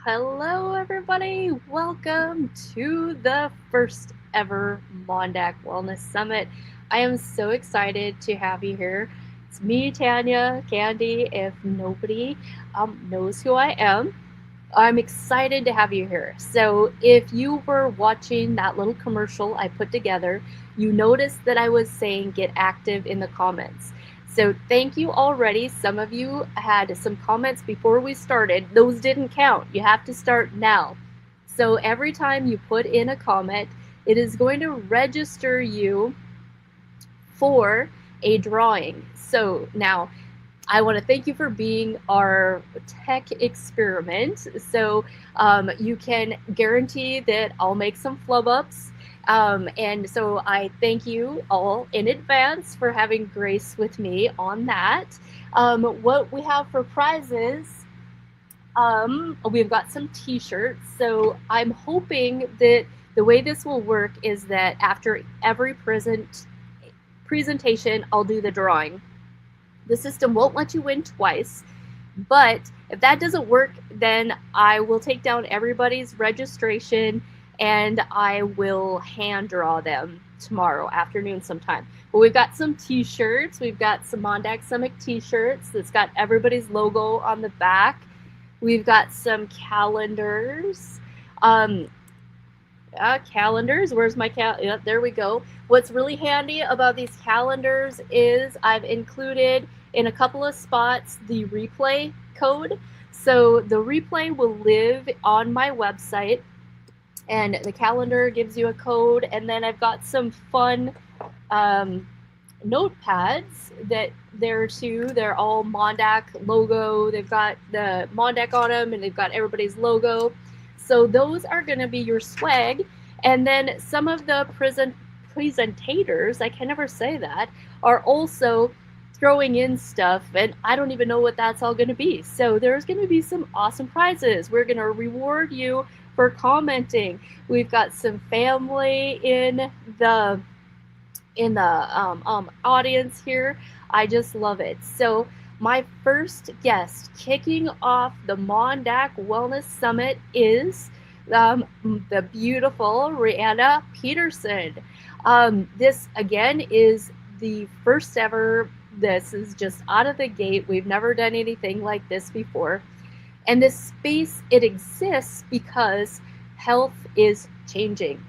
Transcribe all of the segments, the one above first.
Hello, everybody. Welcome to the first ever MonDak Wellness Summit. I am so excited to have you here. It's me, Tanya Candee, if nobody knows who I am. I'm excited to have you here. So if you were watching that little commercial I put together, you noticed that I was saying get active in the comments. So thank you already. Some of you had some comments before we started. Those didn't count. You have to start now. So every time you put in a comment, it is going to register you for a drawing. So now I want to thank you for being our tech experiment. So you can guarantee that I'll make some flub ups. And so I thank you all in advance for having grace with me on that. What we have for prizes, we've got some t-shirts. So I'm hoping that the way this will work is that after every presentation, I'll do the drawing. The system won't let you win twice, but if that doesn't work, then I will take down everybody's registration and I will hand draw them tomorrow afternoon sometime. But we've got some t-shirts. We've got some MonDak Summit t-shirts that's got everybody's logo on the back. We've got some calendars. Calendars. Where's my Yeah, there we go. What's really handy about these calendars is I've included in a couple of spots the replay code. So the replay will live on my website, and the calendar gives you a code. And then I've got some fun notepads that there too. They're all MonDak logo. They've got the MonDak on them, and they've got everybody's logo. So those are going to be your swag. And then some of the presentators, I can never say that, are also throwing in stuff, and I don't even know what that's all going to be. So there's going to be some awesome prizes. We're going to reward you for commenting. We've got some family in the audience here. I just love it. So my first guest kicking off the MonDak Wellness Summit is the beautiful Reanna Peterson. This again is the first ever. This is just out of the gate. We've never done anything like this before. And this space, it exists because health is changing.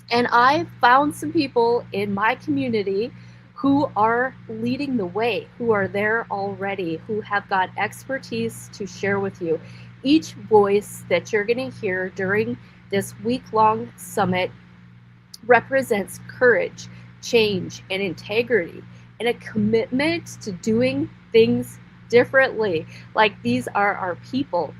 And I found some people in my community who are leading the way, who are there already, who have got expertise to share with you. Each voice that you're going to hear during this week-long summit represents courage, change, and integrity, and a commitment to doing things differently. Like, these are our people.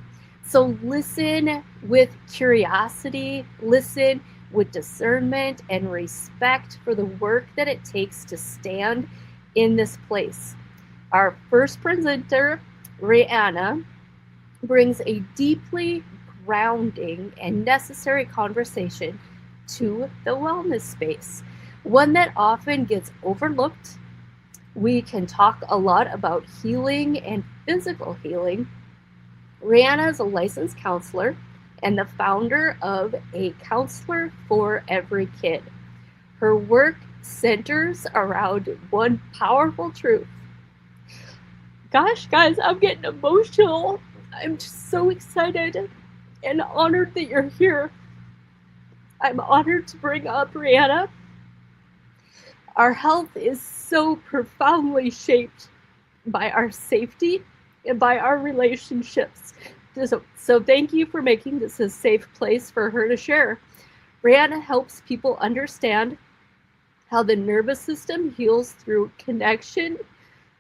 So listen with curiosity, listen with discernment and respect for the work that it takes to stand in this place. Our first presenter, Reanna, brings a deeply grounding and necessary conversation to the wellness space, one that often gets overlooked. We can talk a lot about healing and physical healing. Reanna is a licensed counselor and the founder of A Counselor for Every Kid. Her work centers around one powerful truth. Gosh, guys, I'm getting emotional. I'm just so excited and honored that you're here. I'm honored to bring up Reanna. Our health is so profoundly shaped by our safety and by our relationships. So thank you for making this a safe place for her to share. Reanna helps people understand how the nervous system heals through connection,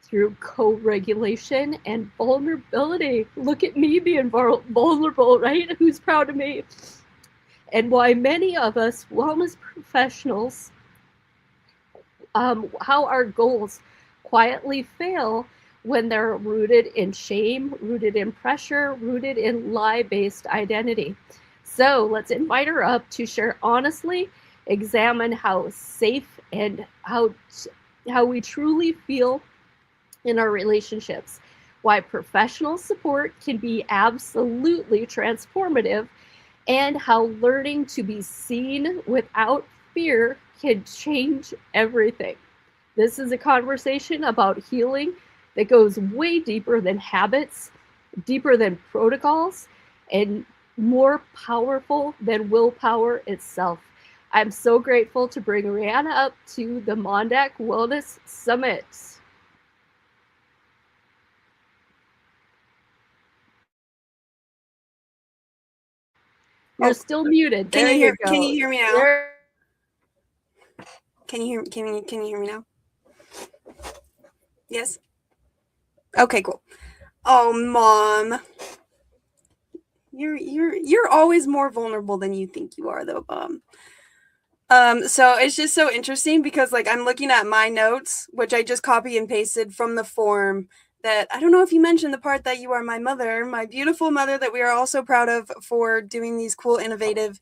through co-regulation, and vulnerability. Look at me being vulnerable, right? Who's proud of me? And why many of us wellness professionals, how our goals quietly fail when they're rooted in shame, rooted in pressure, rooted in lie-based identity. So let's invite her up to share honestly, examine how safe and how we truly feel in our relationships, why professional support can be absolutely transformative, and how learning to be seen without fear can change everything. This is a conversation about healing that goes way deeper than habits, deeper than protocols, and more powerful than willpower itself. I'm so grateful to bring Reanna up to the MonDak Wellness Summit. You're still muted. There you go. Can you hear me now? Can you hear me now? Yes. Okay, cool. Oh, Mom. You're always more vulnerable than you think you are, though, Mom. So it's just so interesting because, like, I'm looking at my notes, which I just copy and pasted from the form. That I don't know if you mentioned the part that you are my mother, my beautiful mother that we are all so proud of for doing these cool, innovative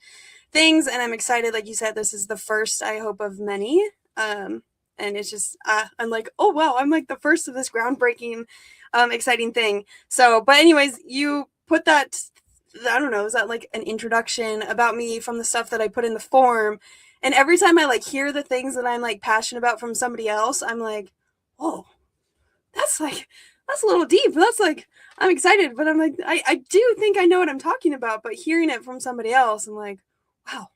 things. And I'm excited, like you said, this is the first, I hope, of many. And it's just, I'm like, oh, wow, I'm like the first of this groundbreaking, exciting thing. So, but anyways, you put that I don't know, is that like an introduction about me from the stuff that I put in the form? And every time I like hear the things that I'm like passionate about from somebody else, I'm like, oh, that's like, that's a little deep. That's like, I'm excited, but I'm like, I do think I know what I'm talking about, but hearing it from somebody else, I'm like, wow,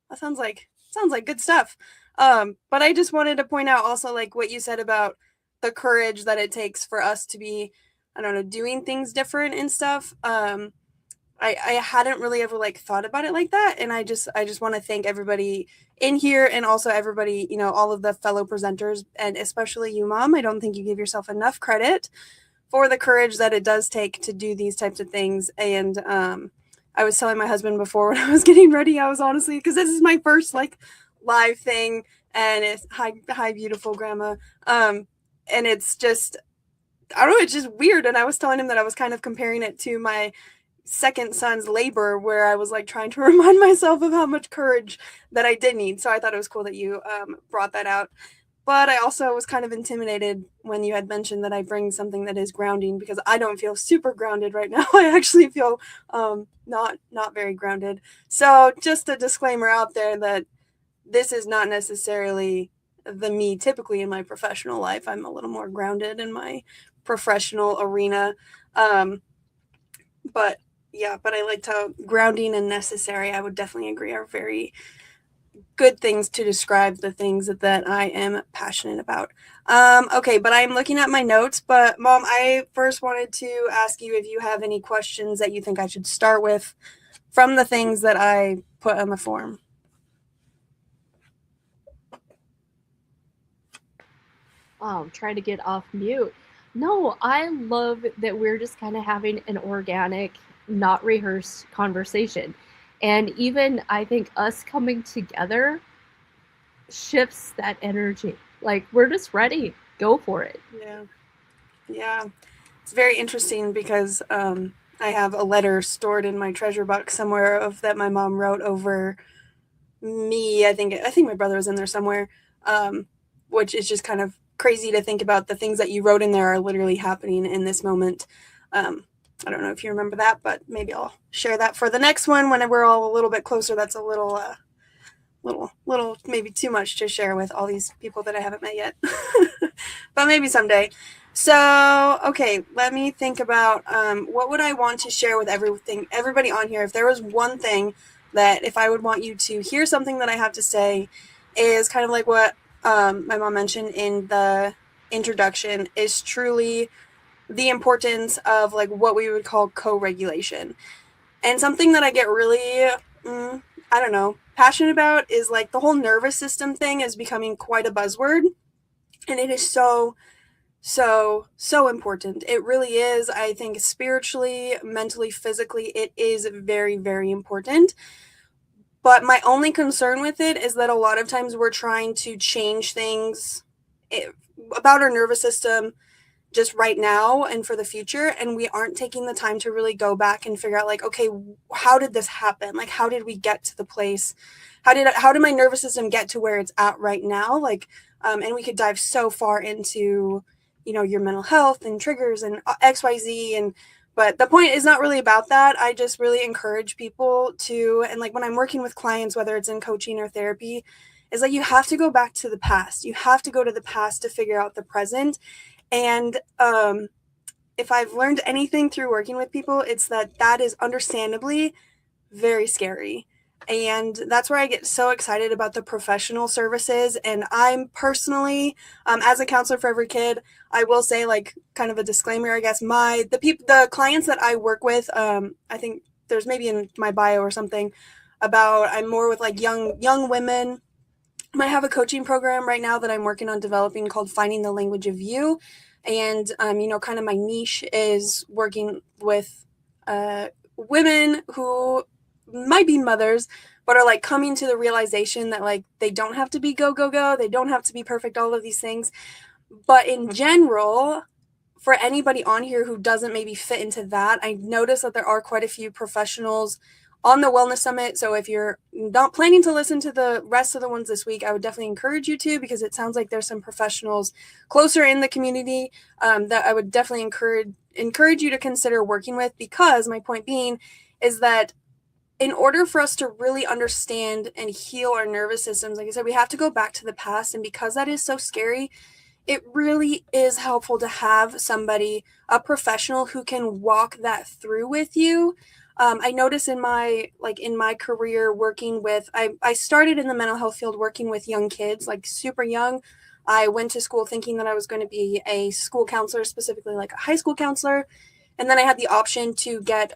that sounds like good stuff. But I just wanted to point out also like what you said about the courage that it takes for us to be, I don't know, doing things different and stuff. I hadn't really ever like thought about it like that, and I just want to thank everybody in here and also everybody, you know, all of the fellow presenters, and especially you, Mom. I don't think you give yourself enough credit for the courage that it does take to do these types of things. And I was telling my husband before when I was getting ready, I was honestly, because this is my first like live thing, and it's hi beautiful grandma, and it's just, I don't know, it's just weird. And I was telling him that I was kind of comparing it to my second son's labor, where I was like trying to remind myself of how much courage that I did need. So I thought it was cool that you brought that out. But I also was kind of intimidated when you had mentioned that I bring something that is grounding, because I don't feel super grounded right now. I actually feel not very grounded. So just a disclaimer out there that this is not necessarily the me typically in my professional life. I'm a little more grounded in my professional arena. But yeah, but I liked how grounding and necessary, I would definitely agree, are very good things to describe the things that I am passionate about. Okay, but I'm looking at my notes. But Mom, I first wanted to ask you if you have any questions that you think I should start with from the things that I put on the form. Oh, I'm trying to get off mute. No, I love that we're just kind of having an organic, not rehearsed conversation. And even I think us coming together shifts that energy. Like we're just ready. Go for it. Yeah. Yeah. It's very interesting because I have a letter stored in my treasure box somewhere of that my mom wrote over me. I think my brother was in there somewhere, which is just kind of crazy to think about. The things that you wrote in there are literally happening in this moment. I don't know if you remember that, but maybe I'll share that for the next one when we're all a little bit closer. That's a little maybe too much to share with all these people that I haven't met yet, but maybe someday. So, okay, let me think about what would I want to share with everybody on here. If there was one thing that if I would want you to hear something that I have to say, is kind of like what my mom mentioned in the introduction, is truly the importance of like what we would call co-regulation. And something that I get really, I don't know, passionate about is like the whole nervous system thing is becoming quite a buzzword. And it is so important. It really is. I think spiritually, mentally, physically, it is very, very important. But my only concern with it is that a lot of times we're trying to change things about our nervous system just right now and for the future, and we aren't taking the time to really go back and figure out like, okay, how did this happen? Like, how did we get to the place? How did my nervous system get to where it's at right now? Like, and we could dive so far into, you know, your mental health and triggers and XYZ. And but the point is not really about that. I just really encourage people to, and like when I'm working with clients, whether it's in coaching or therapy, is like you have to go back to the past. You have to go to the past to figure out the present. And if I've learned anything through working with people, it's that is understandably very scary. And that's where I get so excited about the professional services. And I'm personally, as a counselor for every kid, I will say, like, kind of a disclaimer, I guess, the clients that I work with, I think there's maybe in my bio or something about I'm more with like young women. I have a coaching program right now that I'm working on developing called Finding the Language of You. And, you know, kind of my niche is working with women who might be mothers, but are like coming to the realization that like they don't have to be go, go, go. They don't have to be perfect, all of these things. But in general, for anybody on here who doesn't maybe fit into that, I noticed that there are quite a few professionals on the Wellness Summit. So if you're not planning to listen to the rest of the ones this week, I would definitely encourage you to, because it sounds like there's some professionals closer in the community that I would definitely encourage you to consider working with. Because my point being is that in order for us to really understand and heal our nervous systems, like I said, we have to go back to the past. And because that is so scary, it really is helpful to have somebody, a professional, who can walk that through with you. I notice in my career working with, I started in the mental health field working with young kids, like super young. I went to school thinking that I was going to be a school counselor, specifically like a high school counselor. And then I had the option to get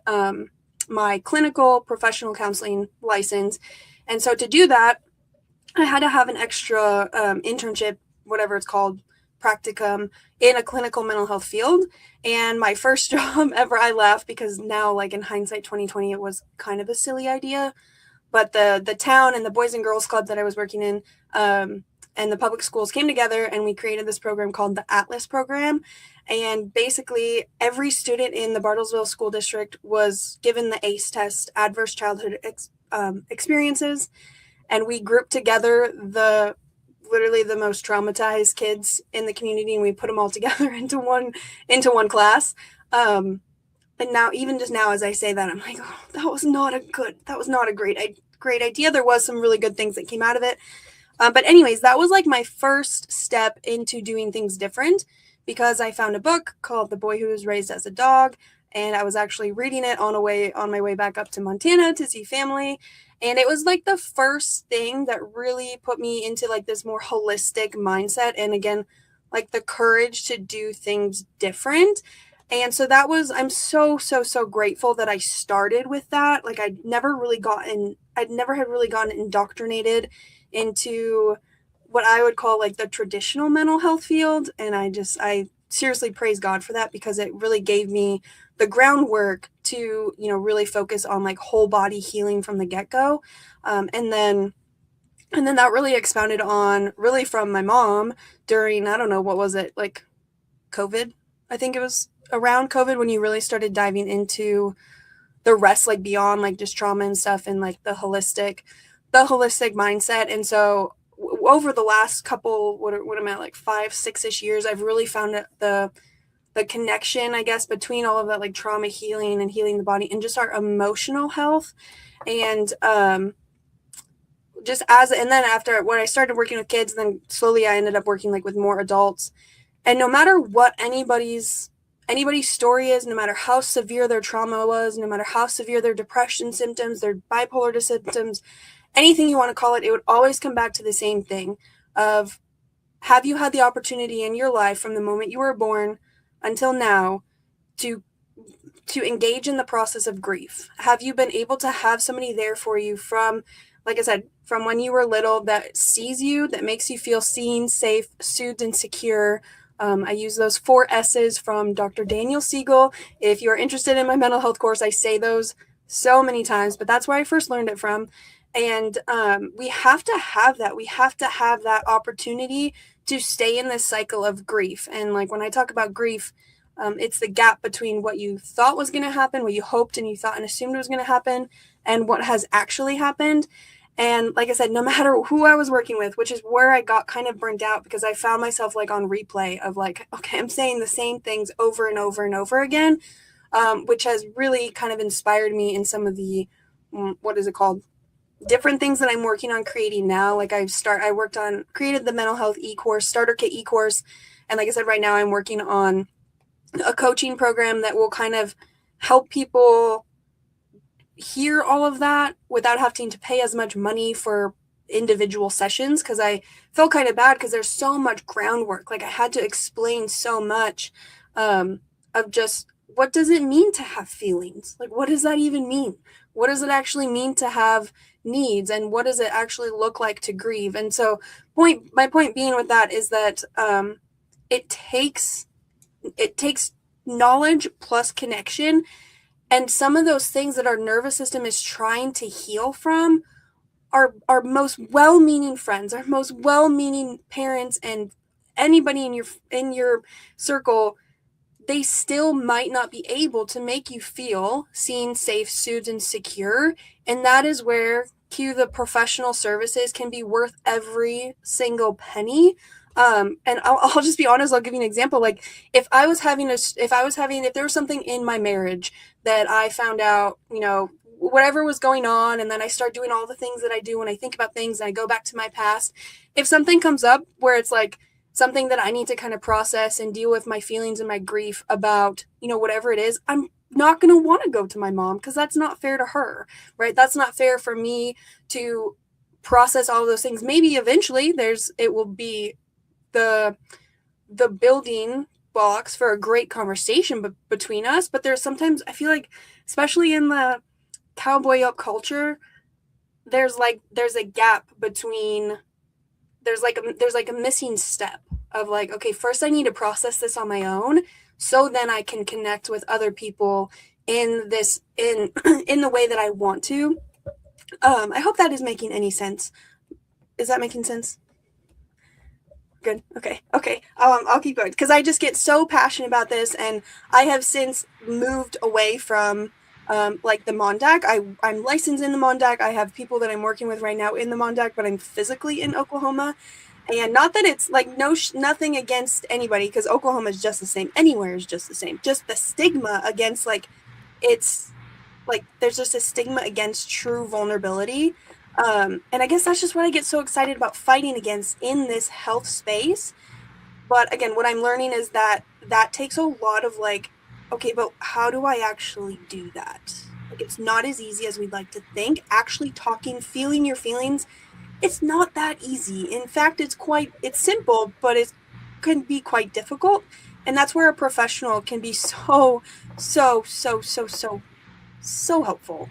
my clinical professional counseling license. And so to do that, I had to have an extra internship, whatever it's called, practicum in a clinical mental health field. And my first job ever, I left because now, like in hindsight, 2020, it was kind of a silly idea. But the town and the Boys and Girls Club that I was working in and the public schools came together, and we created this program called the Atlas program. And basically, every student in the Bartlesville School District was given the ACE test, Adverse Childhood Experiences, and we grouped together literally the most traumatized kids in the community, and we put them all together into one class. And now, even just now, as I say that, I'm like, oh, that was not a great idea. There was some really good things that came out of it. But anyways, that was like my first step into doing things different, because I found a book called The Boy Who Was Raised as a Dog, and I was actually reading it on my way back up to Montana to see family. And it was like the first thing that really put me into like this more holistic mindset. And again, like the courage to do things different. And so I'm so grateful that I started with that. Like I'd never had really gotten indoctrinated into what I would call like the traditional mental health field. And I seriously praise God for that, because it really gave me the groundwork to, really focus on like whole body healing from the get-go. And then that really expounded on really from my mom during, I don't know, what was it, like COVID? I think it was around COVID when you really started diving into the rest, like beyond like just trauma and stuff, and like the holistic mindset. And so over the last couple, what am I, like 5-6-ish years, I've really found the connection, I guess, between all of that, like trauma healing and healing the body and just our emotional health. And and then after when I started working with kids, then slowly I ended up working like with more adults. And no matter what anybody's story is, no matter how severe their trauma was, no matter how severe their depression symptoms, their bipolar symptoms, anything you want to call it, it would always come back to the same thing of, have you had the opportunity in your life from the moment you were born until now to engage in the process of grief? Have you been able to have somebody there for you from, like I said, from when you were little, that sees you, that makes you feel seen, safe, soothed, and secure? I use those 4 S's from Dr. Daniel Siegel. If you're interested in my mental health course, I say those so many times, but that's where I first learned it from. And we have to have that. We have to have that opportunity to stay in this cycle of grief. And like when I talk about grief, it's the gap between what you thought was going to happen, what you hoped and you thought and assumed was going to happen, and what has actually happened. And like I said, no matter who I was working with, which is where I got kind of burnt out, because I found myself like on replay of like, okay, I'm saying the same things over and over and over again, which has really kind of inspired me in some of the, what is it called? Different things that I'm working on creating now. Like created the mental health e-course, starter kit e-course. And like I said, right now I'm working on a coaching program that will kind of help people hear all of that without having to pay as much money for individual sessions, because I felt kind of bad because there's so much groundwork. Like I had to explain so much of just, what does it mean to have feelings? Like, what does that even mean? What does it actually mean to have needs? And what does it actually look like to grieve? And so my point being with that is that it takes knowledge plus connection. And some of those things that our nervous system is trying to heal from, our most well-meaning friends, our most well-meaning parents, and anybody in your circle, they still might not be able to make you feel seen, safe, soothed, and secure. And that is where the professional services can be worth every single penny. And I'll just be honest. I'll give you an example. Like if there was something in my marriage that I found out, whatever was going on, and then I start doing all the things that I do when I think about things, and I go back to my past. If something comes up where it's like something that I need to kind of process and deal with my feelings and my grief about, whatever it is, I'm not going to want to go to my mom because that's not fair to her, right? That's not fair for me to process all of those things. Maybe eventually it will be the building blocks for a great conversation between us, but there's sometimes I feel like, especially in the cowboy up culture, there's a gap between there's like a missing step of like, okay, first I need to process this on my own so then I can connect with other people in this in in the way that I want to. I hope that is making any sense. Is that making sense? Good. Okay. I'll keep going because I just get so passionate about this, and I have since moved away from like the MonDak. I'm licensed in the MonDak. I have people that I'm working with right now in the MonDak, but I'm physically in Oklahoma. And not that it's like nothing against anybody, because Oklahoma is just the same. Anywhere is just the same. Just the stigma against it's like there's just a stigma against true vulnerability. And I guess that's just what I get so excited about fighting against in this health space. But again, what I'm learning is that takes a lot of like, okay, but how do I actually do that? Like, it's not as easy as we'd like to think. Actually talking, feeling your feelings, it's not that easy. In fact, it's simple, but it can be quite difficult. And that's where a professional can be so helpful.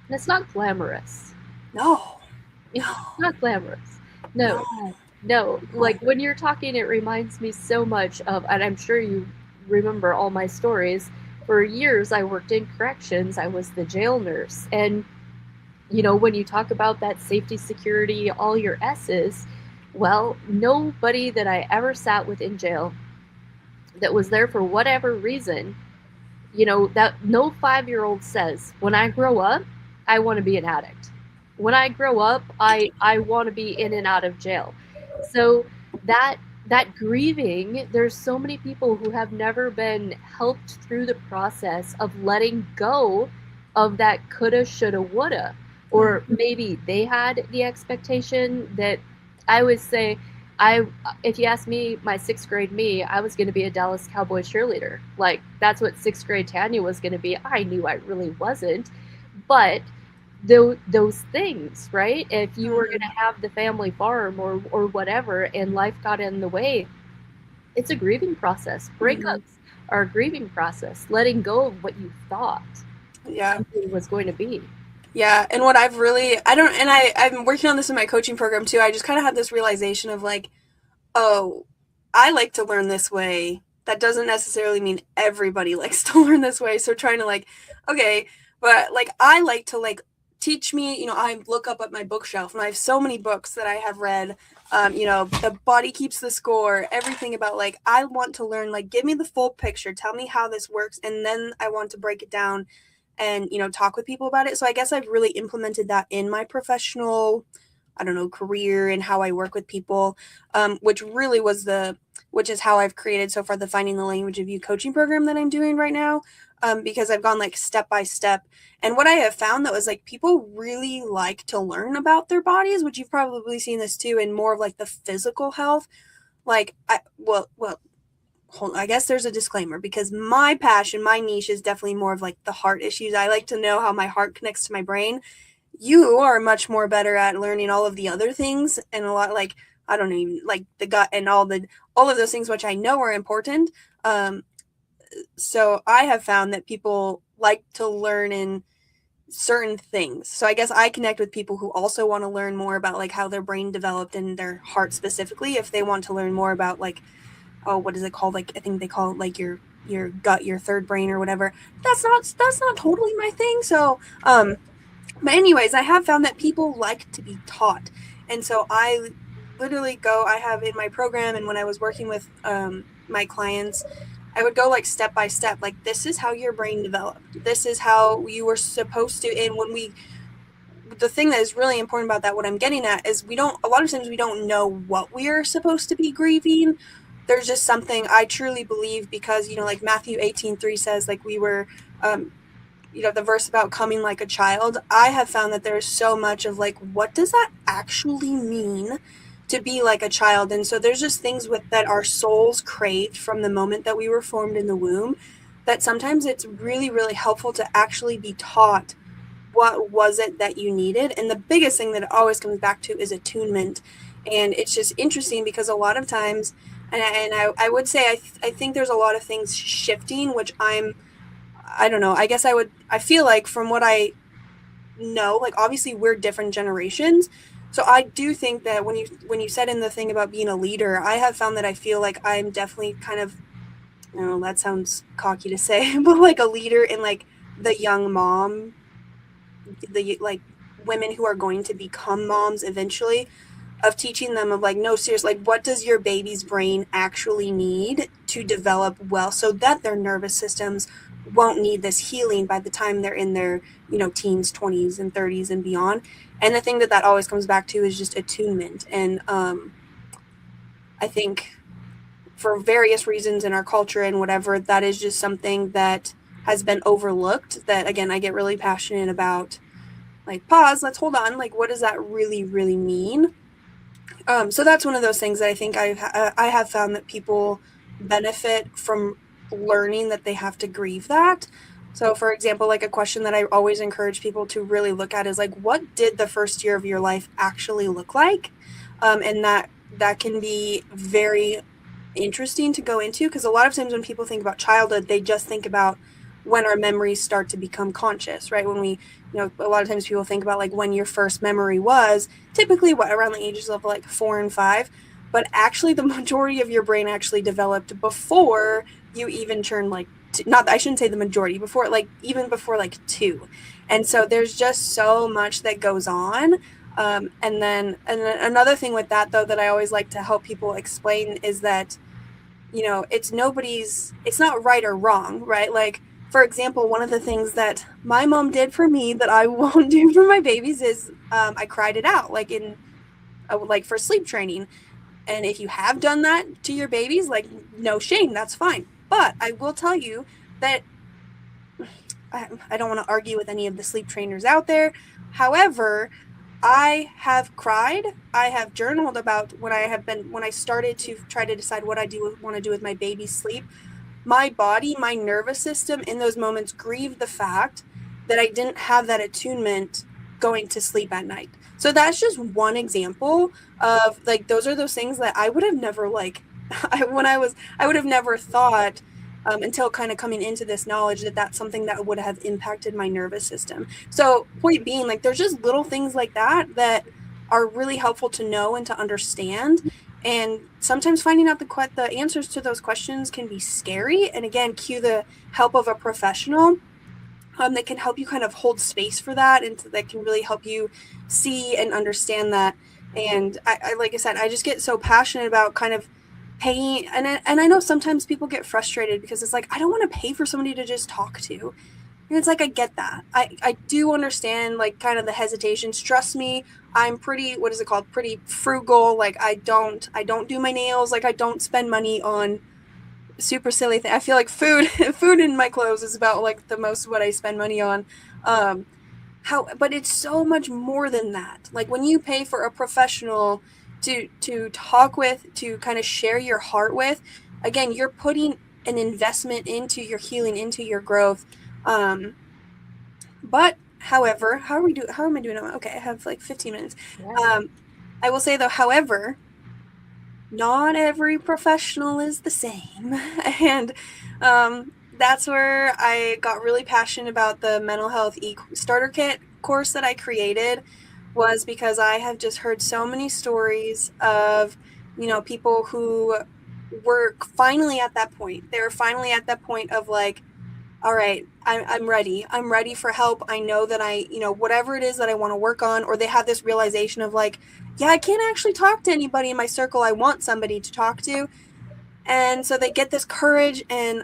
And it's not glamorous. No. It's not glamorous. No. Like when you're talking, it reminds me so much of, and I'm sure you remember all my stories. For years, I worked in corrections. I was the jail nurse. And, when you talk about that safety, security, all your S's, well, nobody that I ever sat with in jail that was there for whatever reason, that no 5-year-old says, when I grow up, I want to be an addict. When I grow up, I want to be in and out of jail. So that grieving, there's so many people who have never been helped through the process of letting go of that coulda, shoulda, woulda. Or maybe they had the expectation that, I would say, if you ask me, my 6th grade me, I was going to be a Dallas Cowboy cheerleader. Like, that's what 6th grade Tanya was going to be. I knew I really wasn't. But those things, right? If you were going to have the family farm or whatever, and life got in the way, it's a grieving process. Breakups are a grieving process. Letting go of what you thought something was going to be. Yeah, and what I've really, I'm working on this in my coaching program too. I just kind of had this realization of like, oh, I like to learn this way. That doesn't necessarily mean everybody likes to learn this way. So trying to like, okay, but like I like to like teach me, I look up at my bookshelf and I have so many books that I have read. The Body Keeps the Score, everything about like, I want to learn, like, give me the full picture, tell me how this works, and then I want to break it down and, talk with people about it. So I guess I've really implemented that in my professional, career and how I work with people, which is how I've created so far the Finding the Language of You coaching program that I'm doing right now, because I've gone like step by step. And what I have found, though, is like people really like to learn about their bodies, which you've probably seen this too, in more of like the physical health. Like, I guess there's a disclaimer, because my passion, my niche is definitely more of like the heart issues. I like to know how my heart connects to my brain. You are much more better at learning all of the other things, and a lot like, I don't even like the gut and all of those things, which I know are important. So I have found that people like to learn in certain things. So I guess I connect with people who also want to learn more about like how their brain developed and their heart specifically, if they want to learn more about like, oh, what is it called? Like, I think they call it like your gut, your third brain or whatever. That's not totally my thing. So, but anyways, I have found that people like to be taught. And so I literally I have in my program, and when I was working with my clients, I would go like step by step, like, this is how your brain developed. This is how you were supposed to. And the thing that is really important about that, what I'm getting at, is a lot of times we don't know what we are supposed to be grieving. There's just something I truly believe, because, like Matthew 18:3 says, like we were, the verse about coming like a child. I have found that there's so much of like, what does that actually mean to be like a child? And so there's just things that our souls craved from the moment that we were formed in the womb, that sometimes it's really, really helpful to actually be taught what was it that you needed. And the biggest thing that it always comes back to is attunement. And it's just interesting because a lot of times, and I would say I think there's a lot of things shifting, which I don't know, I feel like, from what I know, like obviously we're different generations. So I do think that when you said in the thing about being a leader, I have found that I feel like I'm definitely kind of, I don't know, that sounds cocky to say, but like a leader in like the young mom, the like women who are going to become moms eventually, of teaching them of like, no, seriously, like what does your baby's brain actually need to develop well, so that their nervous systems won't need this healing by the time they're in their, teens, 20s and 30s and beyond. And the thing that always comes back to is just attunement. And I think for various reasons in our culture and whatever, that is just something that has been overlooked, that again I get really passionate about. Like, pause, let's hold on, like what does that really, really mean? So that's one of those things that I think I have found that people benefit from learning, that they have to grieve that. So, for example, like a question that I always encourage people to really look at is like, what did the first year of your life actually look like? And that can be very interesting to go into, because a lot of times when people think about childhood, they just think about when our memories start to become conscious, right? When we, a lot of times people think about like when your first memory was, typically around the ages of like 4 and 5, but actually the majority of your brain actually developed before you even turned like, not, I shouldn't say the majority, before like, even before like 2. And so there's just so much that goes on. And then another thing with that, though, that I always like to help people explain is that, it's not right or wrong, right? Like, for example, one of the things that my mom did for me that I won't do for my babies is I cried it out, like like for sleep training. And if you have done that to your babies, like, no shame, that's fine. But I will tell you that I don't want to argue with any of the sleep trainers out there. However, I have cried. I have journaled about when I started to try to decide what I want to do with my baby's sleep. My body, my nervous system in those moments grieved the fact that I didn't have that attunement going to sleep at night. So that's just one example of like, those are those things that I would have never I would have never thought until kind of coming into this knowledge that that's something that would have impacted my nervous system. So point being, like, there's just little things like that are really helpful to know and to understand. And sometimes finding out the answers to those questions can be scary. And again, cue the help of a professional that can help you kind of hold space for that, and that can really help you see and understand that. And I like I said, I just get so passionate about kind of paying, and I know sometimes people get frustrated because it's like, I don't want to pay for somebody to just talk to. And it's like, I get that. I do understand like kind of the hesitations. Trust me, I'm pretty, what is it called? Pretty frugal. Like I don't do my nails. Like I don't spend money on super silly thing. I feel like food and my clothes is about like the most of what I spend money on. But it's so much more than that. Like when you pay for a professional to talk with, to kind of share your heart with, again, you're putting an investment into your healing, into your growth. But however, how am I doing? Okay, I have like 15 minutes. Yeah. I will say though, however, not every professional is the same. And that's where I got really passionate about the mental health starter kit course that I created, was because I have just heard so many stories of, people who were finally at that point. They were finally at that point of like, all right, I'm ready. I'm ready for help. I know that whatever it is that I want to work on, or they have this realization of like, yeah, I can't actually talk to anybody in my circle I want somebody to talk to. And so they get this courage, and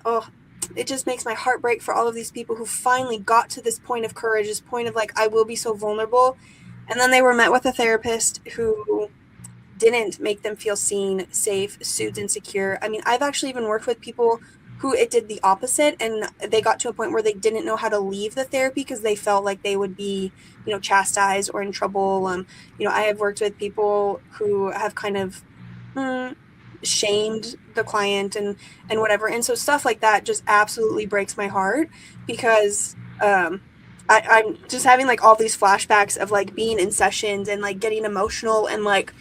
it just makes my heart break for all of these people who finally got to this point of courage, this point of like, I will be so vulnerable. And then they were met with a therapist who didn't make them feel seen, safe, soothed, and secure. I mean, I've actually even worked with people who it did the opposite, and they got to a point where they didn't know how to leave the therapy because they felt like they would be, chastised or in trouble. I have worked with people who have kind of shamed the client and whatever, and so stuff like that just absolutely breaks my heart because I'm just having like all these flashbacks of like being in sessions and like getting emotional and like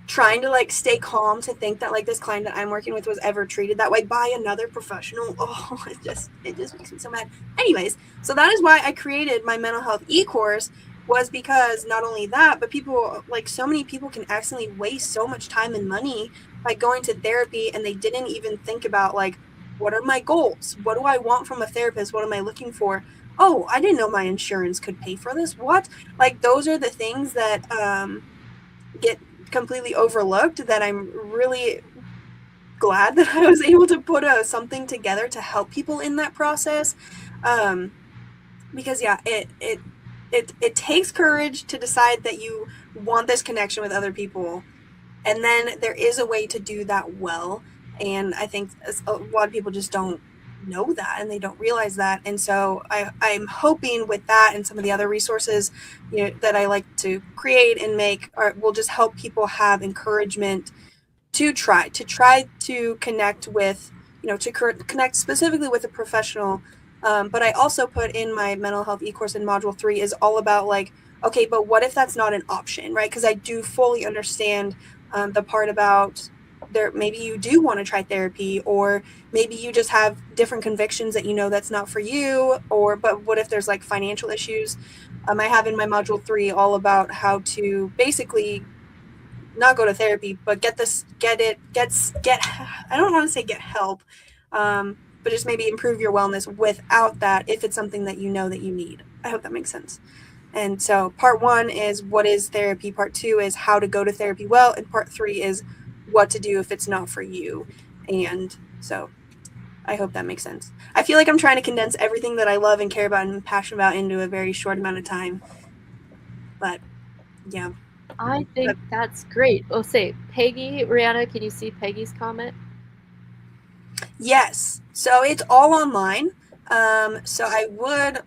trying to like stay calm to think that like this client that I'm working with was ever treated that way by another professional. Oh, it just makes me so mad. Anyways, so that is why I created my mental health e-course, was because not only that, but people, like so many people can accidentally waste so much time and money by going to therapy, and they didn't even think about like, what are my goals? What do I want from a therapist? What am I looking for? Oh, I didn't know my insurance could pay for this. What? Like those are the things that get completely overlooked, that I'm really glad that I was able to put something together to help people in that process. Because yeah, it takes courage to decide that you want this connection with other people, and then there is a way to do that well. And I think a lot of people just don't know that, and they don't realize that. And so I'm hoping with that and some of the other resources that I like to create and make will just help people have encouragement to try to connect with, to connect specifically with a professional. But I also put in my mental health e-course in module 3 is all about like, okay, but what if that's not an option, right? Because I do fully understand the part about there, maybe you do want to try therapy, or maybe you just have different convictions that that's not for you, but what if there's like financial issues? I have in my module 3 all about how to basically not go to therapy, but I don't want to say get help, but just maybe improve your wellness without that, if it's something that that you need. I hope that makes sense. And so part 1 is what is therapy, part 2 is how to go to therapy well, and part 3 is what to do if it's not for you. And so I hope that makes sense. I feel like I'm trying to condense everything that I love and care about and am passionate about into a very short amount of time. But yeah. I think that's great. Oh, say, Peggy, Reanna, can you see Peggy's comment? Yes. So it's all online. So I would,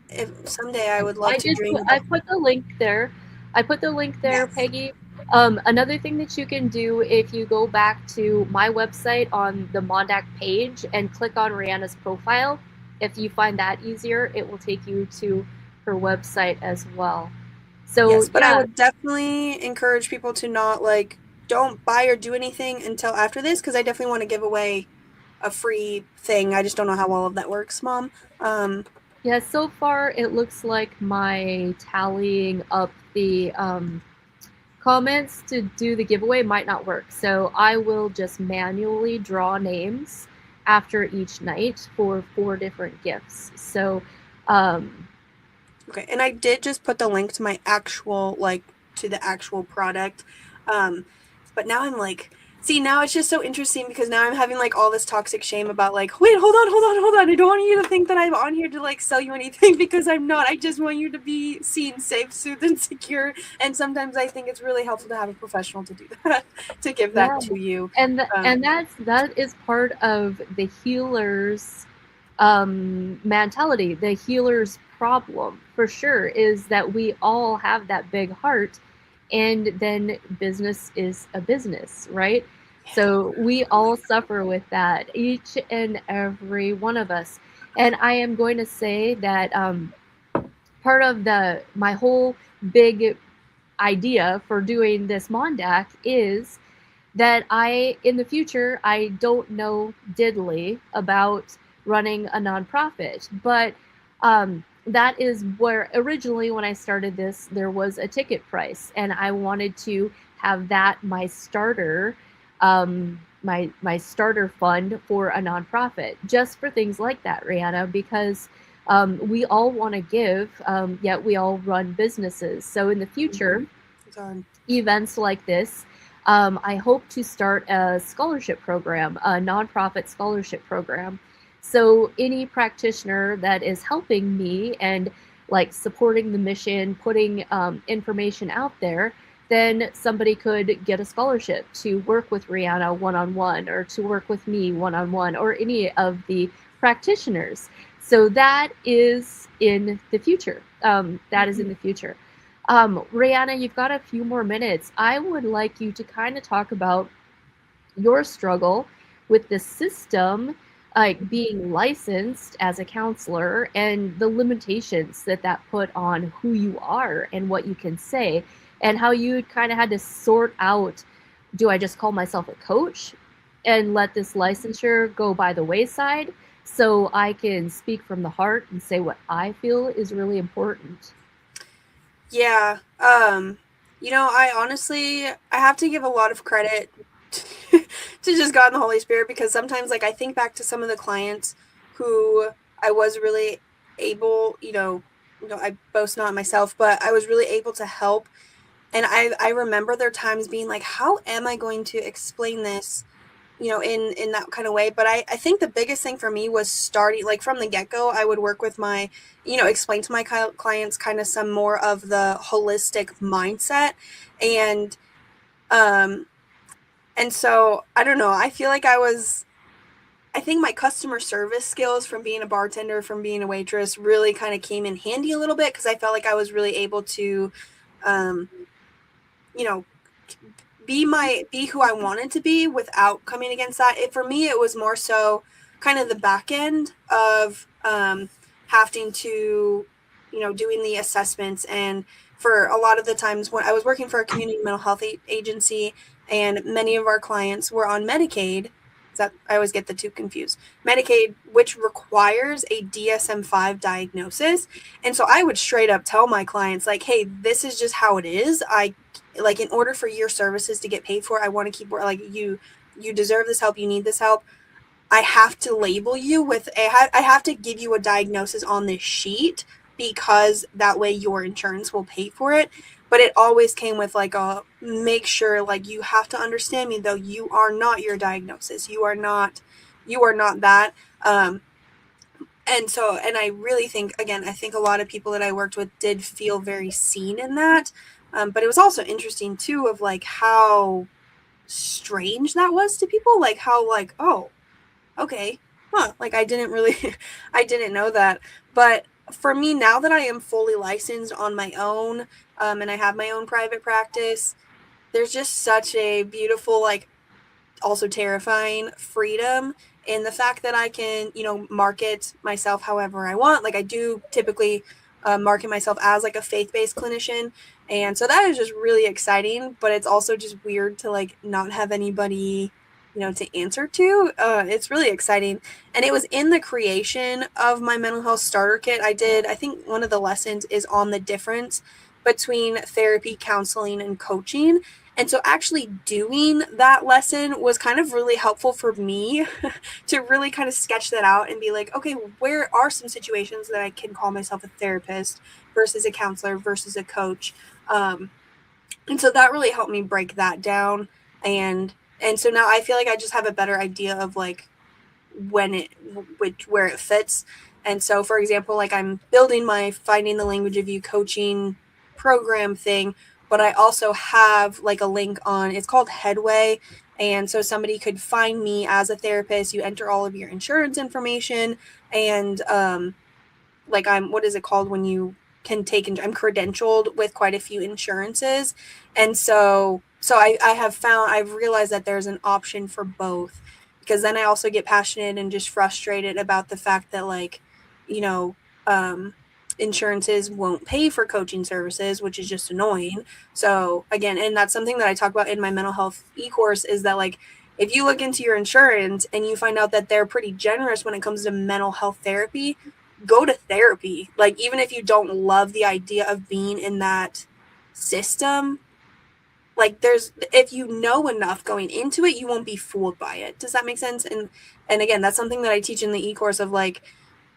if someday I would love to dream. I put the link there. Yes. Peggy. Another thing that you can do, if you go back to my website on the MonDak page and click on Reanna's profile, if you find that easier, it will take you to her website as well. So yes, but yeah. I would definitely encourage people to not don't buy or do anything until after this, because I definitely want to give away a free thing. I just don't know how all of that works, Mom. Yeah, so far it looks like my tallying up the comments to do the giveaway might not work. So I will just manually draw names after each night for 4 different gifts. So okay, and I did just put the link to my actual to the actual product. But now I'm see, now it's just so interesting because now I'm having all this toxic shame about wait, hold on. I don't want you to think that I'm on here to sell you anything, because I'm not. I just want you to be seen, safe, soothed, and secure. And sometimes I think it's really helpful to have a professional to do that, to give that to you. And that is part of the healer's mentality. The healer's problem, for sure, is that we all have that big heart, and then business is a business, right? So we all suffer with that, each and every one of us. And I am going to say that part of my whole big idea for doing this MonDak is that in the future, I don't know diddly about running a nonprofit, but that is where originally when I started this, there was a ticket price, and I wanted to have that my starter, my starter fund for a nonprofit, just for things like that, Reanna, because we all want to give, yet we all run businesses. So in the future, events like this, I hope to start a scholarship program, a nonprofit scholarship program. So any practitioner that is helping me and like supporting the mission, putting information out there, then somebody could get a scholarship to work with Reanna one on one, or to work with me one on one, or any of the practitioners. So that is in the future. That is in the future. Reanna, you've got a few more minutes. I would like you to kind of talk about your struggle with the system, like being licensed as a counselor, and the limitations that that put on who you are and what you can say, and how you kind of had to sort out, do I just call myself a coach and let this licensure go by the wayside so I can speak from the heart and say what I feel is really important? Yeah. I honestly, I have to give a lot of credit to just God and the Holy Spirit, because sometimes like I think back to some of the clients who I was really able, I boast not myself, but I was really able to help. And I remember there times being like, how am I going to explain this, in that kind of way? But I think the biggest thing for me was starting like from the get-go. I would work with my, explain to my clients kind of some more of the holistic mindset. And um and so I don't know, I feel like I think my customer service skills from being a bartender, from being a waitress, really kind of came in handy a little bit, because I felt like I was really able to um you know be who I wanted to be without coming against that. For me, it was more so kind of the back end of having to, doing the assessments. And for a lot of the times when I was working for a community mental health agency, and many of our clients were on Medicaid, that I always get the two confused. Medicaid, which requires a DSM-5 diagnosis. And so I would straight up tell my clients, like, hey, this is just how it is. Like, in order for your services to get paid for, I want to keep, like, you deserve this help, you need this help. I have to label you with I have to give you a diagnosis on this sheet, because that way your insurance will pay for it. But it always came with like a, make sure, like, you have to understand me though, you are not your diagnosis, you are not that. And I really think, again, I think a lot of people that I worked with did feel very seen in that. But it was also interesting too, of like how strange that was to people, like how, like, oh, okay, huh, like I didn't really I didn't know that. But for me, now that I am fully licensed on my own, and I have my own private practice, there's just such a beautiful, like, also terrifying freedom in the fact that I can, market myself however I want. Like, I do typically market myself as like a faith-based clinician. And so that is just really exciting, but it's also just weird to like not have anybody, to answer to. It's really exciting. And it was in the creation of my mental health starter kit. I think one of the lessons is on the difference between therapy, counseling, and coaching. And so actually doing that lesson was kind of really helpful for me to really kind of sketch that out and be like, okay, where are some situations that I can call myself a therapist versus a counselor versus a coach? And so that really helped me break that down. And so now I feel like I just have a better idea of like where it fits. And so, for example, like I'm building my Finding the Language of You coaching program thing, but I also have like a link on, it's called Headway. And so somebody could find me as a therapist. You enter all of your insurance information, and like what is it called when you can take, I'm credentialed with quite a few insurances. And so I've realized that there's an option for both, because then I also get passionate and just frustrated about the fact that, like, you know, insurances won't pay for coaching services, which is just annoying. So again, and that's something that I talk about in my mental health e-course, is that, like, if you look into your insurance and you find out that they're pretty generous when it comes to mental health therapy, go to therapy. Like, even if you don't love the idea of being in that system, like, if you know enough going into it, you won't be fooled by it. Does that make sense? And again, that's something that I teach in the e-course of, like,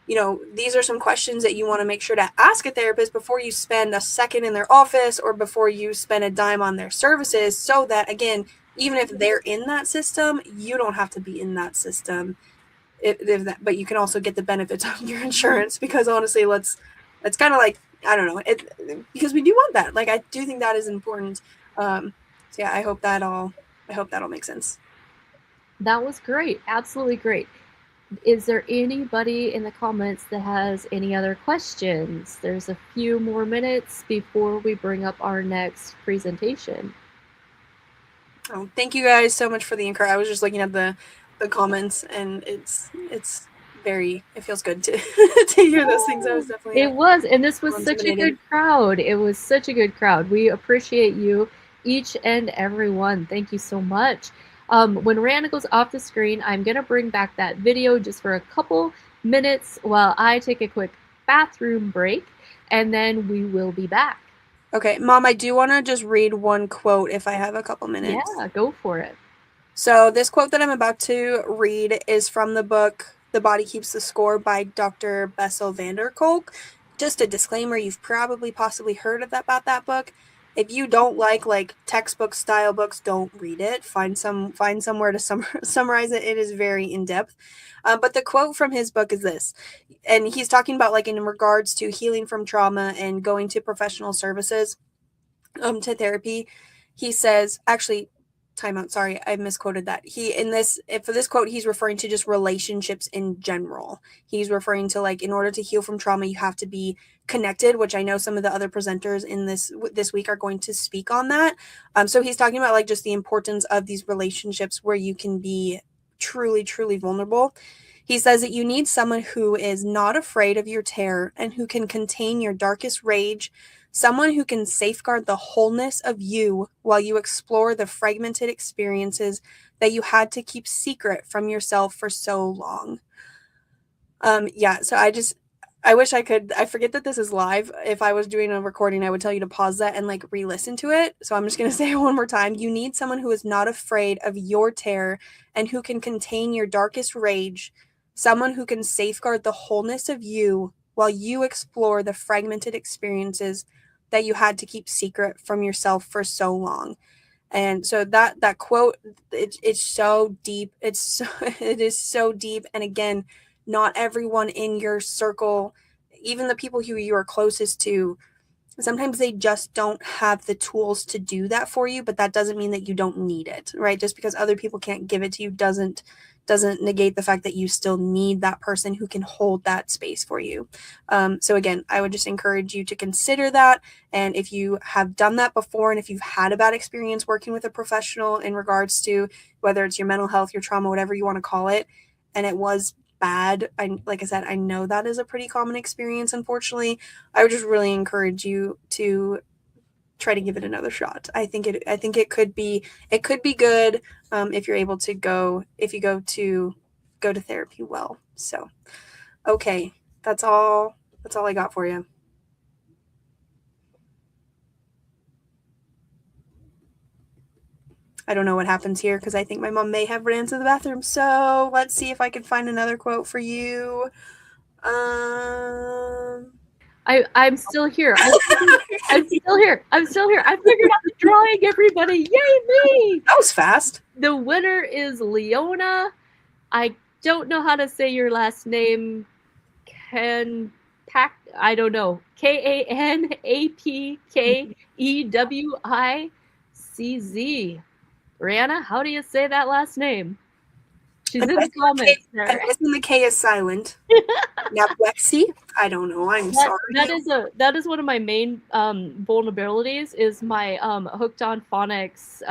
these are some questions that you want to make sure to ask a therapist before you spend a second in their office or before you spend a dime on their services, so that, again, even if they're in that system, you don't have to be in that system. but you can also get the benefits of your insurance, because honestly, it's kind of like, I don't know, because we do want that. Like, I do think that is important. So yeah, I hope that all makes sense. That was great. Absolutely great. Is there anybody in the comments that has any other questions? There's a few more minutes before we bring up our next presentation. Oh, thank you guys so much for the encouragement. I was just looking at the comments, and it's very, it feels good to to hear those things. I was definitely It was, and this was such a intimidated. good crowd. It was such a good crowd. We appreciate you, each and every one. Thank you so much. When Reanna goes off the screen, I'm gonna bring back that video just for a couple minutes while I take a quick bathroom break, and then we will be back. Okay, Mom, I do want to just read one quote if I have a couple minutes. Yeah, go for it. So this quote that I'm about to read is from the book The Body Keeps the Score by Dr. Bessel van der Kolk. Just a disclaimer, you've probably possibly heard about that book. If you don't like textbook style books, don't read it. Find somewhere to summarize it. It is very in depth. But the quote from his book is this, and he's talking about like in regards to healing from trauma and going to professional services, to therapy. He says, actually, time out, sorry, I misquoted that. For this quote, he's referring to just relationships in general. He's referring to, like, in order to heal from trauma, you have to be connected, which I know some of the other presenters in this week are going to speak on that. So he's talking about like just the importance of these relationships where you can be truly, truly vulnerable. He says that you need someone who is not afraid of your terror and who can contain your darkest rage, someone who can safeguard the wholeness of you while you explore the fragmented experiences that you had to keep secret from yourself for so long. Yeah, so I wish I forget that this is live. If I was doing a recording, I would tell you to pause that and like re-listen to it. So I'm just going to say it one more time. You need someone who is not afraid of your terror and who can contain your darkest rage, someone who can safeguard the wholeness of you while you explore the fragmented experiences that you had to keep secret from yourself for so long. And so that quote, it's so deep. It is so deep. And again, not everyone in your circle, even the people who you are closest to, sometimes they just don't have the tools to do that for you, but that doesn't mean that you don't need it, right? Just because other people can't give it to you doesn't negate the fact that you still need that person who can hold that space for you. So again, I would just encourage you to consider that. And if you have done that before, and if you've had a bad experience working with a professional in regards to whether it's your mental health, your trauma, whatever you want to call it, and it was bad, like I said, I know that is a pretty common experience, unfortunately. I would just really encourage you to try to give it another shot. I think it could be good, if you're able to go to therapy well. So, okay, that's all I got for you. I don't know what happens here because I think my mom may have ran to the bathroom. So let's see if I can find another quote for you. I'm still here. I'm still here. I'm still here. I figured out the drawing, everybody. Yay me! That was fast. The winner is Leona. I don't know how to say your last name. I don't know. KANAPKEWICZ. Reanna, how do you say that last name? She's in the comments there. I'm guessing the K is silent. Now, Lexi, I don't know. I'm sorry. That is one of my main vulnerabilities. Is my hooked on phonics.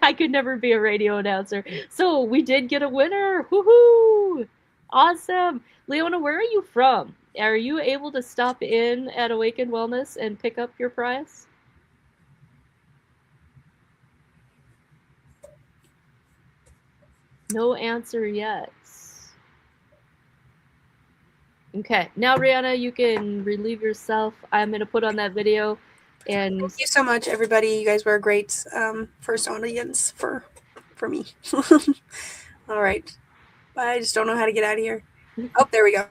I could never be a radio announcer. So we did get a winner. Woohoo! Awesome. Leona, where are you from? Are you able to stop in at Awakened Wellness and pick up your prize? No answer yet. Okay, now Reanna, you can relieve yourself. I'm gonna put on that video. And thank you so much, everybody. You guys were a great first audience for me. All right, I just don't know how to get out of here. Oh, there we go.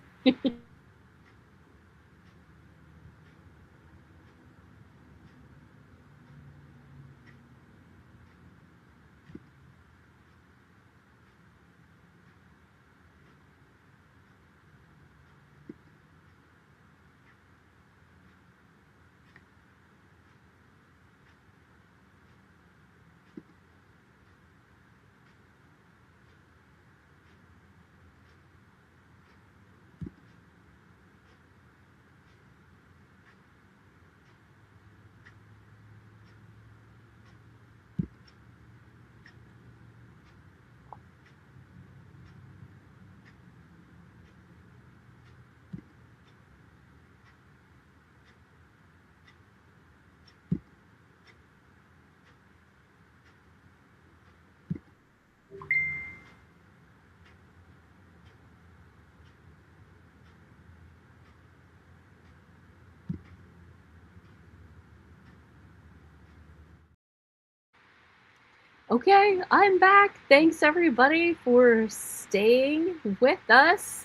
Okay, I'm back. Thanks everybody for staying with us.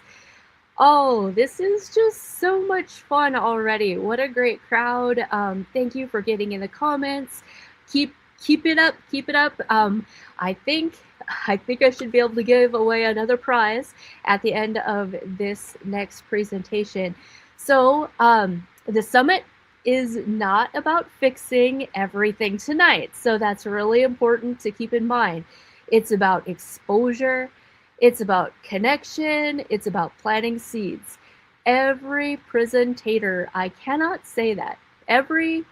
Oh, this is just so much fun already. What a great crowd. Thank you for getting in the comments. Keep it up, keep it up. I think I think I should be able to give away another prize at the end of this next presentation. So, the summit is not about fixing everything tonight. So that's really important to keep in mind. It's about exposure, it's about connection, it's about planting seeds. Every presentator, I cannot say that, every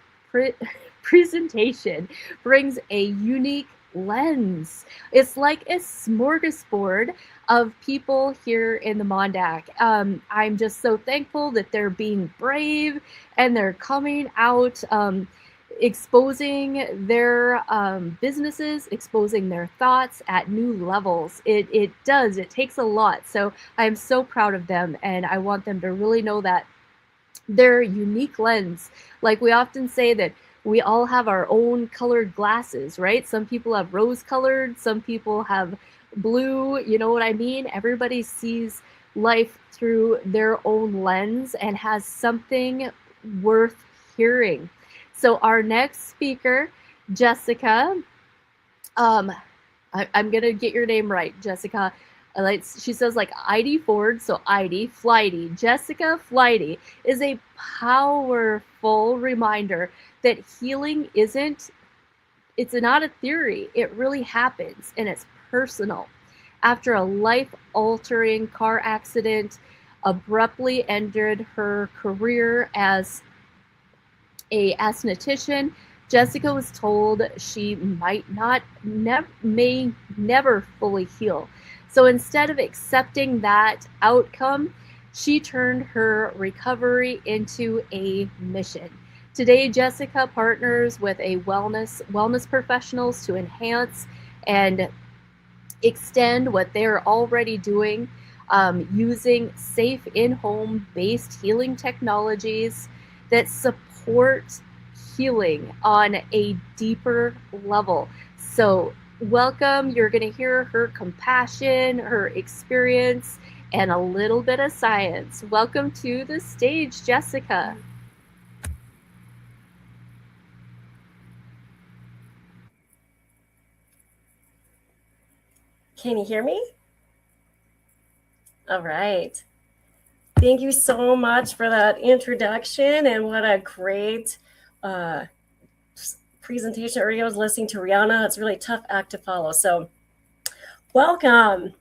presentation brings a unique lens. It's like a smorgasbord of people here in the MonDak. I'm just so thankful that they're being brave and they're coming out, exposing their businesses, exposing their thoughts at new levels. It takes a lot. So I'm so proud of them, and I want them to really know that their unique lens, like we often say that we all have our own colored glasses, right? Some people have rose colored, some people have blue, you know what I mean? Everybody sees life through their own lens and has something worth hearing. So our next speaker, Jessica, I'm gonna get your name right, Jessica. She says like ID Ford, so ID Flighty. Jessica Flighty is a powerful reminder that healing it's not a theory. It really happens and it's personal. After a life-altering car accident abruptly ended her career as a esthetician, Jessica was told she may never fully heal. So instead of accepting that outcome, she turned her recovery into a mission. Today, Jessica partners with a wellness professionals to enhance and extend what they're already doing, using safe in-home based healing technologies that support healing on a deeper level. So welcome. You're going to hear her compassion, her experience, and a little bit of science. Welcome to the stage, Jessica. Can you hear me? All right. Thank you so much for that introduction, and what a great presentation. Earlier I was listening to Reanna. It's a really tough act to follow. So welcome.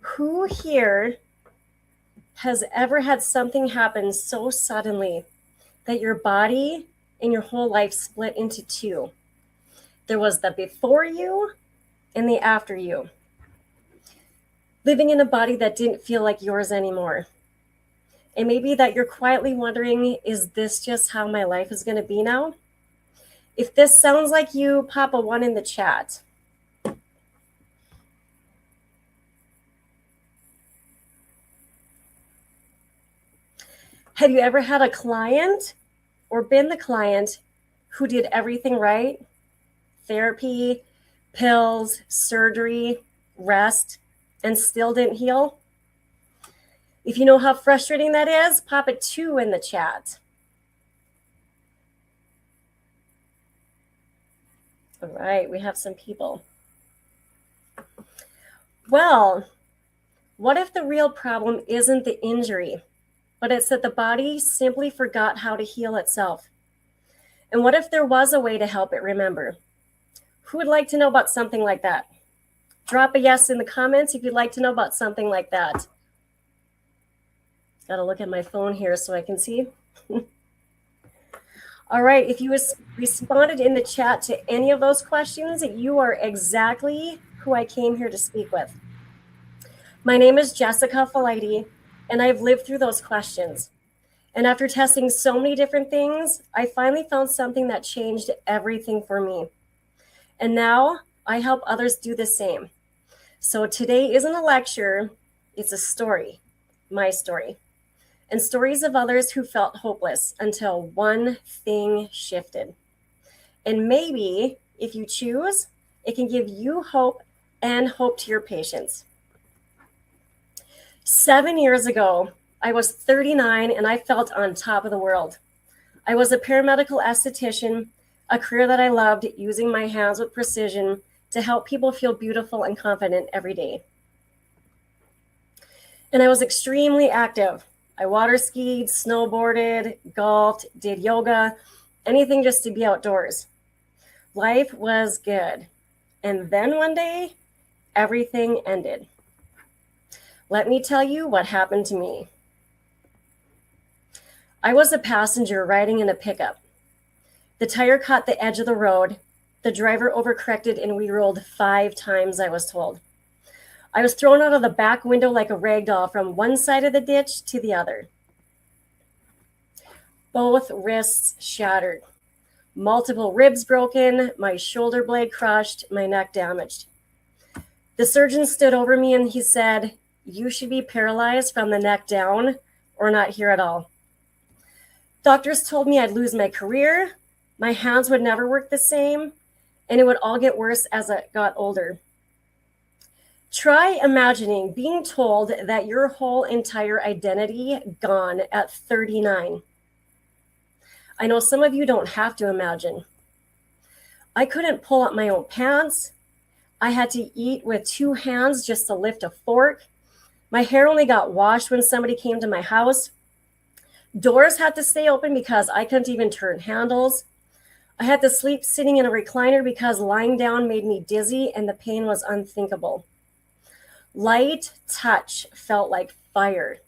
Who here has ever had something happen so suddenly that your body and your whole life split into two? There was the before you and the after you. Living in a body that didn't feel like yours anymore. And maybe that you're quietly wondering, is this just how my life is going to be now? If this sounds like you, pop a 1 in the chat. Have you ever had a client or been the client who did everything right? Therapy, pills, surgery, rest, and still didn't heal? If you know how frustrating that is, pop a 2 in the chat. All right, we have some people. Well, what if the real problem isn't the injury, but it's that the body simply forgot how to heal itself? And what if there was a way to help it remember? Who would like to know about something like that? Drop a yes in the comments if you'd like to know about something like that. Got to look at my phone here so I can see. All right, if you responded in the chat to any of those questions, you are exactly who I came here to speak with. My name is Jessica Faleide, and I've lived through those questions. And after testing so many different things, I finally found something that changed everything for me. And now I help others do the same. So today isn't a lecture, it's a story, my story, and stories of others who felt hopeless until one thing shifted. And maybe if you choose, it can give you hope and hope to your patients. 7 years ago, I was 39 and I felt on top of the world. I was a paramedical esthetician, a career that I loved, using my hands with precision to help people feel beautiful and confident every day. And I was extremely active. I water skied, snowboarded, golfed, did yoga, anything just to be outdoors. Life was good. And then one day, everything ended. Let me tell you what happened to me. I was a passenger riding in a pickup. The tire caught the edge of the road. The driver overcorrected and we rolled 5 times, I was told. I was thrown out of the back window like a rag doll from one side of the ditch to the other. Both wrists shattered. Multiple ribs broken, my shoulder blade crushed, my neck damaged. The surgeon stood over me and he said, "You should be paralyzed from the neck down or not here at all." Doctors told me I'd lose my career, my hands would never work the same, and it would all get worse as I got older. Try imagining being told that your whole entire identity gone at 39. I know some of you don't have to imagine. I couldn't pull up my own pants. I had to eat with 2 hands just to lift a fork. My hair only got washed when somebody came to my house. Doors had to stay open because I couldn't even turn handles. I had to sleep sitting in a recliner because lying down made me dizzy and the pain was unthinkable. Light touch felt like fire.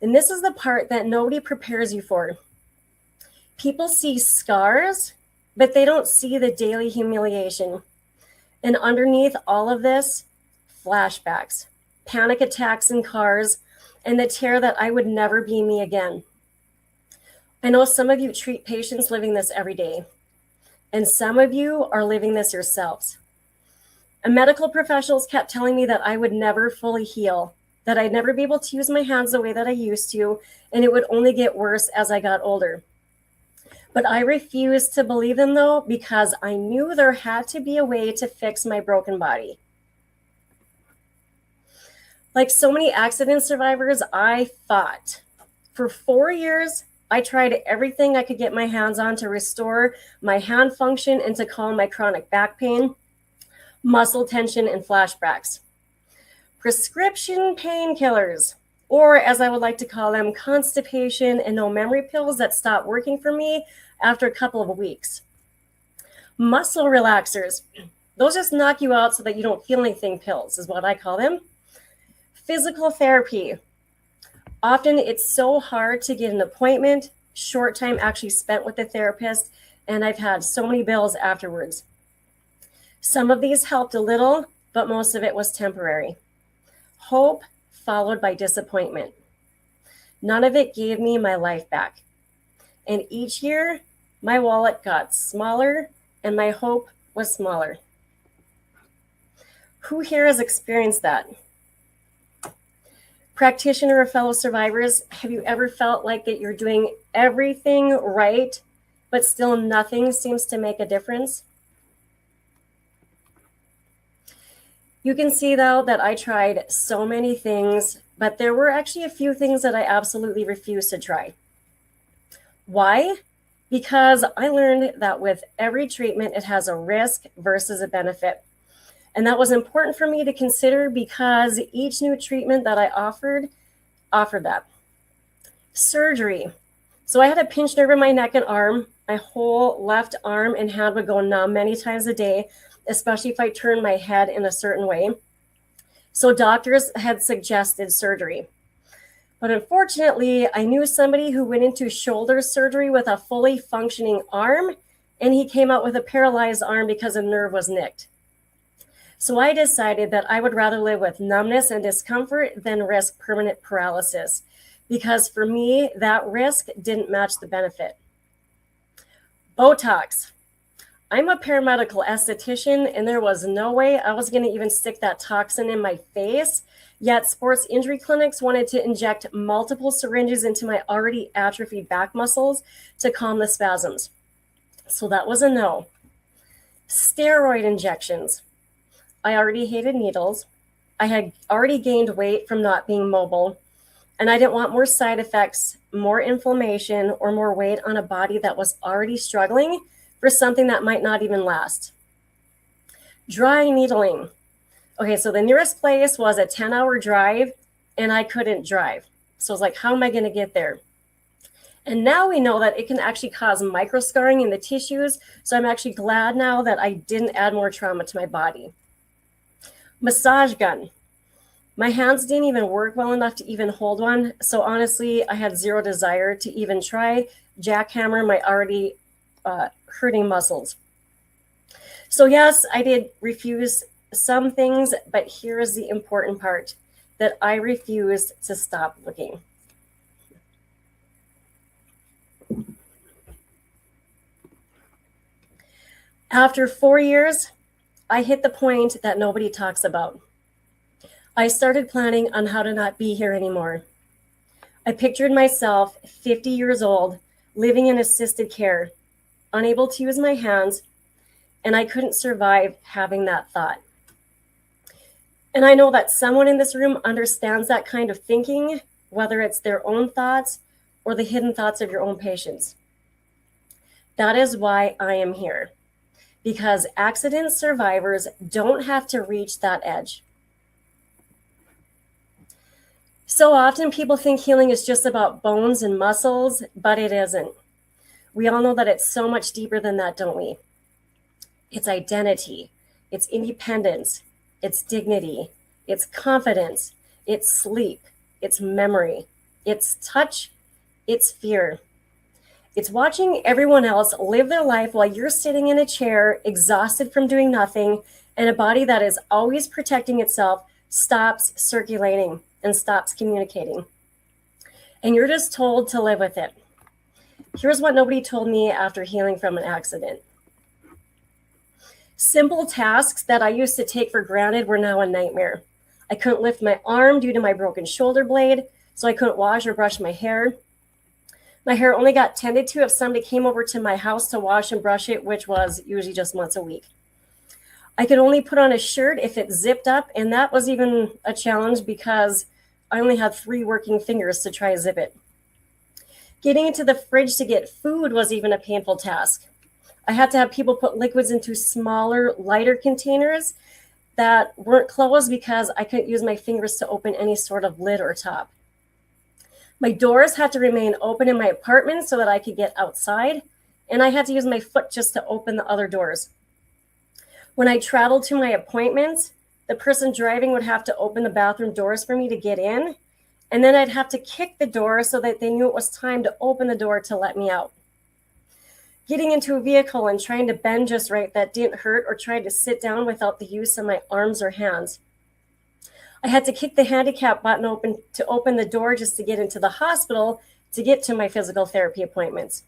And this is the part that nobody prepares you for. People see scars, but they don't see the daily humiliation. And underneath all of this, flashbacks, panic attacks in cars, and the terror that I would never be me again. I know some of you treat patients living this every day, and some of you are living this yourselves. And medical professionals kept telling me that I would never fully heal, that I'd never be able to use my hands the way that I used to, and it would only get worse as I got older. But I refused to believe them, though, because I knew there had to be a way to fix my broken body. Like so many accident survivors, I fought. For 4 years, I tried everything I could get my hands on to restore my hand function and to calm my chronic back pain, muscle tension, and flashbacks. Prescription painkillers, or as I would like to call them, constipation and no memory pills that stopped working for me after a couple of weeks. Muscle relaxers, those just knock you out so that you don't feel anything pills, is what I call them. Physical therapy. Often it's so hard to get an appointment, short time actually spent with the therapist, and I've had so many bills afterwards. Some of these helped a little, but most of it was temporary. Hope followed by disappointment. None of it gave me my life back. And each year, my wallet got smaller and my hope was smaller. Who here has experienced that? Practitioner or fellow survivors, have you ever felt like that you're doing everything right, but still nothing seems to make a difference? You can see, though, that I tried so many things, but there were actually a few things that I absolutely refused to try. Why? Because I learned that with every treatment, it has a risk versus a benefit. And that was important for me to consider because each new treatment that I offered that. Surgery. So I had a pinched nerve in my neck and arm. My whole left arm and hand would go numb many times a day, especially if I turned my head in a certain way. So doctors had suggested surgery. But unfortunately, I knew somebody who went into shoulder surgery with a fully functioning arm, and he came out with a paralyzed arm because a nerve was nicked. So I decided that I would rather live with numbness and discomfort than risk permanent paralysis, because for me, that risk didn't match the benefit. Botox. I'm a paramedical esthetician, and there was no way I was going to even stick that toxin in my face, yet sports injury clinics wanted to inject multiple syringes into my already atrophied back muscles to calm the spasms. So that was a no. Steroid injections. I already hated needles. I had already gained weight from not being mobile, and I didn't want more side effects, more inflammation, or more weight on a body that was already struggling for something that might not even last. Dry needling. Okay, so the nearest place was a 10-hour drive, and I couldn't drive. So I was like, how am I going to get there? And now we know that it can actually cause microscarring in the tissues. So I'm actually glad now that I didn't add more trauma to my body. Massage gun. My hands didn't even work well enough to even hold one. So honestly, I had zero desire to even try jackhammer my already hurting muscles. So yes, I did refuse some things, but here is the important part, that I refused to stop looking. After 4 years, I hit the point that nobody talks about. I started planning on how to not be here anymore. I pictured myself 50 years old, living in assisted care, unable to use my hands, and I couldn't survive having that thought. And I know that someone in this room understands that kind of thinking, whether it's their own thoughts or the hidden thoughts of your own patients. That is why I am here, because accident survivors don't have to reach that edge. So often people think healing is just about bones and muscles, but it isn't. We all know that it's so much deeper than that, don't we? It's identity, it's independence, it's dignity, it's confidence, it's sleep, it's memory, it's touch, it's fear. It's watching everyone else live their life while you're sitting in a chair, exhausted from doing nothing, and a body that is always protecting itself stops circulating and stops communicating. And you're just told to live with it. Here's what nobody told me after healing from an accident. Simple tasks that I used to take for granted were now a nightmare. I couldn't lift my arm due to my broken shoulder blade, so I couldn't wash or brush my hair. My hair only got tended to if somebody came over to my house to wash and brush it, which was usually just once a week. I could only put on a shirt if it zipped up, and that was even a challenge because I only had 3 working fingers to try to zip it. Getting into the fridge to get food was even a painful task. I had to have people put liquids into smaller, lighter containers that weren't closed because I couldn't use my fingers to open any sort of lid or top. My doors had to remain open in my apartment so that I could get outside, and I had to use my foot just to open the other doors. When I traveled to my appointments, the person driving would have to open the bathroom doors for me to get in, and then I'd have to kick the door so that they knew it was time to open the door to let me out. Getting into a vehicle and trying to bend just right that didn't hurt, or trying to sit down without the use of my arms or hands. I had to kick the handicap button open to open the door just to get into the hospital to get to my physical therapy appointments.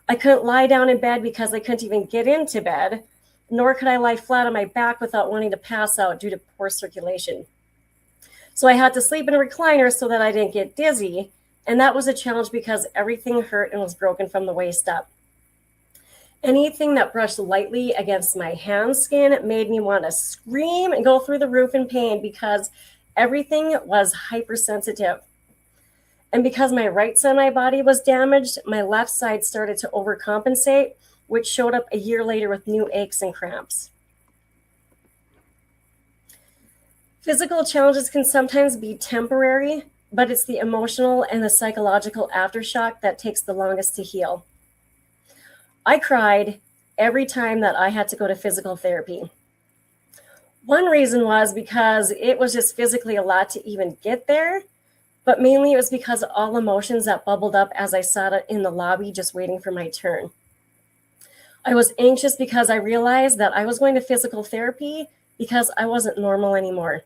I couldn't lie down in bed because I couldn't even get into bed, nor could I lie flat on my back without wanting to pass out due to poor circulation. So I had to sleep in a recliner so that I didn't get dizzy, and that was a challenge because everything hurt and was broken from the waist up. Anything that brushed lightly against my hand skin made me want to scream and go through the roof in pain because everything was hypersensitive. And because my right side of my body was damaged, my left side started to overcompensate, which showed up a year later with new aches and cramps. Physical challenges can sometimes be temporary, but it's the emotional and the psychological aftershock that takes the longest to heal. I cried every time that I had to go to physical therapy. One reason was because it was just physically a lot to even get there, but mainly it was because of all emotions that bubbled up as I sat in the lobby just waiting for my turn. I was anxious because I realized that I was going to physical therapy because I wasn't normal anymore.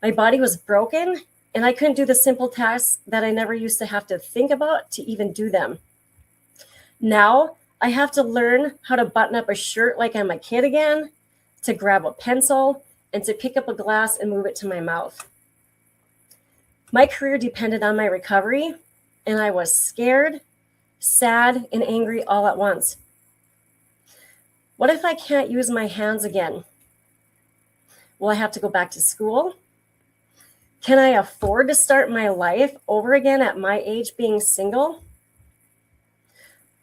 My body was broken, and I couldn't do the simple tasks that I never used to have to think about to even do them. Now, I have to learn how to button up a shirt like I'm a kid again, to grab a pencil, and to pick up a glass and move it to my mouth. My career depended on my recovery, and I was scared, sad, and angry all at once. What if I can't use my hands again? Will I have to go back to school? Can I afford to start my life over again at my age being single?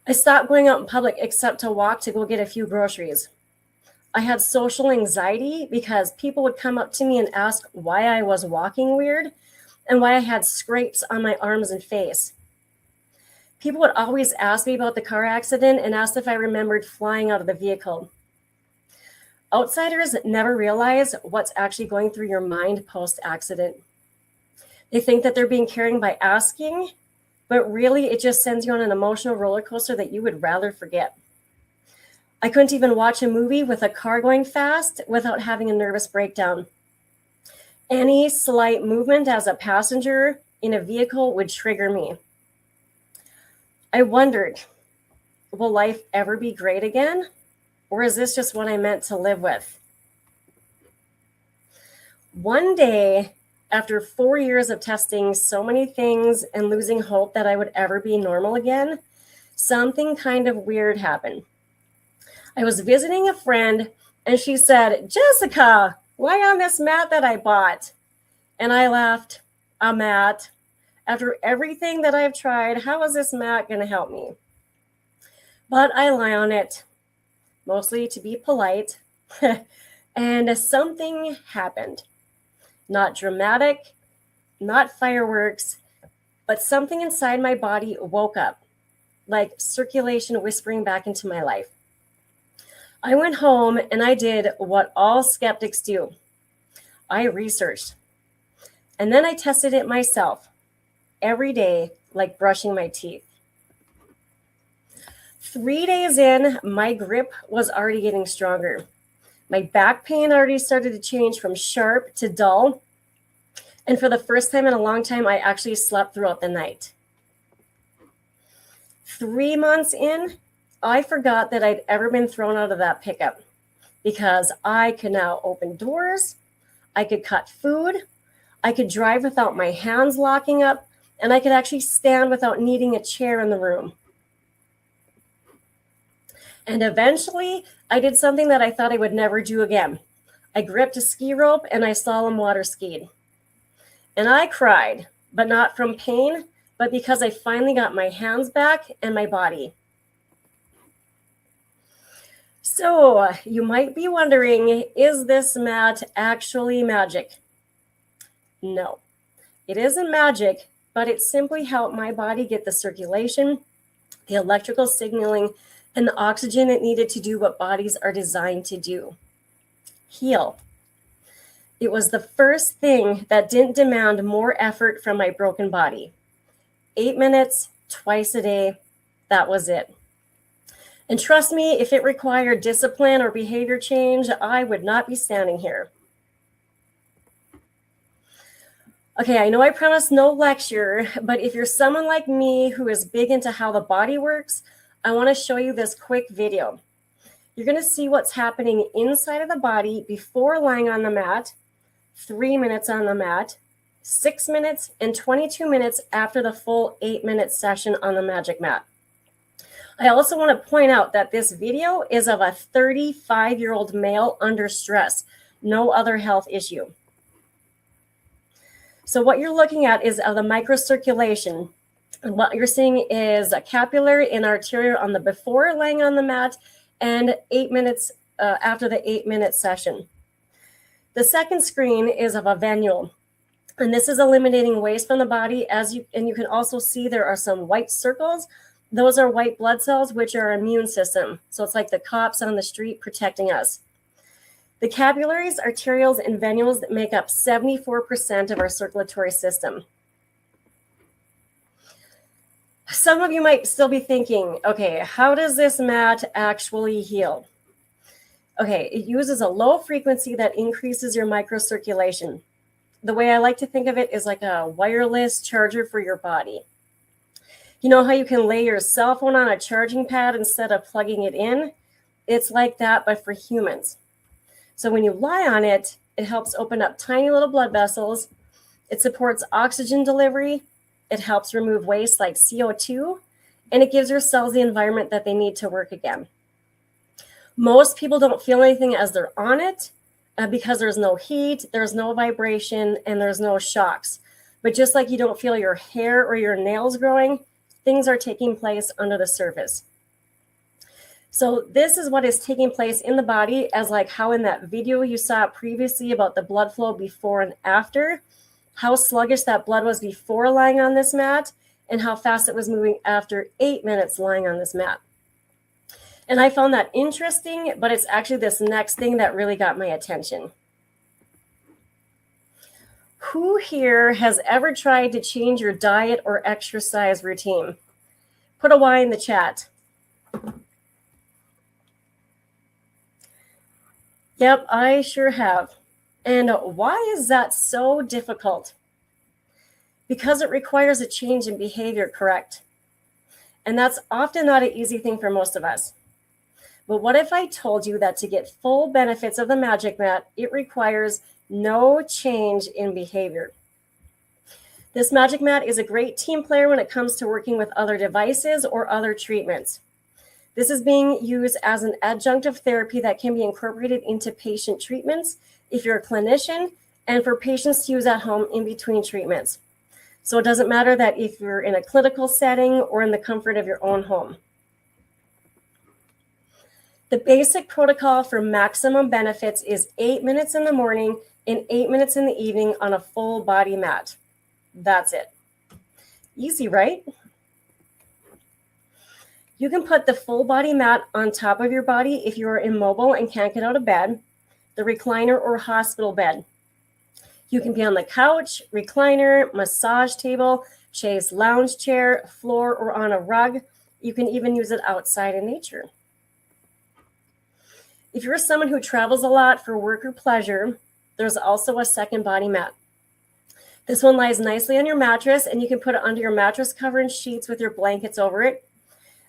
I stopped going out in public except to walk to go get a few groceries. I had social anxiety because people would come up to me and ask why I was walking weird and why I had scrapes on my arms and face. People would always ask me about the car accident and ask if I remembered flying out of the vehicle. Outsiders never realize what's actually going through your mind post-accident. They think that they're being caring by asking, but really it just sends you on an emotional roller coaster that you would rather forget. I couldn't even watch a movie with a car going fast without having a nervous breakdown. Any slight movement as a passenger in a vehicle would trigger me. I wondered, will life ever be great again? Or is this just what I meant to live with? One day, after 4 years of testing so many things and losing hope that I would ever be normal again, something kind of weird happened. I was visiting a friend and she said, "Jessica, lie on this mat that I bought." And I laughed, "A mat? After everything that I've tried, how is this mat going to help me?" But I lie on it, mostly to be polite, and something happened. Not dramatic, not fireworks, but something inside my body woke up, like circulation whispering back into my life. I went home and I did what all skeptics do. I researched. And then I tested it myself every day, like brushing my teeth. 3 days in, my grip was already getting stronger. My back pain already started to change from sharp to dull. And for the first time in a long time, I actually slept throughout the night. 3 months in, I forgot that I'd ever been thrown out of that pickup because I could now open doors, I could cut food, I could drive without my hands locking up, and I could actually stand without needing a chair in the room. And eventually, I did something that I thought I would never do again. I gripped a ski rope and I slalom water skied. And I cried, but not from pain, but because I finally got my hands back and my body. So you might be wondering, is this mat actually magic? No, it isn't magic, but it simply helped my body get the circulation, the electrical signaling, and the oxygen it needed to do what bodies are designed to do: heal. It was the first thing that didn't demand more effort from my broken body. 8 minutes, twice a day, that was it. And trust me, if it required discipline or behavior change, I would not be standing here. Okay, I know I promised no lecture, but if you're someone like me who is big into how the body works, I want to show you this quick video. You're going to see what's happening inside of the body before lying on the mat, 3 minutes on the mat, 6 minutes, and 22 minutes after the full 8-minute session on the magic mat. I also want to point out that this video is of a 35-year-old male under stress, no other health issue. So what you're looking at is the microcirculation. And what you're seeing is a capillary and arterial on the before laying on the mat and 8 minutes after the 8-minute session. The second screen is of a venule. And this is eliminating waste from the body. And you can also see there are some white circles. Those are white blood cells, which are our immune system. So it's like the cops on the street protecting us. The capillaries, arterioles, and venules make up 74% of our circulatory system. Some of you might still be thinking, okay, how does this mat actually heal? Okay, it uses a low frequency that increases your microcirculation. The way I like to think of it is like a wireless charger for your body. You know how you can lay your cell phone on a charging pad instead of plugging it in? It's like that, but for humans. So when you lie on it, it helps open up tiny little blood vessels. It supports oxygen delivery. It helps remove waste like CO2, and it gives your cells the environment that they need to work again. Most people don't feel anything as they're on it because there's no heat, there's no vibration, and there's no shocks. But just like you don't feel your hair or your nails growing, things are taking place under the surface. So this is what is taking place in the body, as like how in that video you saw previously about the blood flow before and after, how sluggish that blood was before lying on this mat and how fast it was moving after 8 minutes lying on this mat. And I found that interesting, but it's actually this next thing that really got my attention. Who here has ever tried to change your diet or exercise routine? Put a Y in the chat. Yep, I sure have. And why is that so difficult? Because it requires a change in behavior, correct? And that's often not an easy thing for most of us. But what if I told you that to get full benefits of the Magic Mat, it requires no change in behavior? This Magic Mat is a great team player when it comes to working with other devices or other treatments. This is being used as an adjunctive therapy that can be incorporated into patient treatments if you're a clinician, and for patients to use at home in between treatments. So it doesn't matter that if you're in a clinical setting or in the comfort of your own home. The basic protocol for maximum benefits is 8 minutes in the morning and 8 minutes in the evening on a full body mat. That's it. Easy, right? You can put the full body mat on top of your body if you are immobile and can't get out of bed, the recliner or hospital bed. You can be on the couch, recliner, massage table, chaise lounge chair, floor, or on a rug. You can even use it outside in nature. If you're someone who travels a lot for work or pleasure, there's also a second body mat. This one lies nicely on your mattress, and you can put it under your mattress cover and sheets with your blankets over it.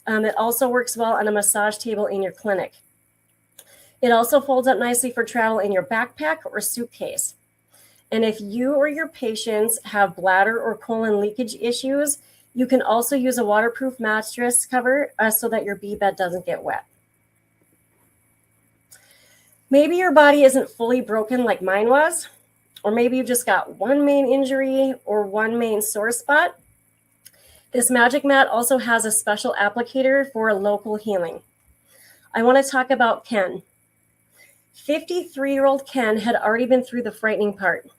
It also works well on a massage table in your clinic. It also folds up nicely for travel in your backpack or suitcase. And if you or your patients have bladder or colon leakage issues, you can also use a waterproof mattress cover so that your bed doesn't get wet. Maybe your body isn't fully broken like mine was, or maybe you've just got one main injury or one main sore spot. This Magic Mat also has a special applicator for local healing. I want to talk about Ken. 53-year-old Ken had already been through the frightening part,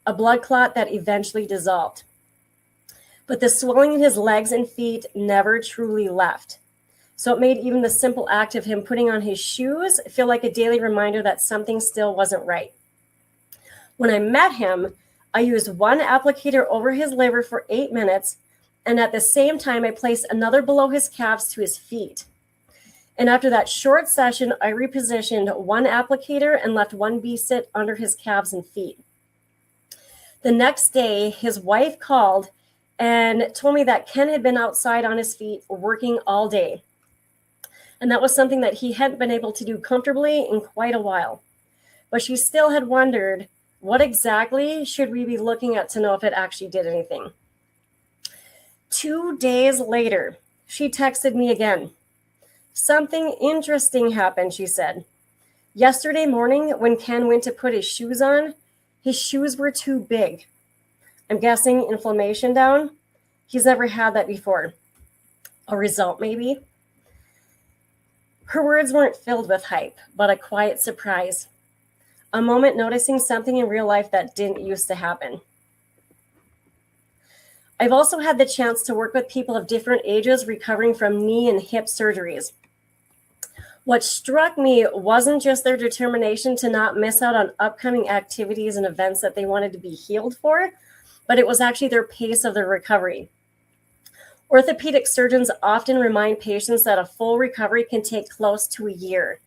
a blood clot that eventually dissolved. But the swelling in his legs and feet never truly left. So it made even the simple act of him putting on his shoes feel like a daily reminder that something still wasn't right. When I met him, I used one applicator over his liver for 8 minutes, and at the same time, I placed another below his calves to his feet. And after that short session, I repositioned one applicator and left one B-sit under his calves and feet. The next day, his wife called and told me that Ken had been outside on his feet working all day. And that was something that he hadn't been able to do comfortably in quite a while. But she still had wondered, what exactly should we be looking at to know if it actually did anything? 2 days later, she texted me again. Something interesting happened, she said. Yesterday morning, when Ken went to put his shoes on, his shoes were too big. I'm guessing inflammation down. He's never had that before. A result, maybe? Her words weren't filled with hype, but a quiet surprise. A moment noticing something in real life that didn't used to happen. I've also had the chance to work with people of different ages recovering from knee and hip surgeries. What struck me wasn't just their determination to not miss out on upcoming activities and events that they wanted to be healed for, but it was actually their pace of their recovery. Orthopedic surgeons often remind patients that a full recovery can take close to a year.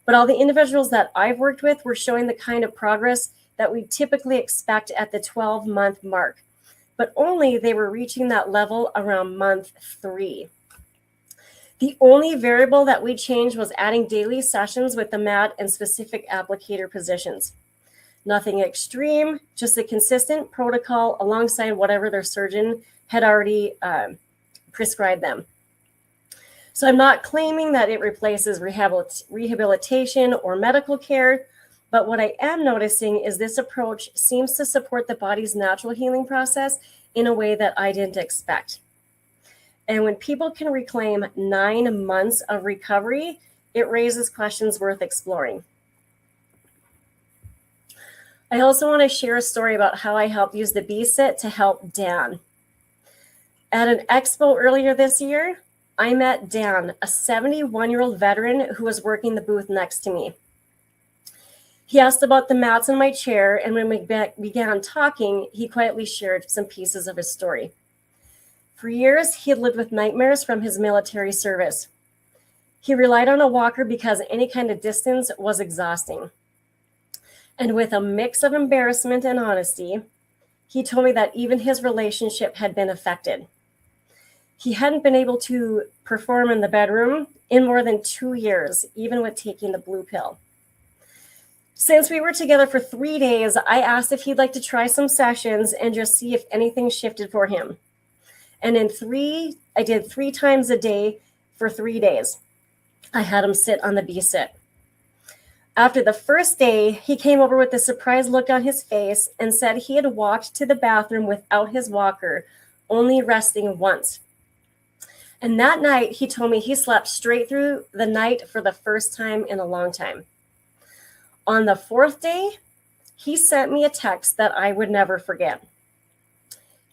But all the individuals that I've worked with were showing the kind of progress that we typically expect at the 12-month mark. But only they were reaching that level around month 3. The only variable that we changed was adding daily sessions with the mat and specific applicator positions. Nothing extreme, just a consistent protocol alongside whatever their surgeon had already prescribed them. So I'm not claiming that it replaces rehabilitation or medical care, but what I am noticing is this approach seems to support the body's natural healing process in a way that I didn't expect. And when people can reclaim 9 months of recovery, it raises questions worth exploring. I also want to share a story about how I helped use the B-Sit to help Dan. At an expo earlier this year, I met Dan, a 71-year-old veteran who was working the booth next to me. He asked about the mats in my chair, and when we began talking, he quietly shared some pieces of his story. For years, he had lived with nightmares from his military service. He relied on a walker because any kind of distance was exhausting. And with a mix of embarrassment and honesty, he told me that even his relationship had been affected. He hadn't been able to perform in the bedroom in more than 2 years, even with taking the blue pill. Since we were together for 3 days, I asked if he'd like to try some sessions and just see if anything shifted for him. And I did 3 times a day for 3 days. I had him sit on the B-Sit. After the first day, he came over with a surprised look on his face and said he had walked to the bathroom without his walker, only resting once. And that night, he told me he slept straight through the night for the first time in a long time. On the 4th day, he sent me a text that I would never forget.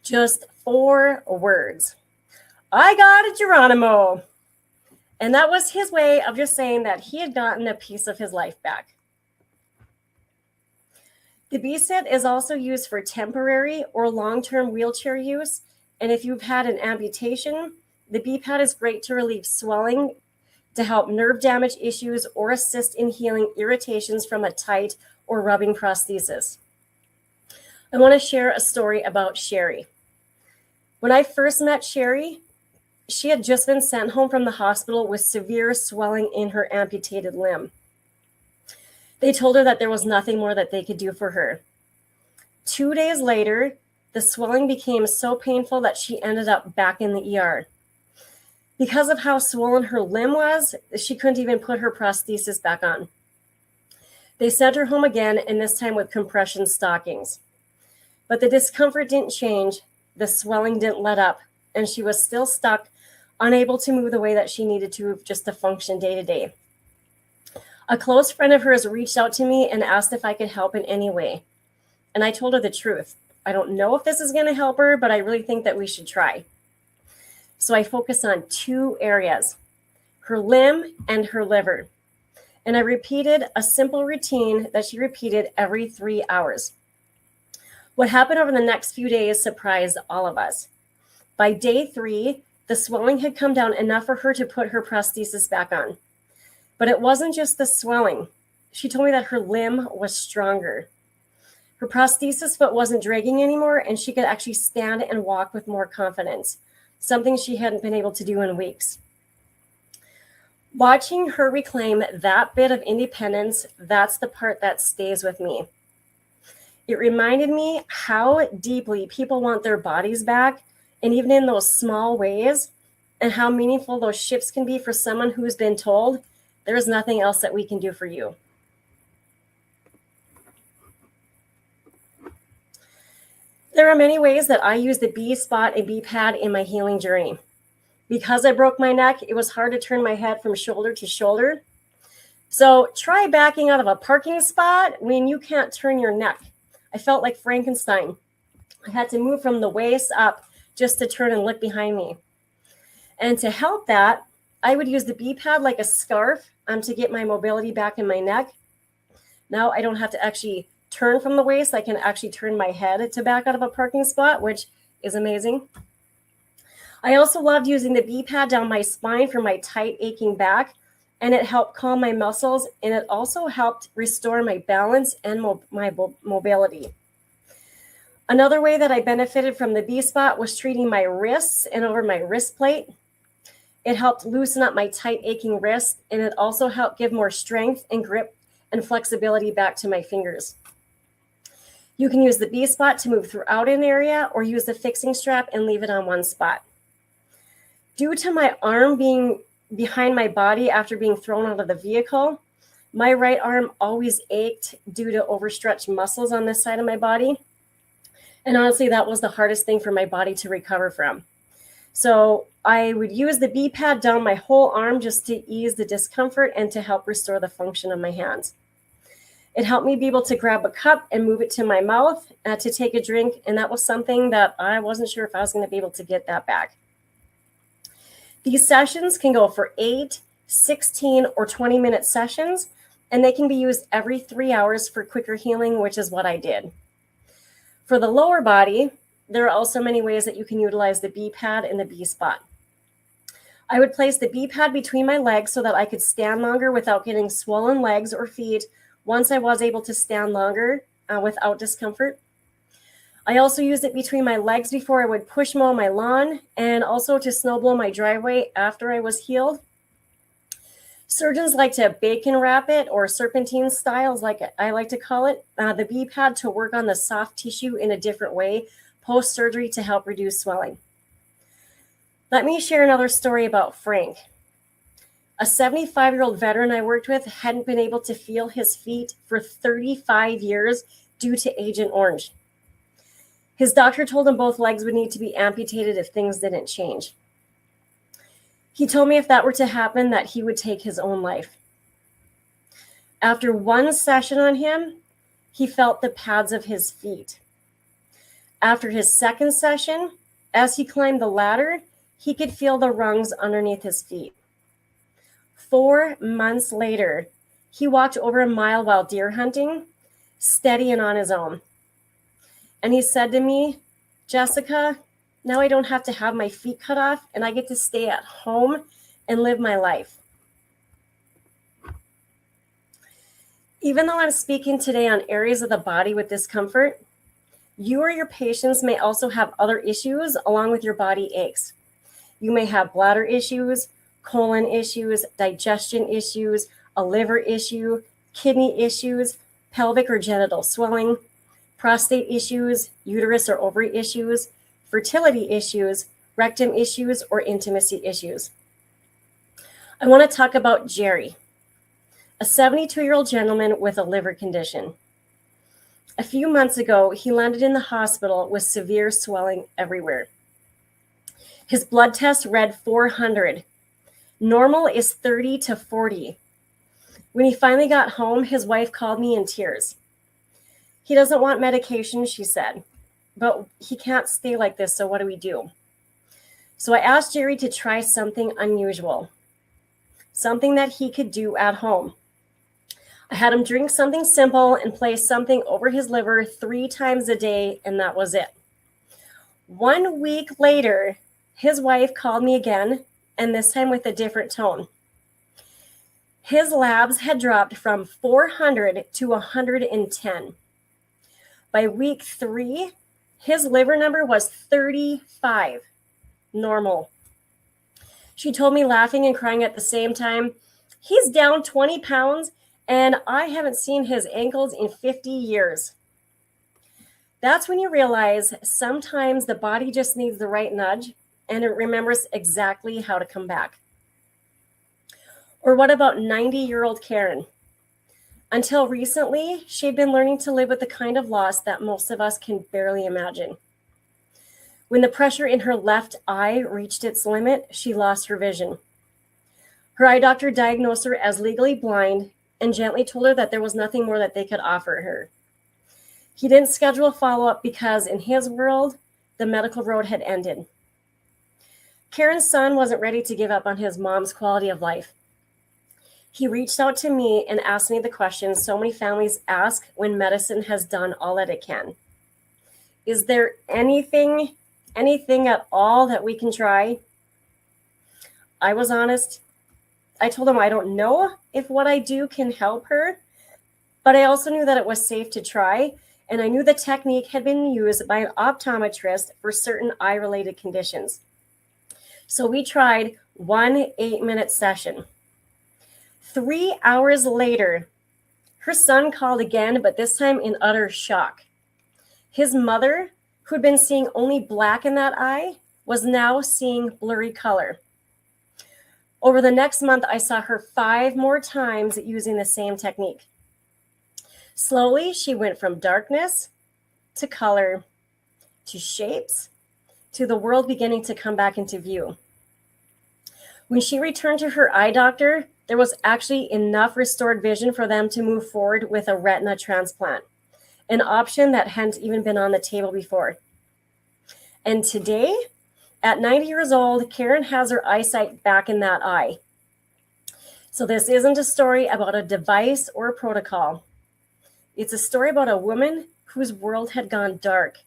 Just 4 words. I got it, Geronimo. And that was his way of just saying that he had gotten a piece of his life back. The B-Sit is also used for temporary or long-term wheelchair use. And if you've had an amputation, the B-Pad is great to relieve swelling, to help nerve damage issues, or assist in healing irritations from a tight or rubbing prosthesis. I want to share a story about Sherry. When I first met Sherry, she had just been sent home from the hospital with severe swelling in her amputated limb. They told her that there was nothing more that they could do for her. 2 days later, the swelling became so painful that she ended up back in the ER. Because of how swollen her limb was, she couldn't even put her prosthesis back on. They sent her home again, and this time with compression stockings. But the discomfort didn't change, the swelling didn't let up, and she was still stuck, unable to move the way that she needed to just to function day to day. A close friend of hers reached out to me and asked if I could help in any way. And I told her the truth. I don't know if this is going to help her, but I really think that we should try. So I focused on 2 areas, her limb and her liver. And I repeated a simple routine that she repeated every 3 hours. What happened over the next few days surprised all of us. By day 3, the swelling had come down enough for her to put her prosthesis back on. But it wasn't just the swelling. She told me that her limb was stronger. Her prosthesis foot wasn't dragging anymore, and she could actually stand and walk with more confidence, something she hadn't been able to do in weeks. Watching her reclaim that bit of independence, that's the part that stays with me. It reminded me how deeply people want their bodies back, and even in those small ways, and how meaningful those shifts can be for someone who's been told, there's nothing else that we can do for you. There are many ways that I use the B-Spot and B-Pad in my healing journey. Because I broke my neck, it was hard to turn my head from shoulder to shoulder. So try backing out of a parking spot when you can't turn your neck. I felt like Frankenstein. I had to move from the waist up just to turn and look behind me. And to help that, I would use the B-Pad like a scarf to get my mobility back in my neck. Now I don't have to actually turn from the waist. I can actually turn my head to back out of a parking spot, which is amazing. I also loved using the B-Pad down my spine for my tight, aching back, and it helped calm my muscles, and it also helped restore my balance and my mobility. Another way that I benefited from the B-Spot was treating my wrists and over my wrist plate. It helped loosen up my tight, aching wrist, and it also helped give more strength and grip and flexibility back to my fingers. You can use the B-Spot to move throughout an area, or use the fixing strap and leave it on one spot. Due to my arm being behind my body after being thrown out of the vehicle. My right arm always ached due to overstretched muscles on this side of my body. And honestly, that was the hardest thing for my body to recover from. So I would use the B-pad down my whole arm just to ease the discomfort and to help restore the function of my hands. It helped me be able to grab a cup and move it to my mouth to take a drink. And that was something that I wasn't sure if I was going to be able to get that back. These sessions can go for 8, 16, or 20-minute sessions, and they can be used every 3 hours for quicker healing, which is what I did. For the lower body, there are also many ways that you can utilize the B-pad and the B-spot. I would place the B-pad between my legs so that I could stand longer without getting swollen legs or feet once I was able to stand longer without discomfort. I also used it between my legs before I would push mow my lawn and also to snow blow my driveway after I was healed. Surgeons like to bacon wrap it, or serpentine styles, like I like to call it, the B-pad to work on the soft tissue in a different way post-surgery to help reduce swelling. Let me share another story about Frank. A 75-year-old veteran I worked with hadn't been able to feel his feet for 35 years due to Agent Orange. His doctor told him both legs would need to be amputated if things didn't change. He told me if that were to happen, that he would take his own life. After one session on him, he felt the pads of his feet. After his second session, as he climbed the ladder, he could feel the rungs underneath his feet. 4 months later, he walked over a mile while deer hunting, steady and on his own. And he said to me, "Jessica, now I don't have to have my feet cut off and I get to stay at home and live my life." Even though I'm speaking today on areas of the body with discomfort, you or your patients may also have other issues along with your body aches. You may have bladder issues, colon issues, digestion issues, a liver issue, kidney issues, pelvic or genital swelling, prostate issues, uterus or ovary issues, fertility issues, rectum issues, or intimacy issues. I want to talk about Jerry, a 72-year-old gentleman with a liver condition. A few months ago, he landed in the hospital with severe swelling everywhere. His blood test read 400. Normal is 30 to 40. When he finally got home, his wife called me in tears. He doesn't want medication, she said, but he can't stay like this, so what do we do? So I asked Jerry to try something unusual, something that he could do at home. I had him drink something simple and place something over his liver 3 times a day, and that was it. 1 week later, his wife called me again, and this time with a different tone. His labs had dropped from 400 to 110. By week 3, his liver number was 35, normal. She told me, laughing and crying at the same time, "He's down 20 pounds, and I haven't seen his ankles in 50 years. That's when you realize sometimes the body just needs the right nudge, and it remembers exactly how to come back. Or what about 90-year-old Karen? Until recently, she'd been learning to live with the kind of loss that most of us can barely imagine. When the pressure in her left eye reached its limit, she lost her vision. Her eye doctor diagnosed her as legally blind and gently told her that there was nothing more that they could offer her. He didn't schedule a follow-up because in his world, the medical road had ended. Karen's son wasn't ready to give up on his mom's quality of life. He reached out to me and asked me the questions so many families ask when medicine has done all that it can. Is there anything at all that we can try? I was honest. I told him I don't know if what I do can help her, but I also knew that it was safe to try, and I knew the technique had been used by an optometrist for certain eye-related conditions. So we tried 1 8-minute session. 3 hours later, her son called again, but this time in utter shock. His mother, who'd been seeing only black in that eye, was now seeing blurry color. Over the next month, I saw her 5 more times using the same technique. Slowly, she went from darkness to color to shapes to the world beginning to come back into view. When she returned to her eye doctor, there was actually enough restored vision for them to move forward with a retina transplant, an option that hadn't even been on the table before. And today, at 90 years old, Karen has her eyesight back in that eye. So this isn't a story about a device or a protocol. It's a story about a woman whose world had gone dark,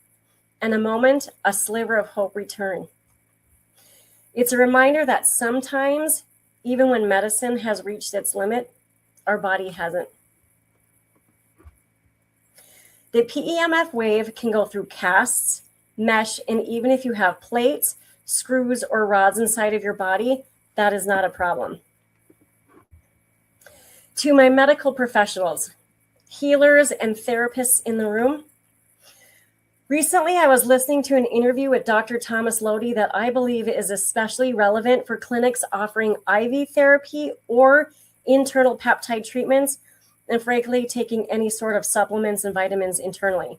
and a moment, a sliver of hope returned. It's a reminder that sometimes, even when medicine has reached its limit, our body hasn't. The PEMF wave can go through casts, mesh, and even if you have plates, screws, or rods inside of your body, that is not a problem. To my medical professionals, healers, and therapists in the room, recently I was listening to an interview with Dr. Thomas Lodi that I believe is especially relevant for clinics offering IV therapy or internal peptide treatments, and frankly, taking any sort of supplements and vitamins internally.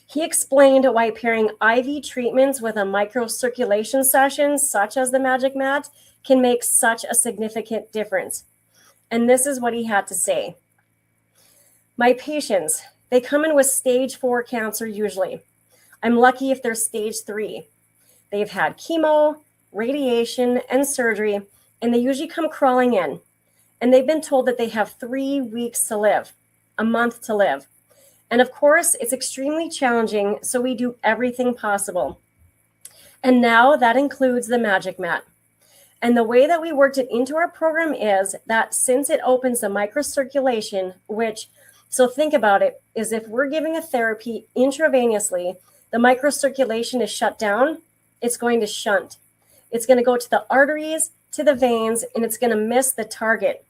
He explained why pairing IV treatments with a microcirculation session, such as the Magic Mat, can make such a significant difference. And this is what he had to say. My patients, they come in with stage 4 cancer usually. I'm lucky if they're stage 3. They've had chemo, radiation, and surgery, and they usually come crawling in. And they've been told that they have 3 weeks to live, a month to live. And of course, it's extremely challenging, so we do everything possible. And now that includes the Magic Mat. And the way that we worked it into our program is that since it opens the microcirculation, which, so think about it, is if we're giving a therapy intravenously, the microcirculation is shut down, it's going to shunt. It's going to go to the arteries, to the veins, and it's going to miss the target.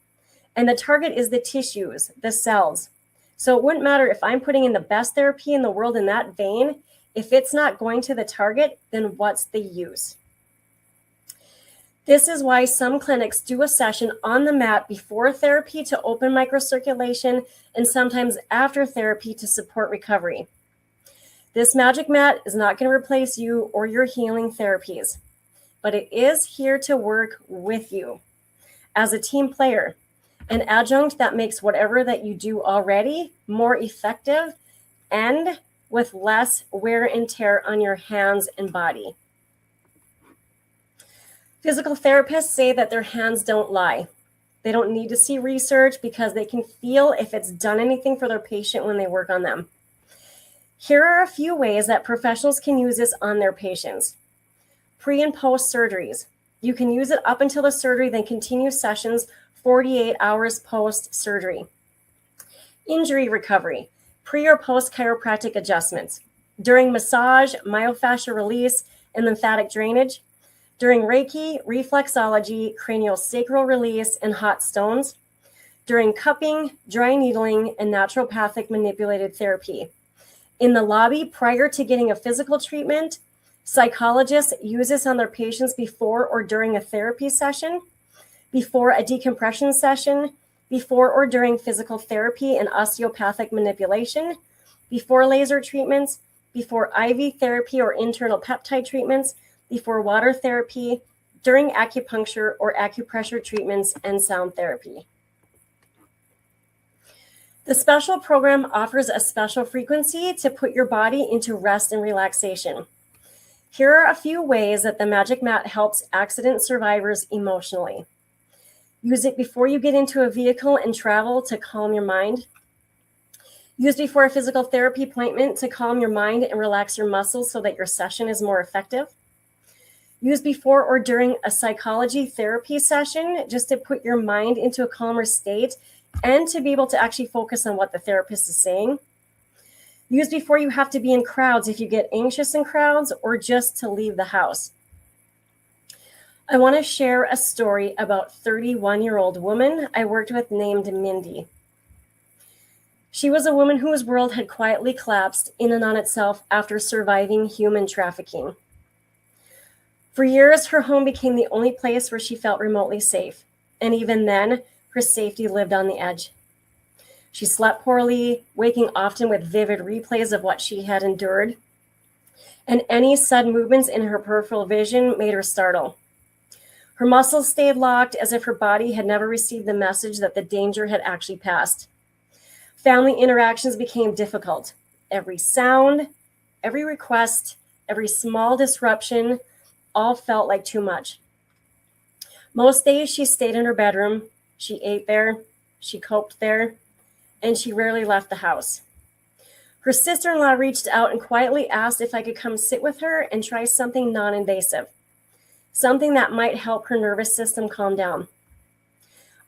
And the target is the tissues, the cells. So it wouldn't matter if I'm putting in the best therapy in the world in that vein. If it's not going to the target, then what's the use? This is why some clinics do a session on the mat before therapy to open microcirculation and sometimes after therapy to support recovery. This Magic Mat is not going to replace you or your healing therapies, but it is here to work with you as a team player, an adjunct that makes whatever that you do already more effective and with less wear and tear on your hands and body. Physical therapists say that their hands don't lie. They don't need to see research because they can feel if it's done anything for their patient when they work on them. Here are a few ways that professionals can use this on their patients. Pre and post surgeries. You can use it up until the surgery, then continue sessions 48 hours post surgery. Injury recovery. Pre or post chiropractic adjustments. During massage, myofascial release, and lymphatic drainage. During Reiki, reflexology, craniosacral release, and hot stones. During cupping, dry needling, and naturopathic manipulated therapy. In the lobby, prior to getting a physical treatment, psychologists use this on their patients before or during a therapy session, before a decompression session, before or during physical therapy and osteopathic manipulation, before laser treatments, before IV therapy or internal peptide treatments, before water therapy, during acupuncture or acupressure treatments, and sound therapy. The special program offers a special frequency to put your body into rest and relaxation. Here are a few ways that the Magic Mat helps accident survivors emotionally. Use it before you get into a vehicle and travel to calm your mind. Use before a physical therapy appointment to calm your mind and relax your muscles so that your session is more effective. Use before or during a psychology therapy session just to put your mind into a calmer state and to be able to actually focus on what the therapist is saying. Use before you have to be in crowds if you get anxious in crowds or just to leave the house. I want to share a story about a 31-year-old woman I worked with named Mindy. She was a woman whose world had quietly collapsed in and on itself after surviving human trafficking. For years, her home became the only place where she felt remotely safe. And even then, her safety lived on the edge. She slept poorly, waking often with vivid replays of what she had endured. And any sudden movements in her peripheral vision made her startle. Her muscles stayed locked as if her body had never received the message that the danger had actually passed. Family interactions became difficult. Every sound, every request, every small disruption all felt like too much. Most days she stayed in her bedroom, she ate there, she coped there, and she rarely left the house. Her sister-in-law reached out and quietly asked if I could come sit with her and try something non-invasive, something that might help her nervous system calm down.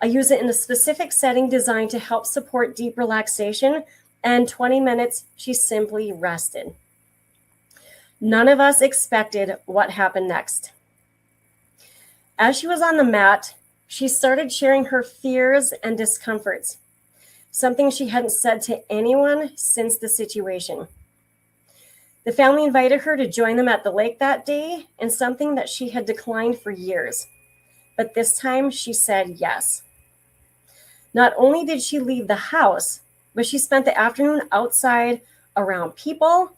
I use it in a specific setting designed to help support deep relaxation, and 20 minutes, she simply rested. None of us expected what happened next. As she was on the mat, she started sharing her fears and discomforts, something she hadn't said to anyone since the situation. The family invited her to join them at the lake that day, and something that she had declined for years. But this time she said yes. Not only did she leave the house, but she spent the afternoon outside around people,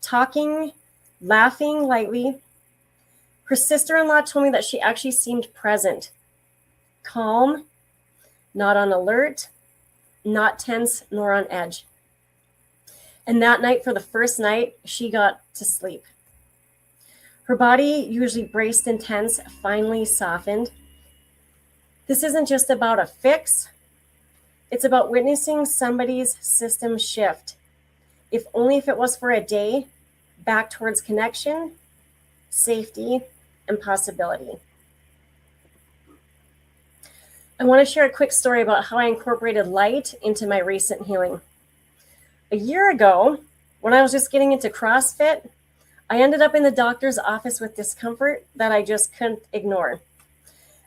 talking, laughing lightly. Her sister-in-law told me that she actually seemed present, calm, not on alert, not tense nor on edge. And that night, for the first night, she got to sleep. Her body, usually braced and tense, finally softened. This isn't just about a fix. It's about witnessing somebody's system shift, if only if it was for a day, back towards connection, safety, and possibility. I want to share a quick story about how I incorporated light into my recent healing. A year ago, when I was just getting into CrossFit, I ended up in the doctor's office with discomfort that I just couldn't ignore.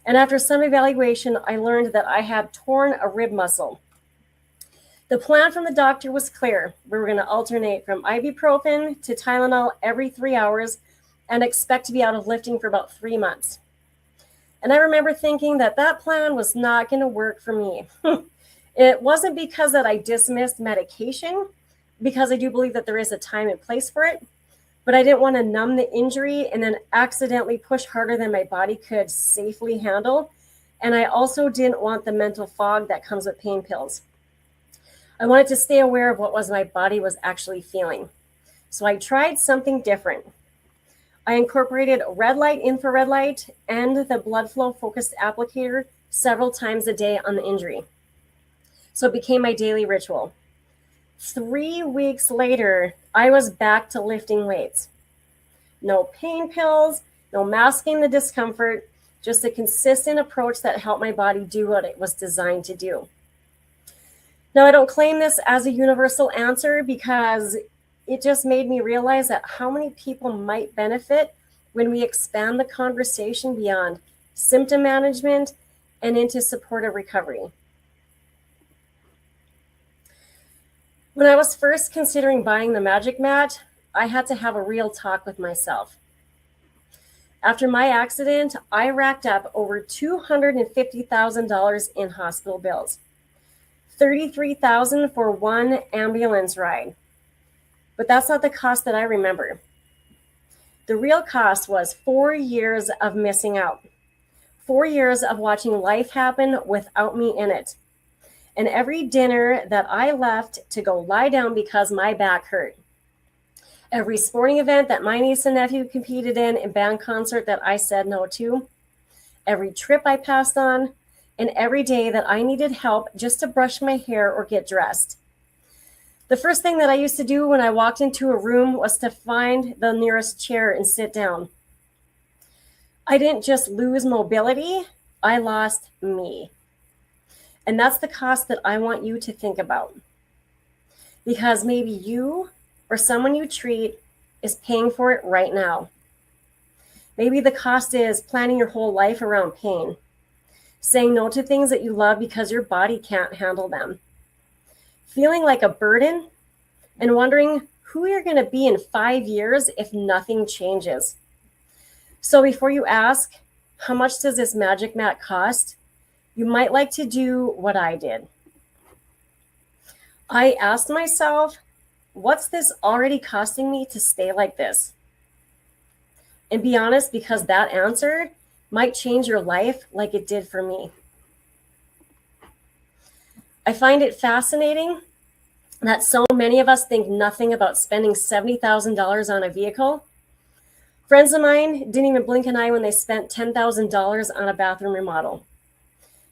And after some evaluation, I learned that I had torn a rib muscle. The plan from the doctor was clear. We were going to alternate from ibuprofen to Tylenol every 3 hours and expect to be out of lifting for about 3 months. And I remember thinking that that plan was not going to work for me. It wasn't because that I dismissed medication, because I do believe that there is a time and place for it, but I didn't want to numb the injury and then accidentally push harder than my body could safely handle. And I also didn't want the mental fog that comes with pain pills. I wanted to stay aware of what was my body was actually feeling. So I tried something different. I incorporated red light, infrared light, and the blood flow focused applicator several times a day on the injury. So it became my daily ritual. 3 weeks later, I was back to lifting weights. No pain pills, no masking the discomfort, just a consistent approach that helped my body do what it was designed to do. Now, I don't claim this as a universal answer because it just made me realize that how many people might benefit when we expand the conversation beyond symptom management and into supportive recovery. When I was first considering buying the Magic Mat, I had to have a real talk with myself. After my accident, I racked up over $250,000 in hospital bills, $33,000 for one ambulance ride. But that's not the cost that I remember. The real cost was 4 years of missing out, 4 years of watching life happen without me in it. And every dinner that I left to go lie down because my back hurt. Every sporting event that my niece and nephew competed in, and band concert that I said no to. Every trip I passed on, and every day that I needed help just to brush my hair or get dressed. The first thing that I used to do when I walked into a room was to find the nearest chair and sit down. I didn't just lose mobility, I lost me. And that's the cost that I want you to think about. Because maybe you or someone you treat is paying for it right now. Maybe the cost is planning your whole life around pain, saying no to things that you love because your body can't handle them, feeling like a burden, and wondering who you're going to be in 5 years if nothing changes. So before you ask, how much does this magic mat cost? You might like to do what I did. I asked myself, what's this already costing me to stay like this? And be honest, because that answer might change your life like it did for me. I find it fascinating that so many of us think nothing about spending $70,000 on a vehicle. Friends of mine didn't even blink an eye when they spent $10,000 on a bathroom remodel.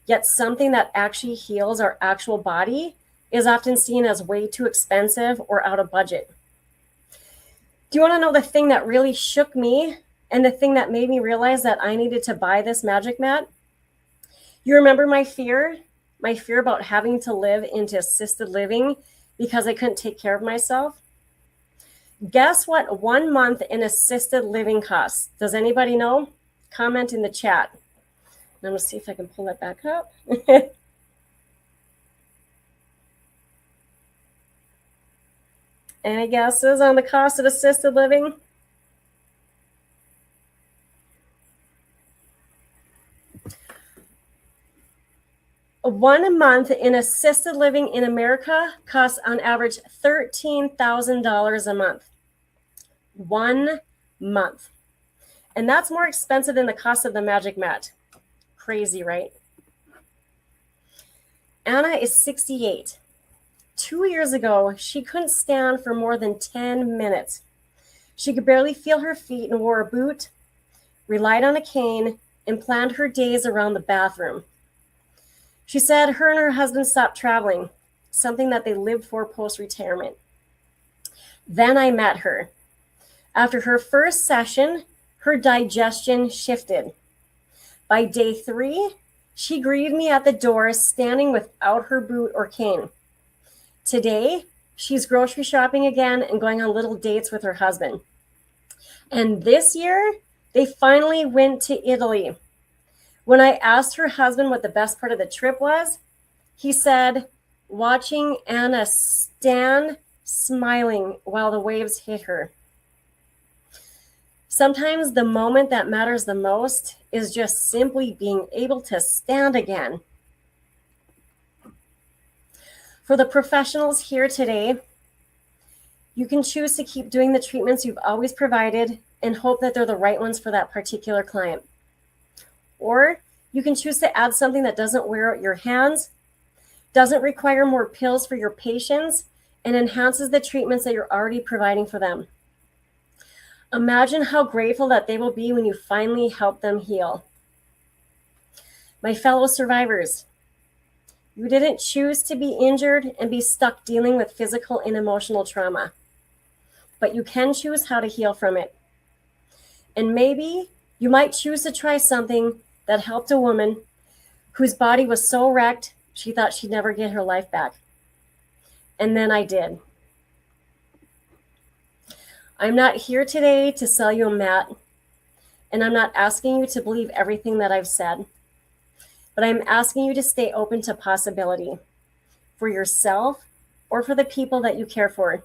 Yet something that actually heals our actual body is often seen as way too expensive or out of budget. Do you want to know the thing that really shook me and the thing that made me realize that I needed to buy this magic mat? You remember my fear? My fear about having to live into assisted living because I couldn't take care of myself? Guess what 1 month in assisted living costs? Does anybody know? Comment in the chat. I'm going to see if I can pull it back up. Any guesses on the cost of assisted living? One month in assisted living in America costs on average $13,000 a month. 1 month. And that's more expensive than the cost of the magic mat. Crazy, right? Anna is 68. 2 years ago, she couldn't stand for more than 10 minutes. She could barely feel her feet and wore a boot, relied on a cane, and planned her days around the bathroom. She said her and her husband stopped traveling, something that they lived for post-retirement. Then I met her. After her first session, her digestion shifted. By day 3, she greeted me at the door standing without her boot or cane. Today, she's grocery shopping again and going on little dates with her husband. And this year, they finally went to Italy. When I asked her husband what the best part of the trip was, he said, watching Anna stand smiling while the waves hit her. Sometimes the moment that matters the most is just simply being able to stand again. For the professionals here today, you can choose to keep doing the treatments you've always provided and hope that they're the right ones for that particular client. Or you can choose to add something that doesn't wear out your hands, doesn't require more pills for your patients, and enhances the treatments that you're already providing for them. Imagine how grateful that they will be when you finally help them heal. My fellow survivors, you didn't choose to be injured and be stuck dealing with physical and emotional trauma, but you can choose how to heal from it. And maybe you might choose to try something that helped a woman whose body was so wrecked she thought she'd never get her life back. And then I did. I'm not here today to sell you a mat, and I'm not asking you to believe everything that I've said, but I'm asking you to stay open to possibility for yourself or for the people that you care for.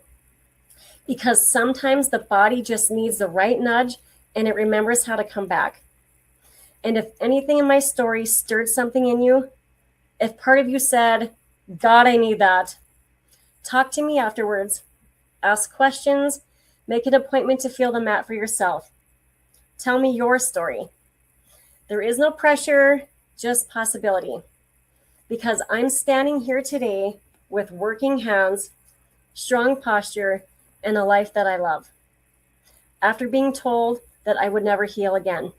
Because sometimes the body just needs the right nudge and it remembers how to come back. And if anything in my story stirred something in you, if part of you said, God, I need that, talk to me afterwards, ask questions, make an appointment to feel the mat for yourself. Tell me your story. There is no pressure, just possibility. Because I'm standing here today with working hands, strong posture, and a life that I love. After being told that I would never heal again.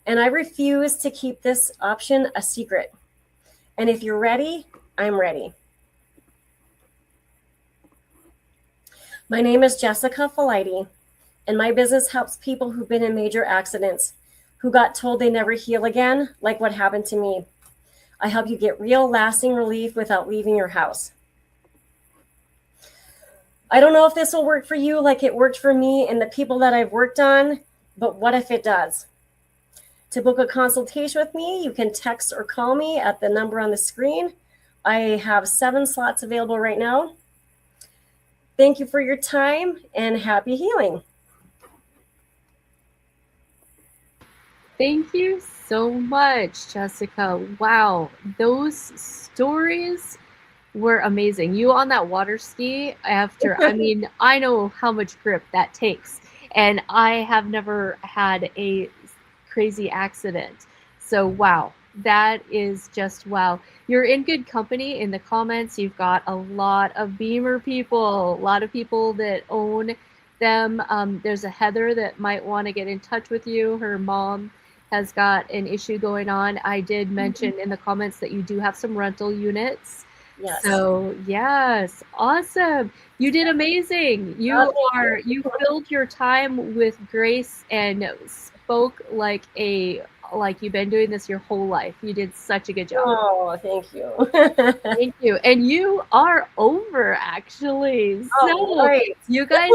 And I refuse to keep this option a secret. And if you're ready, I'm ready. My name is Jessica Faleide, and my business helps people who've been in major accidents, who got told they never heal again, like what happened to me. I help you get real, lasting relief without leaving your house. I don't know if this will work for you like it worked for me and the people that I've worked on, but what if it does? To book a consultation with me, you can text or call me at the number on the screen. I have 7 slots available right now. Thank you for your time and happy healing. Thank you so much, Jessica. Wow, those stories were amazing. You on that water ski after, I mean, I know how much grip that takes, and I have never had a crazy accident. So, wow, that is just wow. You're in good company in the comments. You've got a lot of Beamer people, a lot of people that own them. There's a Heather that might want to get in touch with you. Her mom has got an issue going on. I did mention in the comments that you do have some rental units. Yes. So, yes, awesome. You did amazing. You filled your time with grace and spoke like you've been doing this your whole life. You did such a good job. Oh, thank you. Thank you. And you are over actually. So great. you guys,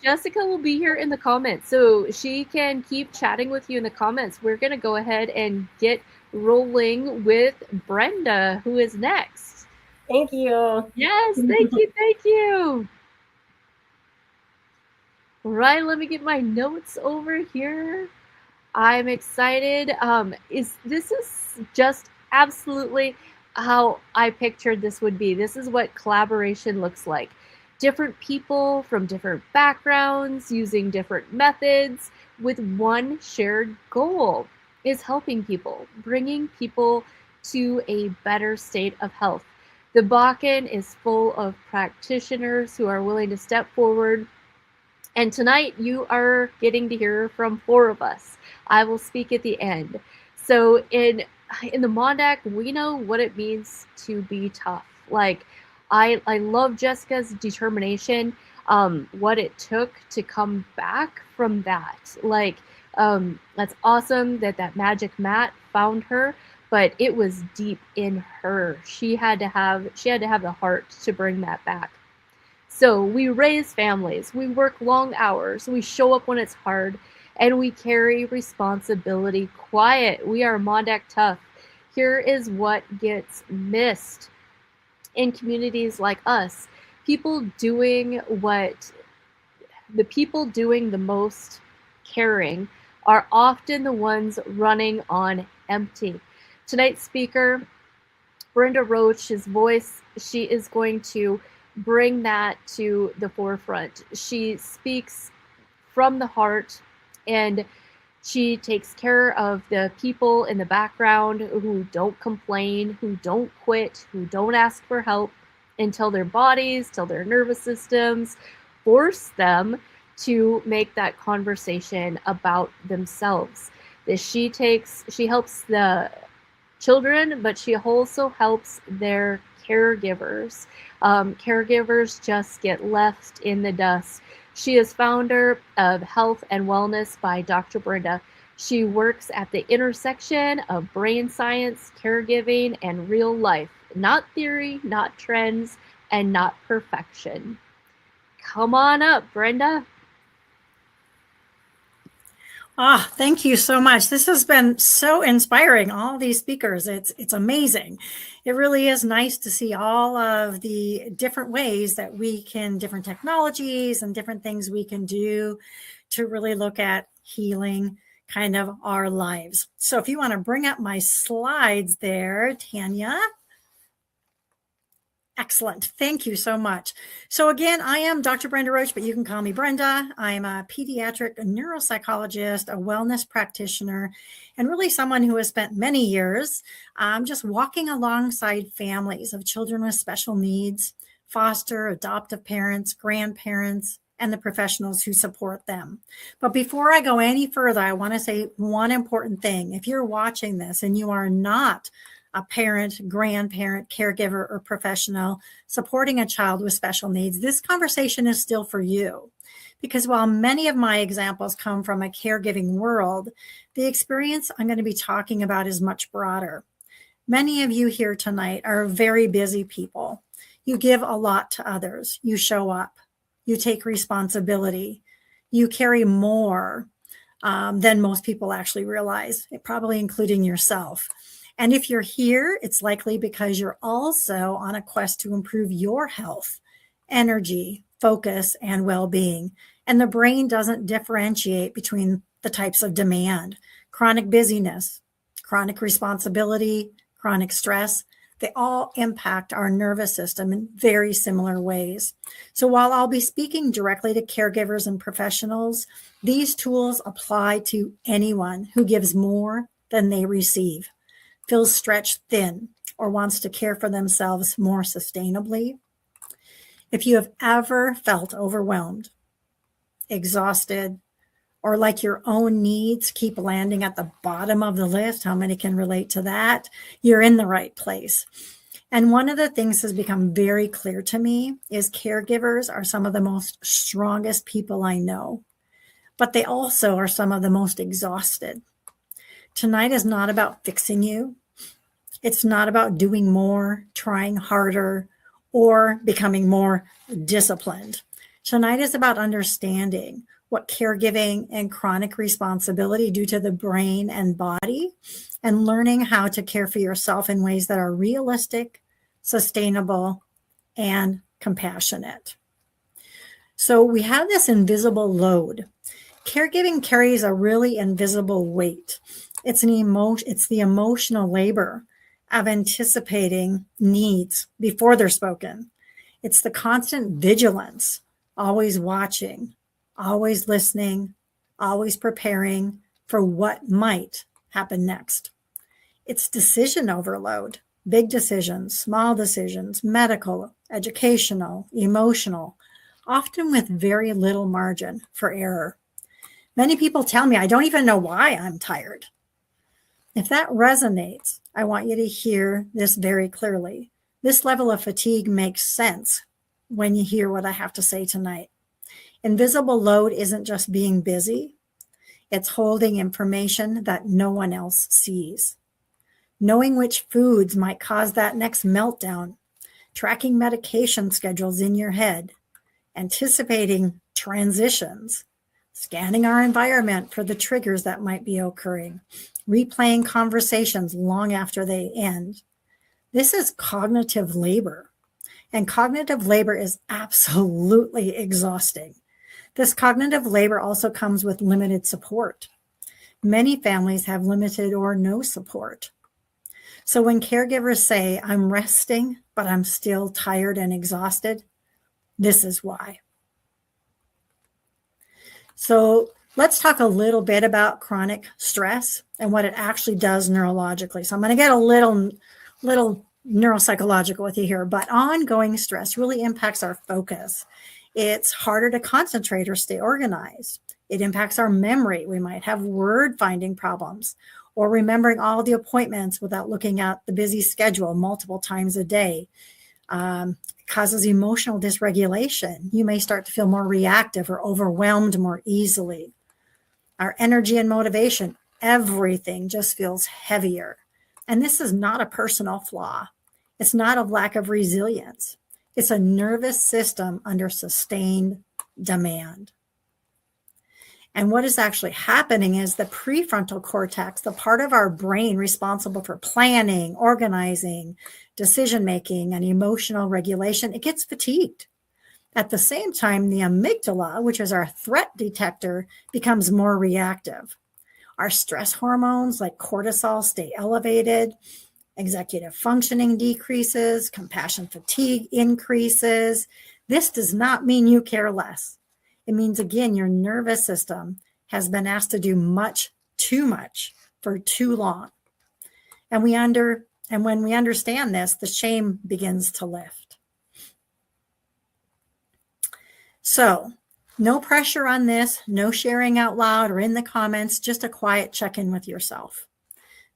Jessica will be here in the comments. So she can keep chatting with you in the comments. We're going to go ahead and get rolling with Brenda, who is next. Thank you. Yes, thank you, thank you. Right, let me get my notes over here. I'm excited. This is just absolutely how I pictured this would be. This is what collaboration looks like. Different people from different backgrounds using different methods with one shared goal is helping people, bringing people to a better state of health. The Bakken is full of practitioners who are willing to step forward. And tonight you are getting to hear from 4 of us. I will speak at the end. So in the MonDak, we know what it means to be tough. Like I love Jessica's determination, what it took to come back from that. Like that's awesome that magic mat found her, but it was deep in her. She had to have the heart to bring that back. So we raise families, we work long hours, we show up when it's hard, and we carry responsibility quiet. We are MonDak tough. Here is what gets missed in communities like us. The people doing the most caring are often the ones running on empty. Tonight's speaker, Brenda Roche's voice, she is going to bring that to the forefront. She speaks from the heart, and she takes care of the people in the background who don't complain, who don't quit, who don't ask for help until their bodies, till their nervous systems force them to make that conversation about themselves. She helps the children, but she also helps their caregivers. Caregivers just get left in the dust. She is founder of Health and Wellness by Dr. Brenda. She works at the intersection of brain science, caregiving, and real life. Not theory, not trends, and not perfection. Come on up, Brenda. Thank you so much. This has been so inspiring, all these speakers. It's amazing. It really is nice to see all of the different ways that different technologies and different things we can do to really look at healing kind of our lives. So if you want to bring up my slides there, Tanya. Excellent. Thank you so much. So again, I am Dr. Brenda Roche, but you can call me Brenda. I'm a pediatric neuropsychologist, a wellness practitioner, and really someone who has spent many years just walking alongside families of children with special needs, foster, adoptive parents, grandparents, and the professionals who support them. But before I go any further, I want to say one important thing. If you're watching this and you are not a parent, grandparent, caregiver, or professional supporting a child with special needs, this conversation is still for you. Because while many of my examples come from a caregiving world, the experience I'm going to be talking about is much broader. Many of you here tonight are very busy people. You give a lot to others. You show up. You take responsibility. You carry more than most people actually realize, probably including yourself. And if you're here, it's likely because you're also on a quest to improve your health, energy, focus, and well-being. And the brain doesn't differentiate between the types of demand. chronic busyness, chronic responsibility, chronic stress, they all impact our nervous system in very similar ways. So while I'll be speaking directly to caregivers and professionals, these tools apply to anyone who gives more than they receive, feels stretched thin, or wants to care for themselves more sustainably. If you have ever felt overwhelmed, exhausted, or like your own needs keep landing at the bottom of the list, how many can relate to that? You're in the right place. And one of the things that's become very clear to me is caregivers are some of the most strongest people I know, but they also are some of the most exhausted. Tonight is not about fixing you. It's not about doing more, trying harder, or becoming more disciplined. Tonight is about understanding what caregiving and chronic responsibility do to the brain and body, and learning how to care for yourself in ways that are realistic, sustainable, and compassionate. So we have this invisible load. Caregiving carries a really invisible weight. It's the emotional labor of anticipating needs before they're spoken. It's the constant vigilance, always watching, always listening, always preparing for what might happen next. It's decision overload, big decisions, small decisions, medical, educational, emotional, often with very little margin for error. Many people tell me, I don't even know why I'm tired. If that resonates, I want you to hear this very clearly. This level of fatigue makes sense when you hear what I have to say tonight. Invisible load isn't just being busy. It's holding information that no one else sees. Knowing which foods might cause that next meltdown, tracking medication schedules in your head, anticipating transitions, scanning our environment for the triggers that might be occurring, replaying conversations long after they end. This is cognitive labor, and cognitive labor is absolutely exhausting. This cognitive labor also comes with limited support. Many families have limited or no support. So when caregivers say, I'm resting, but I'm still tired and exhausted, this is why. So let's talk a little bit about chronic stress and what it actually does neurologically. So I'm going to get a little neuropsychological with you here, but ongoing stress really impacts our focus. It's harder to concentrate or stay organized. It impacts our memory. We might have word finding problems or remembering all the appointments without looking at the busy schedule multiple times a day. It causes emotional dysregulation. You may start to feel more reactive or overwhelmed more easily. Our energy and motivation, everything just feels heavier. And this is not a personal flaw. It's not a lack of resilience. It's a nervous system under sustained demand. And what is actually happening is the prefrontal cortex, the part of our brain responsible for planning, organizing, decision-making, and emotional regulation, it gets fatigued. At the same time, the amygdala, which is our threat detector, becomes more reactive. Our stress hormones like cortisol stay elevated, executive functioning decreases, compassion fatigue increases. This does not mean you care less. It means, again, your nervous system has been asked to do much, too much for too long. And when we understand this, the shame begins to lift. So, no pressure on this, no sharing out loud or in the comments, just a quiet check-in with yourself.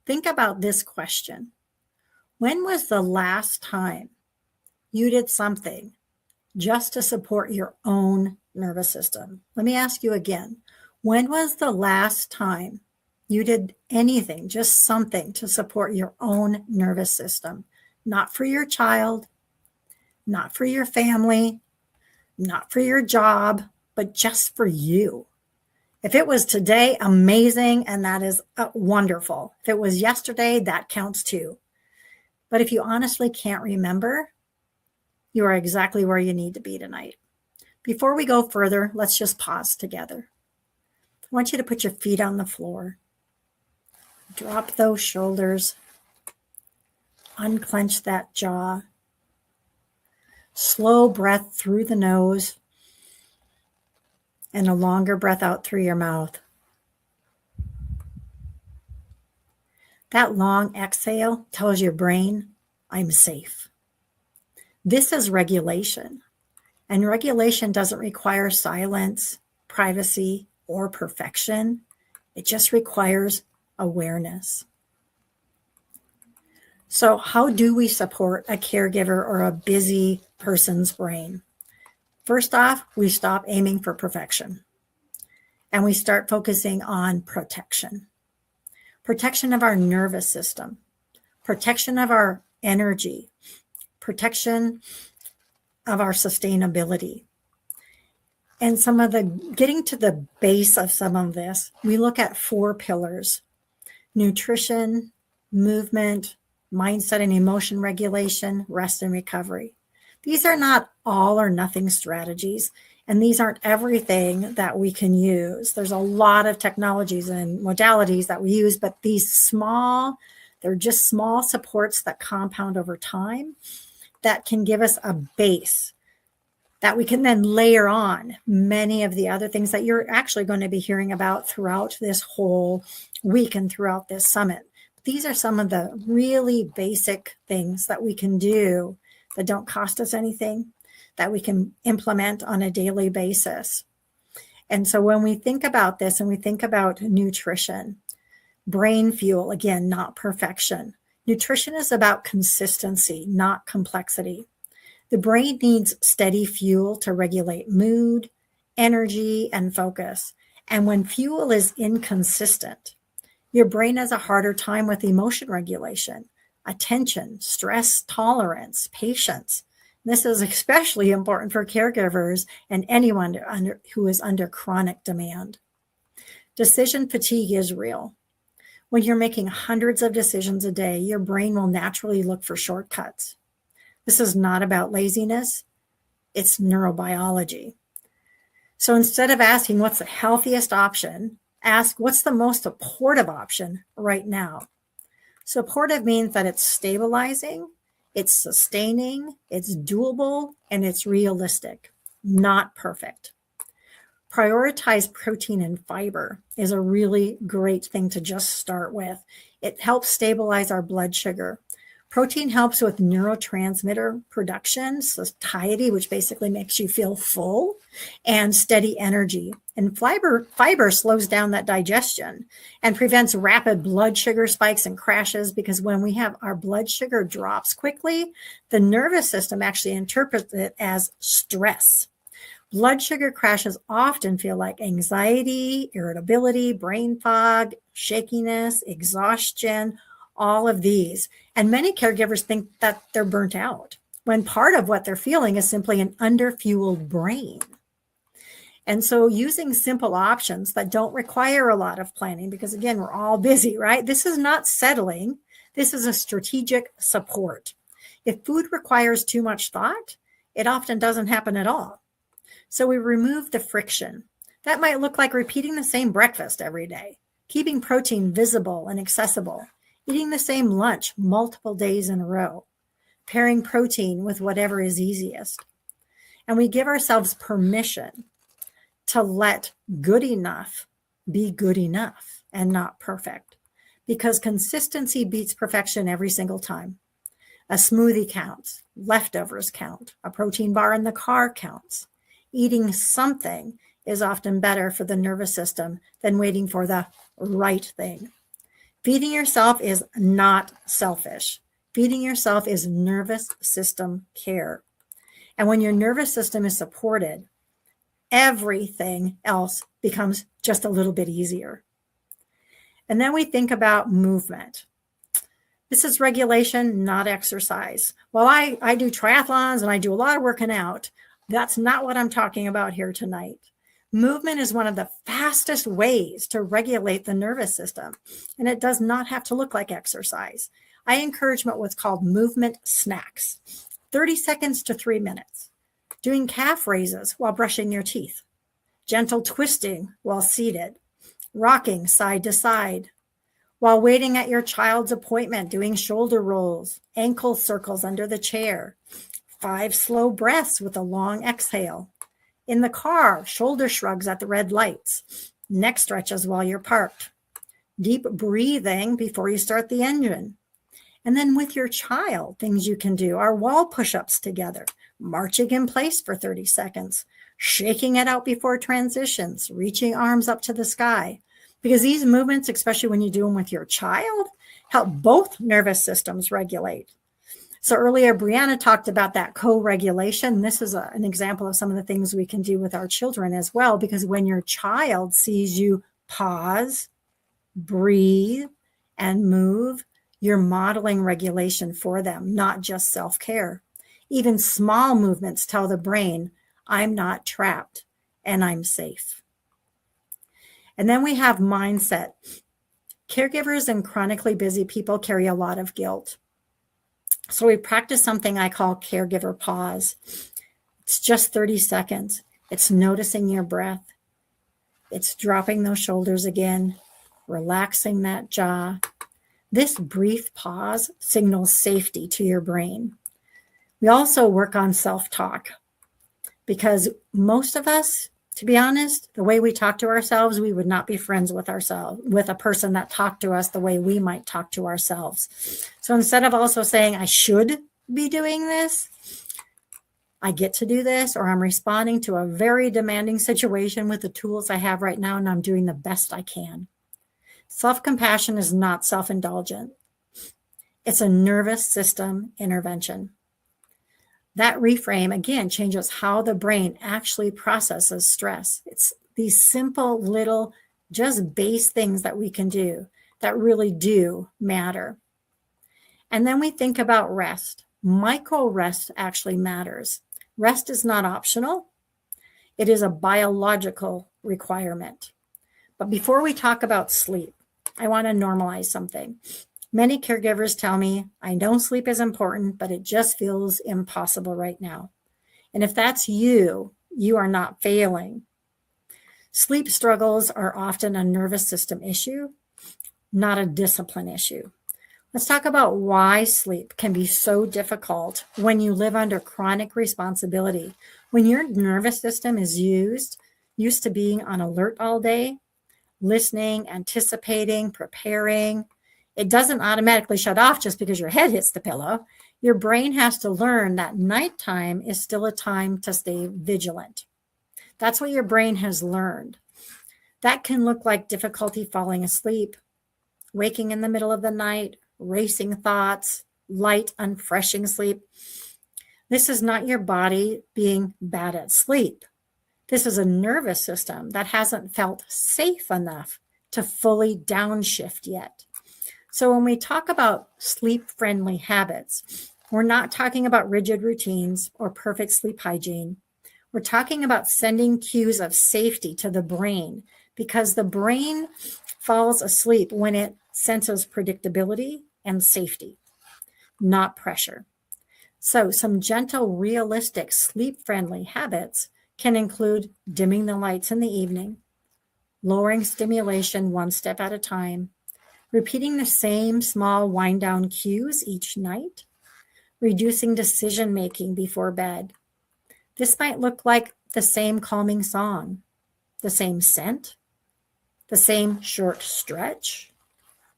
Think about this question. When was the last time you did something just to support your own nervous system? Let me ask you again. When was the last time you did anything, just something to support your own nervous system? Not for your child, not for your family, not for your job, but just for you. If it was today, amazing, and that is wonderful. If it was yesterday, that counts too. But if you honestly can't remember, you are exactly where you need to be tonight. Before we go further, let's just pause together. I want you to put your feet on the floor. Drop those shoulders. Unclench that jaw. Slow breath through the nose and a longer breath out through your mouth. That long exhale tells your brain, I'm safe. This is regulation. And regulation doesn't require silence, privacy, or perfection. It just requires awareness. So how do we support a caregiver or a busy person's brain? First off, we stop aiming for perfection and we start focusing on protection. Protection of our nervous system, protection of our energy, protection of our sustainability. And getting to the base of some of this, we look at 4 pillars: nutrition, movement, mindset and emotion regulation, rest and recovery. These are not all or nothing strategies, and these aren't everything that we can use. There's a lot of technologies and modalities that we use, but they're just small supports that compound over time that can give us a base that we can then layer on many of the other things that you're actually going to be hearing about throughout this whole week and throughout this summit. These are some of the really basic things that we can do that don't cost us anything, that we can implement on a daily basis. And so when we think about this and we think about nutrition, brain fuel, again, not perfection. Nutrition is about consistency, not complexity. The brain needs steady fuel to regulate mood, energy, and focus. And when fuel is inconsistent, your brain has a harder time with emotion regulation, attention, stress tolerance, patience. This is especially important for caregivers and anyone who is under chronic demand. Decision fatigue is real. When you're making hundreds of decisions a day, your brain will naturally look for shortcuts. This is not about laziness, it's neurobiology. So instead of asking what's the healthiest option, ask what's the most supportive option right now. Supportive means that it's stabilizing, it's sustaining, it's doable, and it's realistic, not perfect. Prioritize protein and fiber is a really great thing to just start with. It helps stabilize our blood sugar. Protein helps with neurotransmitter production, satiety, which basically makes you feel full, and steady energy. And fiber slows down that digestion and prevents rapid blood sugar spikes and crashes, because when we have our blood sugar drops quickly, the nervous system actually interprets it as stress. Blood sugar crashes often feel like anxiety, irritability, brain fog, shakiness, exhaustion, all of these. And many caregivers think that they're burnt out, when part of what they're feeling is simply an underfueled brain. And so using simple options that don't require a lot of planning, because again, we're all busy, right? This is not settling. This is a strategic support. If food requires too much thought, it often doesn't happen at all. So we remove the friction. That might look like repeating the same breakfast every day, keeping protein visible and accessible, eating the same lunch multiple days in a row, pairing protein with whatever is easiest. And we give ourselves permission to let good enough be good enough and not perfect, because consistency beats perfection every single time. A smoothie counts, leftovers count, a protein bar in the car counts. Eating something is often better for the nervous system than waiting for the right thing. Feeding yourself is not selfish. Feeding yourself is nervous system care. And when your nervous system is supported, everything else becomes just a little bit easier. And then we think about movement. This is regulation, not exercise. While I do triathlons and I do a lot of working out, that's not what I'm talking about here tonight. Movement is one of the fastest ways to regulate the nervous system, and it does not have to look like exercise. I encourage what's called movement snacks, 30 seconds to 3 minutes, doing calf raises while brushing your teeth, gentle twisting while seated, rocking side to side, while waiting at your child's appointment, doing shoulder rolls, ankle circles under the chair, 5 slow breaths with a long exhale. In the car, shoulder shrugs at the red lights, neck stretches while you're parked, deep breathing before you start the engine. And then with your child, things you can do are wall push-ups together, marching in place for 30 seconds, shaking it out before transitions, reaching arms up to the sky. Because these movements, especially when you do them with your child, help both nervous systems regulate. So earlier, Reanna talked about that co-regulation. This is an example of some of the things we can do with our children as well, because when your child sees you pause, breathe, and move, you're modeling regulation for them, not just self-care. Even small movements tell the brain, I'm not trapped and I'm safe. And then we have mindset. Caregivers and chronically busy people carry a lot of guilt. So we practice something I call caregiver pause. It's just 30 seconds. It's noticing your breath. It's dropping those shoulders again, relaxing that jaw. This brief pause signals safety to your brain. We also work on self-talk because most of us, to be honest, the way we talk to ourselves, we would not be friends with ourselves, with a person that talked to us the way we might talk to ourselves. So instead of also saying, I should be doing this, I get to do this, or I'm responding to a very demanding situation with the tools I have right now, and I'm doing the best I can. Self-compassion is not self-indulgent. It's a nervous system intervention. That reframe, again, changes how the brain actually processes stress. It's these simple little, just base things that we can do that really do matter. And then we think about rest. Micro rest actually matters. Rest is not optional. It is a biological requirement. But before we talk about sleep, I want to normalize something. Many caregivers tell me, I know sleep is important, but it just feels impossible right now. And if that's you, you are not failing. Sleep struggles are often a nervous system issue, not a discipline issue. Let's talk about why sleep can be so difficult when you live under chronic responsibility. When your nervous system is used to being on alert all day, listening, anticipating, preparing. It doesn't automatically shut off just because your head hits the pillow. Your brain has to learn that nighttime is still a time to stay vigilant. That's what your brain has learned. That can look like difficulty falling asleep, waking in the middle of the night, racing thoughts, light, unfreshing sleep. This is not your body being bad at sleep. This is a nervous system that hasn't felt safe enough to fully downshift yet. So when we talk about sleep-friendly habits, we're not talking about rigid routines or perfect sleep hygiene. We're talking about sending cues of safety to the brain because the brain falls asleep when it senses predictability and safety, not pressure. So some gentle, realistic, sleep-friendly habits can include dimming the lights in the evening, lowering stimulation one step at a time, repeating the same small wind-down cues each night, reducing decision-making before bed. This might look like the same calming song, the same scent, the same short stretch,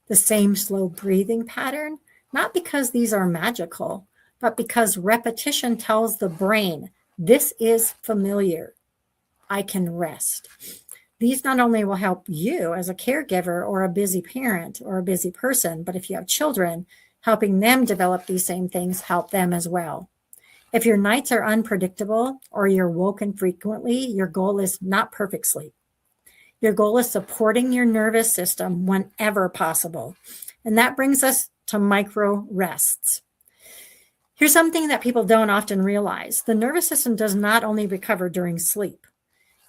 the same slow breathing pattern, not because these are magical, but because repetition tells the brain, this is familiar. I can rest. These not only will help you as a caregiver or a busy parent or a busy person, but if you have children, helping them develop these same things help them as well. If your nights are unpredictable or you're woken frequently, your goal is not perfect sleep. Your goal is supporting your nervous system whenever possible. And that brings us to micro rests. Here's something that people don't often realize. The nervous system does not only recover during sleep.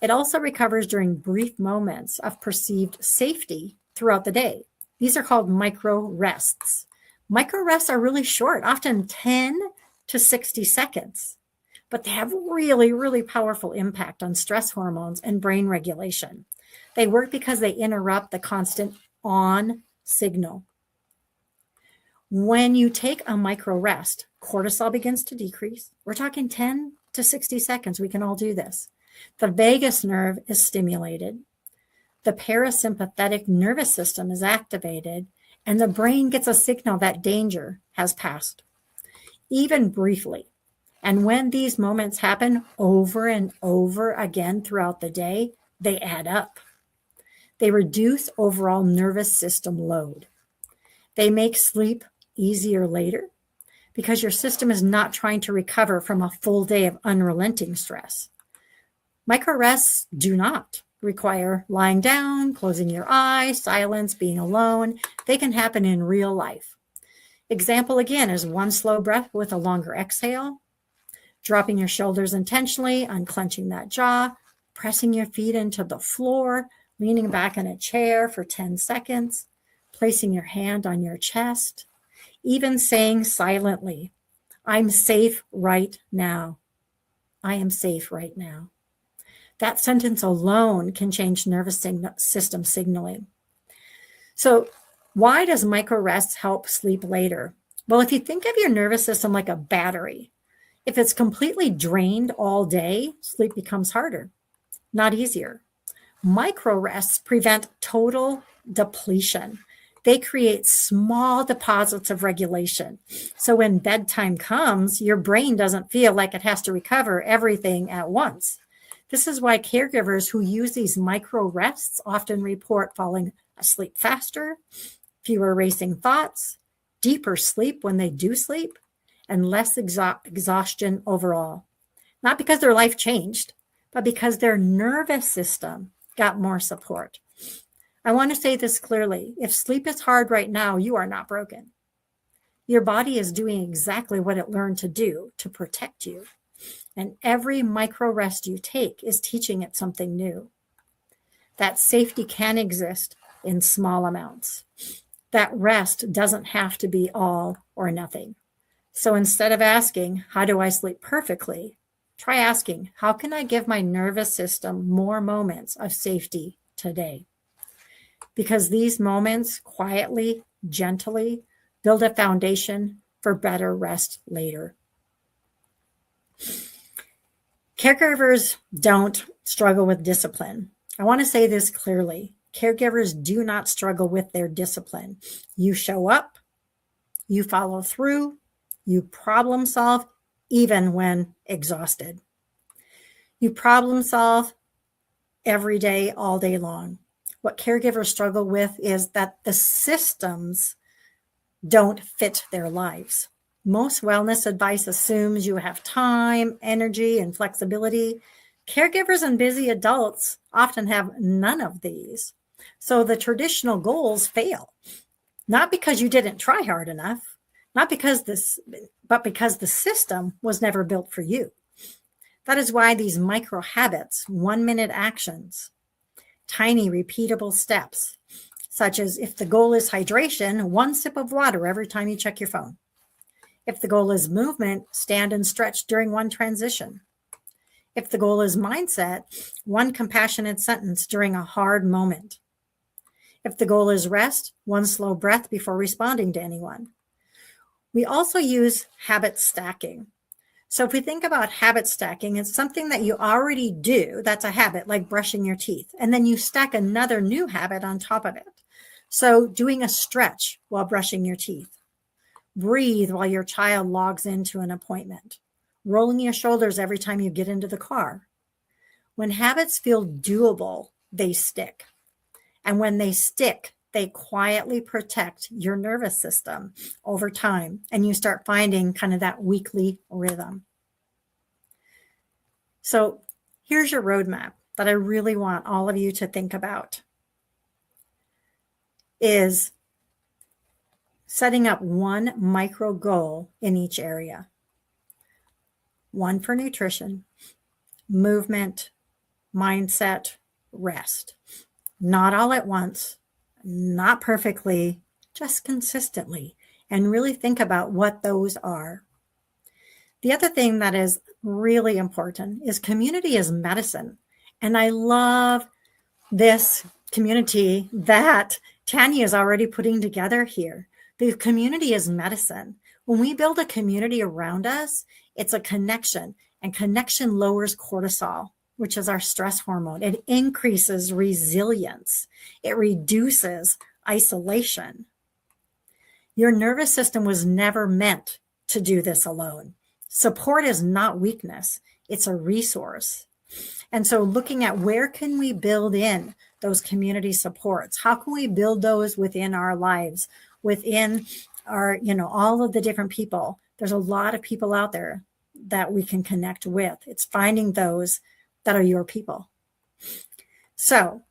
It also recovers during brief moments of perceived safety throughout the day. These are called micro rests. Micro rests are really short, often 10 to 60 seconds, but they have really, really powerful impact on stress hormones and brain regulation. They work because they interrupt the constant on, signal. When you take a micro rest, cortisol begins to decrease. We're talking 10 to 60 seconds. We can all do this. The vagus nerve is stimulated. The parasympathetic nervous system is activated, and the brain gets a signal that danger has passed, even briefly. And when these moments happen over and over again throughout the day, they add up. They reduce overall nervous system load. They make sleep easier later because your system is not trying to recover from a full day of unrelenting stress. Micro rests do not require lying down, closing your eyes, silence, being alone. They can happen in real life. Example again is one slow breath with a longer exhale, dropping your shoulders intentionally, unclenching that jaw, pressing your feet into the floor, leaning back in a chair for 10 seconds, placing your hand on your chest, even saying silently, I'm safe right now. I am safe right now. That sentence alone can change nervous system signaling. So why does micro rests help sleep later? Well, if you think of your nervous system like a battery, if it's completely drained all day, sleep becomes harder, not easier. Micro rests prevent total depletion. They create small deposits of regulation. So when bedtime comes, your brain doesn't feel like it has to recover everything at once. This is why caregivers who use these micro rests often report falling asleep faster, fewer racing thoughts, deeper sleep when they do sleep, and less exhaustion overall. Not because their life changed, but because their nervous system got more support. I want to say this clearly. If sleep is hard right now, you are not broken. Your body is doing exactly what it learned to do to protect you. And every micro rest you take is teaching it something new. That safety can exist in small amounts. That rest doesn't have to be all or nothing. So instead of asking, how do I sleep perfectly? Try asking, how can I give my nervous system more moments of safety today? Because these moments quietly, gently build a foundation for better rest later. Caregivers don't struggle with discipline. I want to say this clearly. Caregivers do not struggle with their discipline. You show up, you follow through, you problem solve, even when exhausted. You problem solve every day, all day long. What caregivers struggle with is that the systems don't fit their lives. Most wellness advice assumes you have time, energy, and flexibility. Caregivers and busy adults often have none of these. So the traditional goals fail, not because you didn't try hard enough, but because the system was never built for you. That is why these micro habits, 1-minute actions, tiny repeatable steps, such as if the goal is hydration, 1 sip of water every time you check your phone. If the goal is movement, stand and stretch during one transition. If the goal is mindset, 1 compassionate sentence during a hard moment. If the goal is rest, 1 slow breath before responding to anyone. We also use habit stacking. So if we think about habit stacking, it's something that you already do. That's a habit, like brushing your teeth. And then you stack another new habit on top of it. So doing a stretch while brushing your teeth. Breathe while your child logs into an appointment. Rolling your shoulders every time you get into the car. When habits feel doable, they stick. And when they stick, they quietly protect your nervous system over time. And you start finding kind of that weekly rhythm. So here's your roadmap that I really want all of you to think about. Is setting up 1 micro goal in each area. 1 for nutrition, movement, mindset, rest. Not all at once, not perfectly, just consistently, and really think about what those are. The other thing that is really important is community is medicine. And I love this community that Tanya is already putting together here. The community is medicine. When we build a community around us, it's a connection, and connection lowers cortisol, which is our stress hormone. It increases resilience. It reduces isolation. Your nervous system was never meant to do this alone. Support is not weakness. It's a resource. And so looking at where can we build in those community supports? How can we build those within our lives, within our, all of the different people? There's a lot of people out there that we can connect with. It's finding those that are your people. So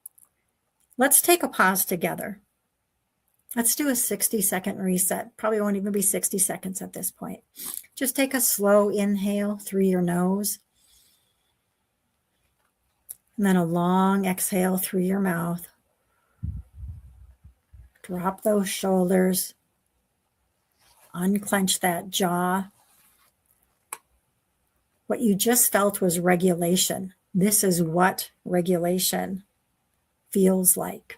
let's take a pause together. Let's do a 60-second reset. Probably won't even be 60 seconds at this point. Just take a slow inhale through your nose. And then a long exhale through your mouth. Drop those shoulders. Unclench that jaw. What you just felt was regulation. This is what regulation feels like.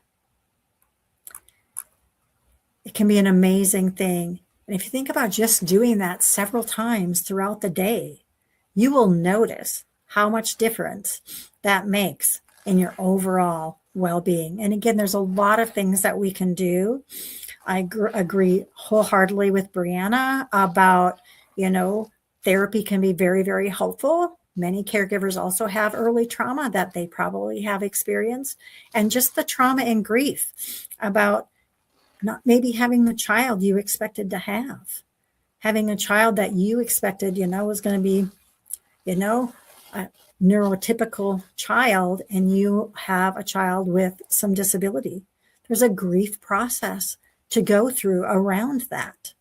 It can be an amazing thing. And if you think about just doing that several times throughout the day, you will notice how much difference that makes in your overall well-being. And again, there's a lot of things that we can do. I agree wholeheartedly with Reanna about, therapy can be very, very helpful. Many caregivers also have early trauma that they probably have experienced. And just the trauma and grief about not maybe having the child you expected to have, having a child that you expected, was going to be, a neurotypical child, and you have a child with some disability. There's a grief process to go through around that.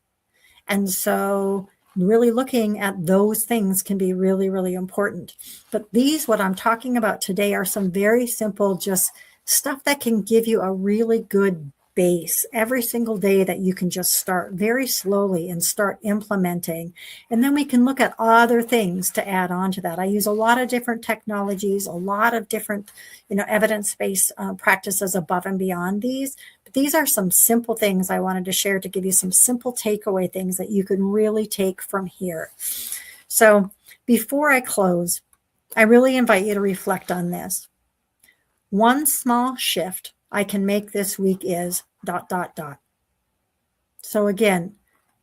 And so really looking at those things can be really, really important. But what I'm talking about today are some very simple, just stuff that can give you a really good base every single day that you can just start very slowly and start implementing. And then we can look at other things to add on to that. I use a lot of different technologies, a lot of different, evidence-based practices above and beyond these. But these are some simple things I wanted to share to give you some simple takeaway things that you can really take from here. So before I close, I really invite you to reflect on this. One small shift I can make this week is ... So again,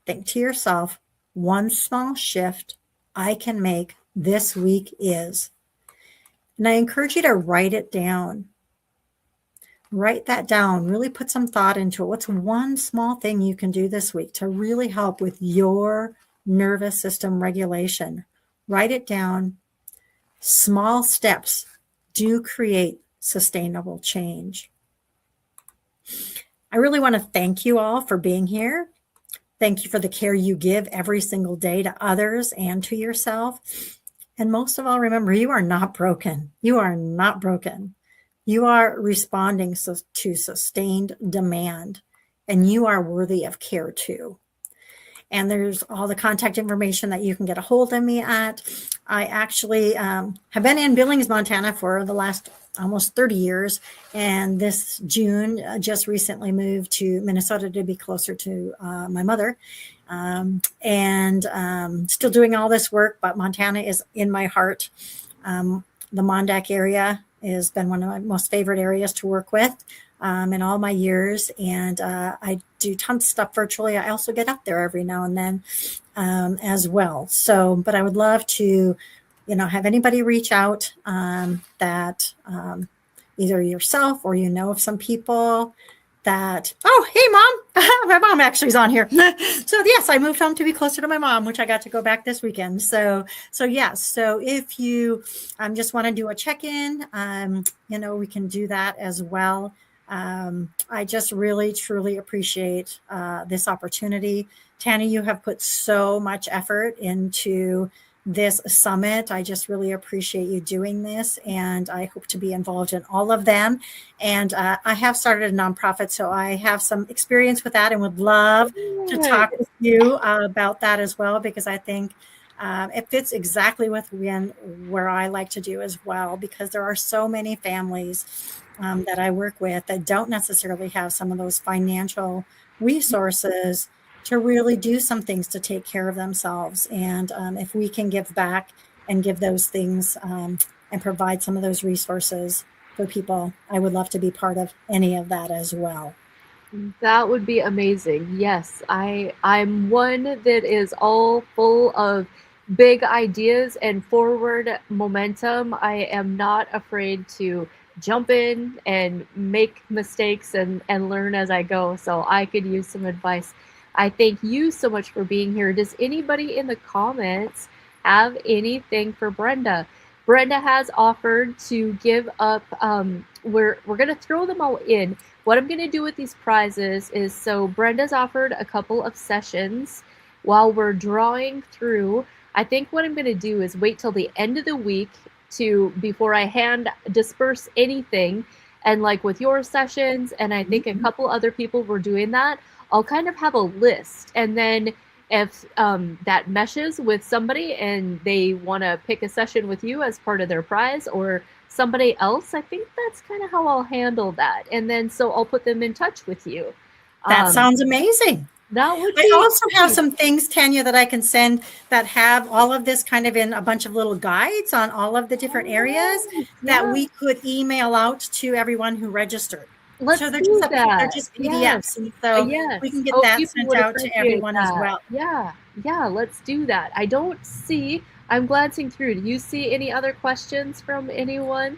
think to yourself, one small shift I can make this week is. And I encourage you to write it down. Write that down. Really put some thought into it. What's one small thing you can do this week to really help with your nervous system regulation? Write it down. Small steps do create sustainable change. I really want to thank you all for being here. Thank you for the care you give every single day to others and to yourself. And most of all, remember, you are not broken. You are not broken. You are responding to sustained demand, and you are worthy of care too. And there's all the contact information that you can get a hold of me at. I actually have been in Billings, Montana for the last almost 30 years. And this June, just recently moved to Minnesota to be closer to my mother. Still doing all this work, but Montana is in my heart. The MonDak area has been one of my most favorite areas to work with in all my years. And I do tons of stuff virtually. I also get up there every now and then as well. So, but I would love to, have anybody reach out that either yourself or of some people that, oh, hey, Mom, my mom actually is on here. So yes, I moved home to be closer to my mom, which I got to go back this weekend. So yes. So if you just want to do a check-in, we can do that as well. I just really, truly appreciate this opportunity. Tanya, you have put so much effort into this summit. I just really appreciate you doing this, and I hope to be involved in all of them. And I have started a nonprofit, so I have some experience with that and would love to talk with you about that as well, because I think It fits exactly with where I like to do as well, because there are so many families that I work with that don't necessarily have some of those financial resources to really do some things to take care of themselves. And if we can give back and give those things and provide some of those resources for people, I would love to be part of any of that as well. That would be amazing. Yes, I'm one that is all full of big ideas and forward momentum. I am not afraid to jump in and make mistakes and learn as I go. So I could use some advice. I thank you so much for being here. Does anybody in the comments have anything for Brenda? Brenda has offered to give up. We're gonna throw them all in. What I'm going to do with these prizes is, so Brenda's offered a couple of sessions while we're drawing through. I think what I'm going to do is wait till the end of the week before I disperse anything. And like with your sessions, and I think a couple other people were doing that, I'll kind of have a list. And then if that meshes with somebody and they want to pick a session with you as part of their prize, or somebody else, I think that's kind of how I'll handle that. And then so I'll put them in touch with you. That sounds amazing. That would I be also have some things, Tanya, that I can send that have all of this kind of in a bunch of little guides on all of the different areas that we could email out to everyone who registered. Let's so they're do just that. they're just PDFs, and so Yes. we can get Oh, that people sent would out to appreciate everyone as that. well. Yeah, let's do that. I don't see, I'm glancing through. Do you see any other questions from anyone?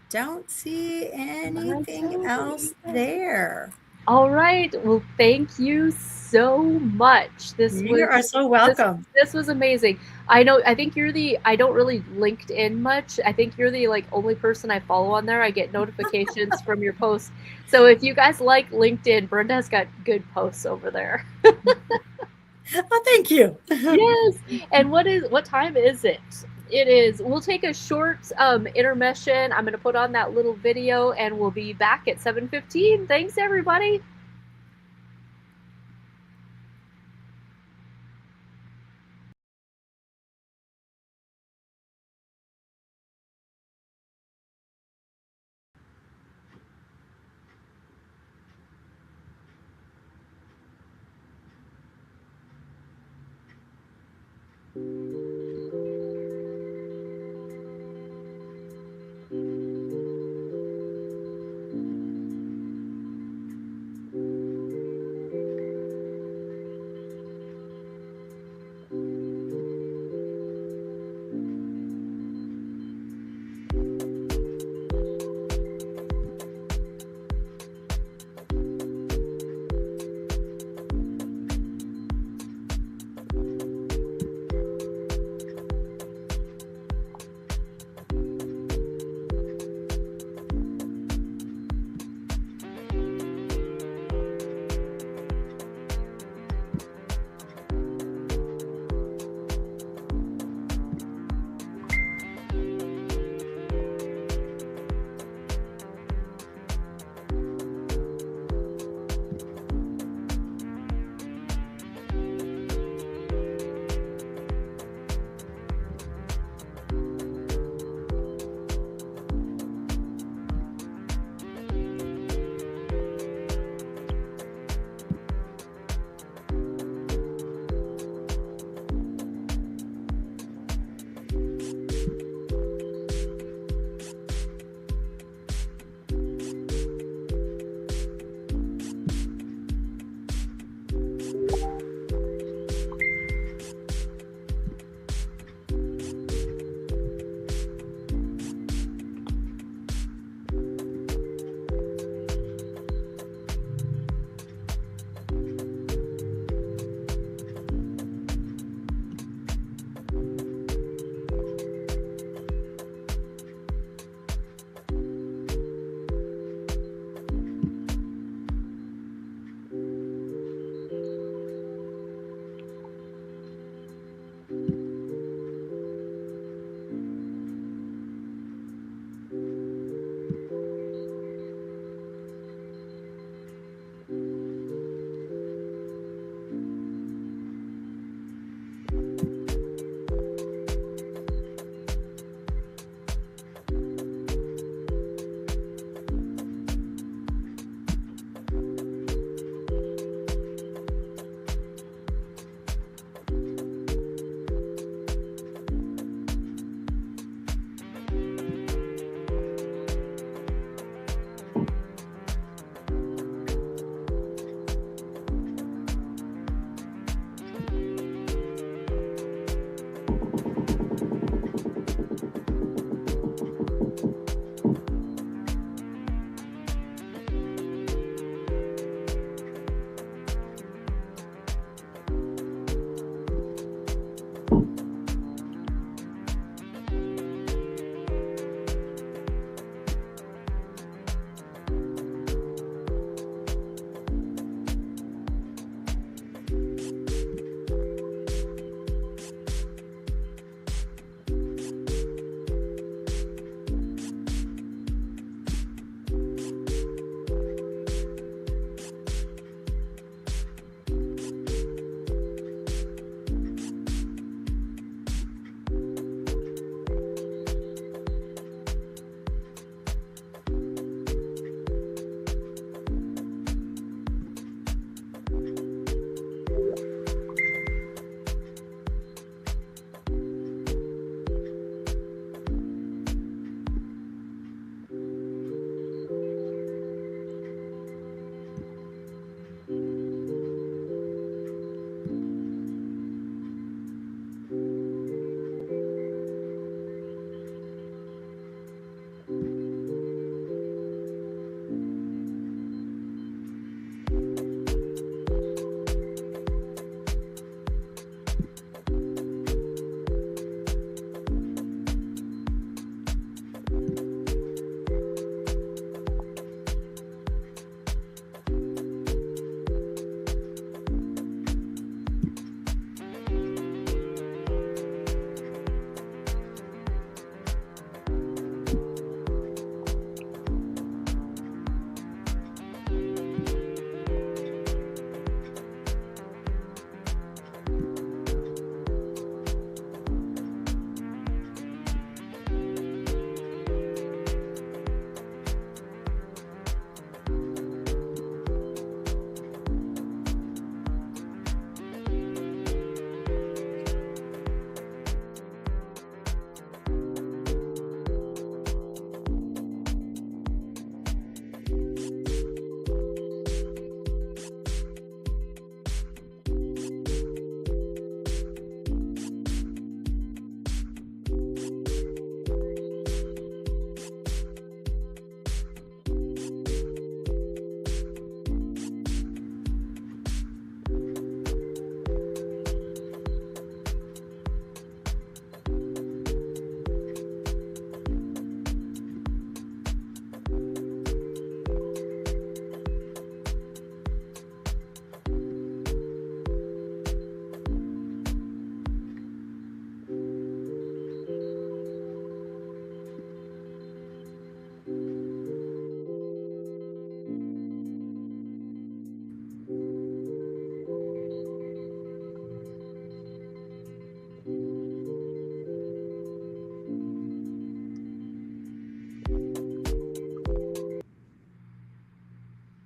Don't see anything else there. All right. Well, thank you so much. You are so welcome. This was amazing. I think I don't really LinkedIn much. I think you're the like only person I follow on there. I get notifications from your posts. So if you guys like LinkedIn, Brenda's got good posts over there. Oh, thank you. Yes. And what time is it? We'll take a short intermission. I'm going to put on that little video and we'll be back at 7:15. Thanks, everybody.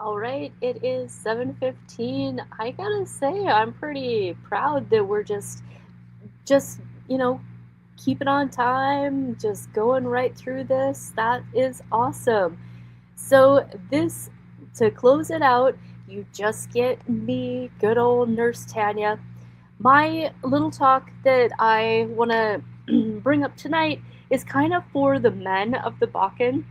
All right, it is 7:15. I gotta say, I'm pretty proud that we're just keeping on time, just going right through this. That is awesome. So this, to close it out, you just get me, good old Nurse Tanya. My little talk that I want to bring up tonight is kind of for the men of the Bakken.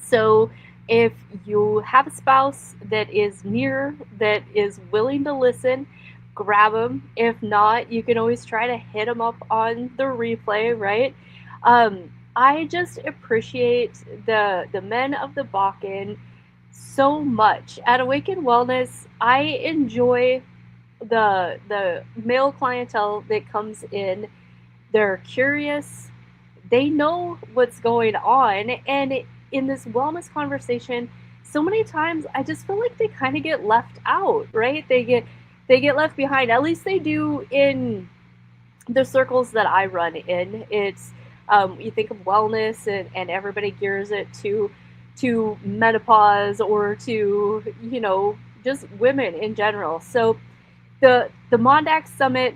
So if you have a spouse that is near, that is willing to listen, grab them. If not, you can always try to hit them up on the replay, right? I just appreciate the men of the Bakken so much. At Awaken Wellness, I enjoy the male clientele that comes in. They're curious, they know what's going on, and in this wellness conversation, so many times I just feel like they kind of get left out, right? They get left behind. At least they do in the circles that I run in. It's you think of wellness, and everybody gears it to menopause, or to just women in general. So the MonDak Summit,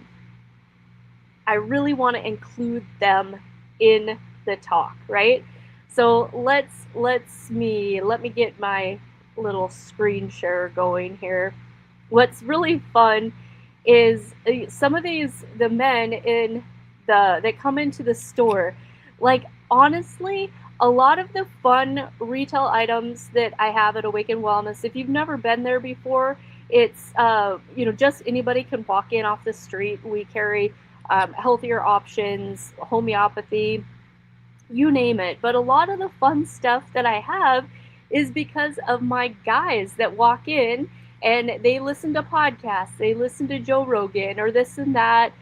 I really want to include them in the talk, right? So let me get my little screen share going here. What's really fun is some of the men that come into the store, like, honestly, a lot of the fun retail items that I have at Awaken Wellness, if you've never been there before, it's just anybody can walk in off the street. We carry healthier options, homeopathy, you name it. But a lot of the fun stuff that I have is because of my guys that walk in and they listen to podcasts, they listen to Joe Rogan or this and that,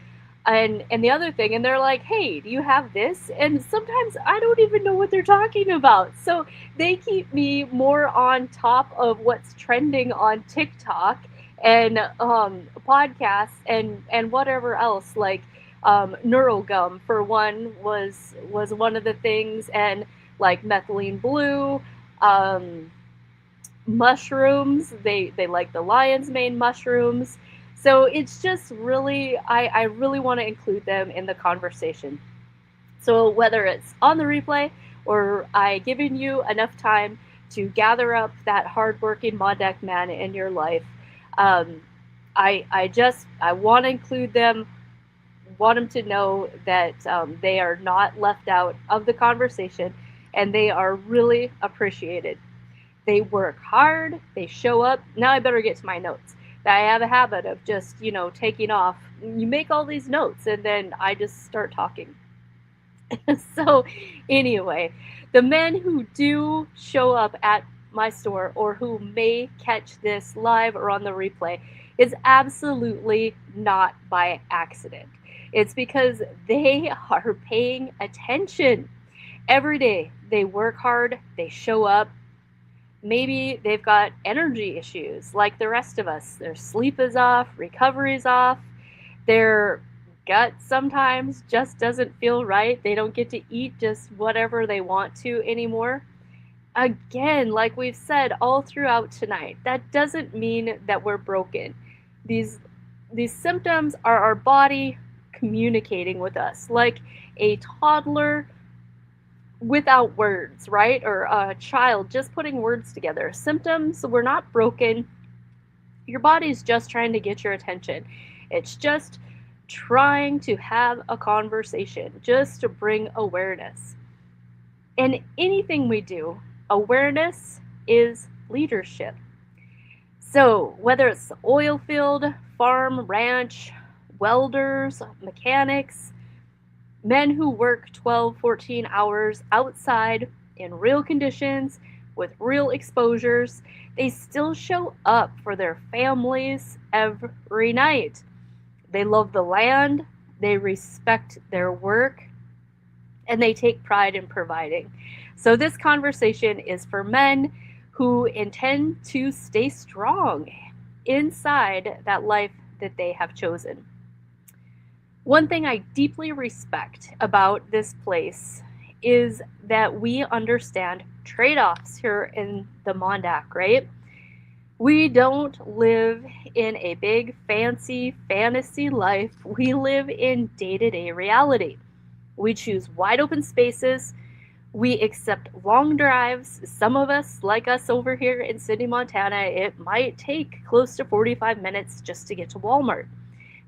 and the other thing, and they're like, hey, do you have this? And sometimes I don't even know what they're talking about. So they keep me more on top of what's trending on TikTok and podcasts and whatever else, like neurogum for one was one of the things, and like methylene blue, mushrooms, they like the lion's mane mushrooms. So it's just really, I really want to include them in the conversation. So whether it's on the replay or I given you enough time to gather up that hardworking MonDak man in your life, I want to include them, want them to know that they are not left out of the conversation, and they are really appreciated. They work hard, they show up. Now I better get to my notes. I have a habit of just, taking off. You make all these notes and then I just start talking. So anyway, the men who do show up at my store, or who may catch this live or on the replay, is absolutely not by accident. It's because they are paying attention. Every day they work hard, they show up. Maybe they've got energy issues like the rest of us. Their sleep is off, recovery's off, their gut sometimes just doesn't feel right. They don't get to eat just whatever they want to anymore. Again, like we've said all throughout tonight, that doesn't mean that we're broken. These symptoms are our body communicating with us, like a toddler without words, right? Or a child just putting words together. Symptoms, we're not broken. Your body's just trying to get your attention. It's just trying to have a conversation, just to bring awareness. In anything we do, awareness is leadership. So whether it's oil field, farm, ranch, welders, mechanics, men who work 12, 14 hours outside in real conditions with real exposures, they still show up for their families every night. They love the land, they respect their work, and they take pride in providing. So this conversation is for men who intend to stay strong inside that life that they have chosen. One thing I deeply respect about this place is that we understand trade-offs here in the MonDak, right? We don't live in a big fancy fantasy life. We live in day-to-day reality. We choose wide open spaces. We accept long drives. Some of us, like us over here in Sydney, Montana, it might take close to 45 minutes just to get to Walmart.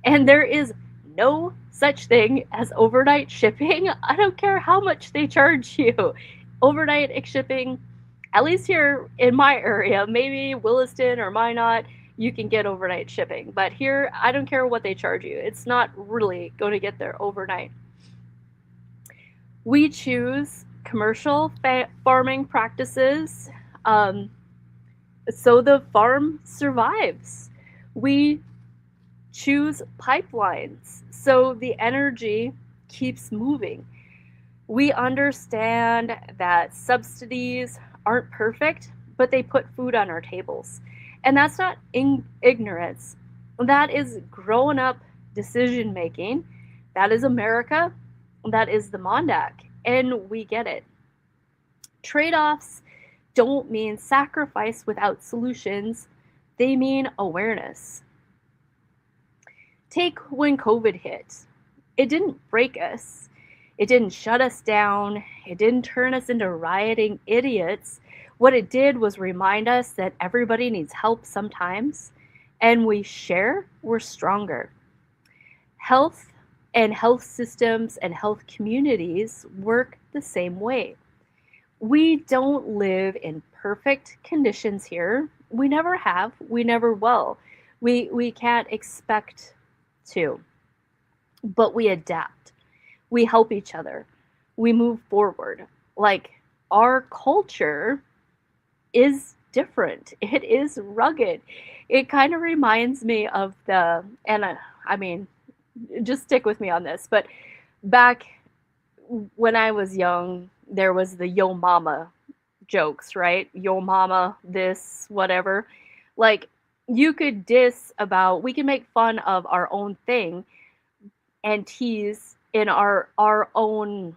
And there is no such thing as overnight shipping. I don't care how much they charge you. Overnight shipping, at least here in my area, maybe Williston or Minot, you can get overnight shipping. But here, I don't care what they charge you. It's not really going to get there overnight. We choose commercial farming practices so the farm survives. We choose pipelines so the energy keeps moving. We understand that subsidies aren't perfect, but they put food on our tables. And that's not ignorance. That is grown up decision making. That is America. That is the MonDak. And we get it. Trade-offs don't mean sacrifice without solutions. They mean awareness. Take when COVID hit. It didn't break us. It didn't shut us down. It didn't turn us into rioting idiots. What it did was remind us that everybody needs help sometimes, and we share, we're stronger. Health and health systems and health communities work the same way. We don't live in perfect conditions here. We never have. We never will. We can't expect to. But we adapt. We help each other. We move forward. Like, our culture is different. It is rugged. It kind of reminds me of I mean, just stick with me on this, but back when I was young, there was the yo mama jokes, right? Yo mama, this, whatever. Like, you could we can make fun of our own thing and tease in our own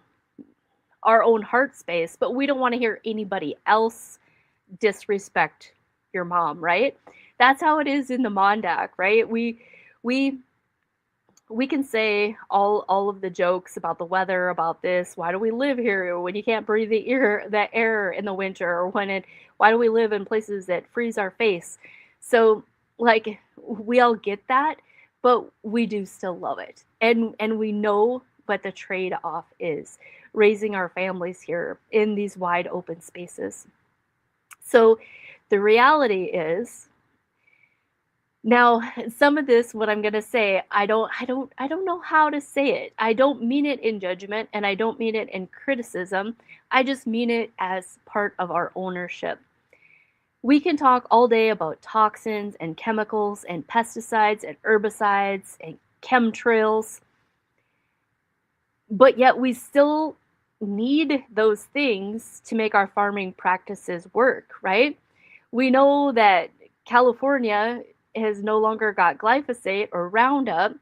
heart space, but we don't want to hear anybody else disrespect your mom, right? That's how it is in the MonDak, right? We can say all of the jokes about the weather, about this. Why do we live here when you can't breathe the air in the winter? Or why do we live in places that freeze our face? So, like, we all get that, but we do still love it. And we know what the trade-off is, raising our families here in these wide open spaces. So the reality is, now, some of this, what I'm going to say, I don't know how to say it. I don't mean it in judgment, and I don't mean it in criticism. I just mean it as part of our ownership. We can talk all day about toxins and chemicals and pesticides and herbicides and chemtrails, but yet we still need those things to make our farming practices work, right? We know that California has no longer got glyphosate or Roundup,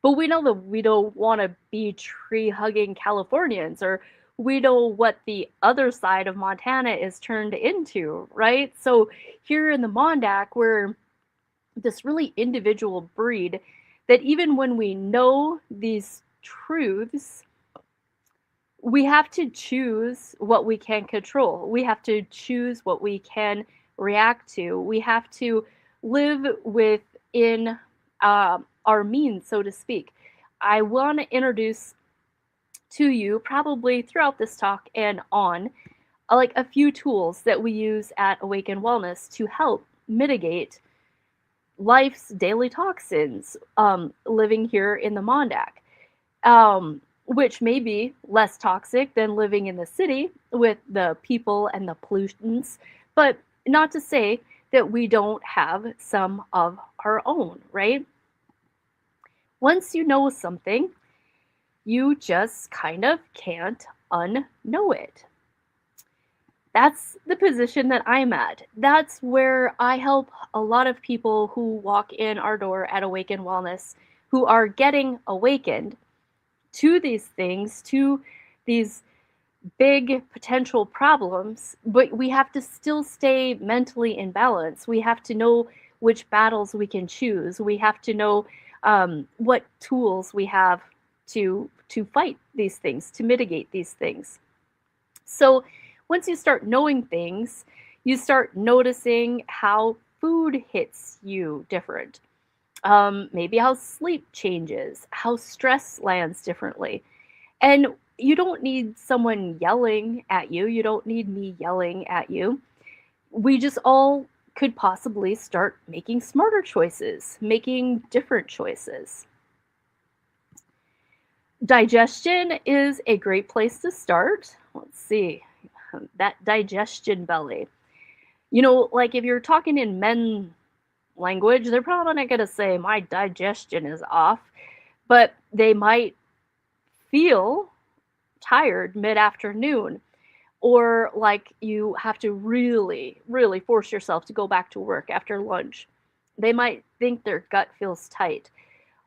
but we know that we don't want to be tree-hugging Californians, or we know what the other side of Montana is turned into, right? So here in the MonDak, we're this really individual breed that even when we know these truths, we have to choose what we can control. We have to choose what we can react to. We have to live within our means, so to speak. I want to introduce to you, probably throughout this talk and on, like a few tools that we use at Awaken Wellness to help mitigate life's daily toxins living here in the MonDak, which may be less toxic than living in the city with the people and the pollutants, but not to say that we don't have some of our own, right? Once you know something, you just kind of can't unknow it. That's the position that I'm at. That's where I help a lot of people who walk in our door at Awaken Wellness, who are getting awakened to these things, to these big potential problems, but we have to still stay mentally in balance. We have to know which battles we can choose. We have to know what tools we have to fight these things, to mitigate these things. So once you start knowing things, you start noticing how food hits you different. Maybe how sleep changes, how stress lands differently. And you don't need someone yelling at you. You don't need me yelling at you. We just all could possibly start making smarter choices, making different choices. Digestion is a great place to start. Let's see, that digestion belly. You know, like if you're talking in men language, they're probably not going to say my digestion is off, but they might feel tired mid-afternoon, or like you have to really, really force yourself to go back to work after lunch. They might think their gut feels tight,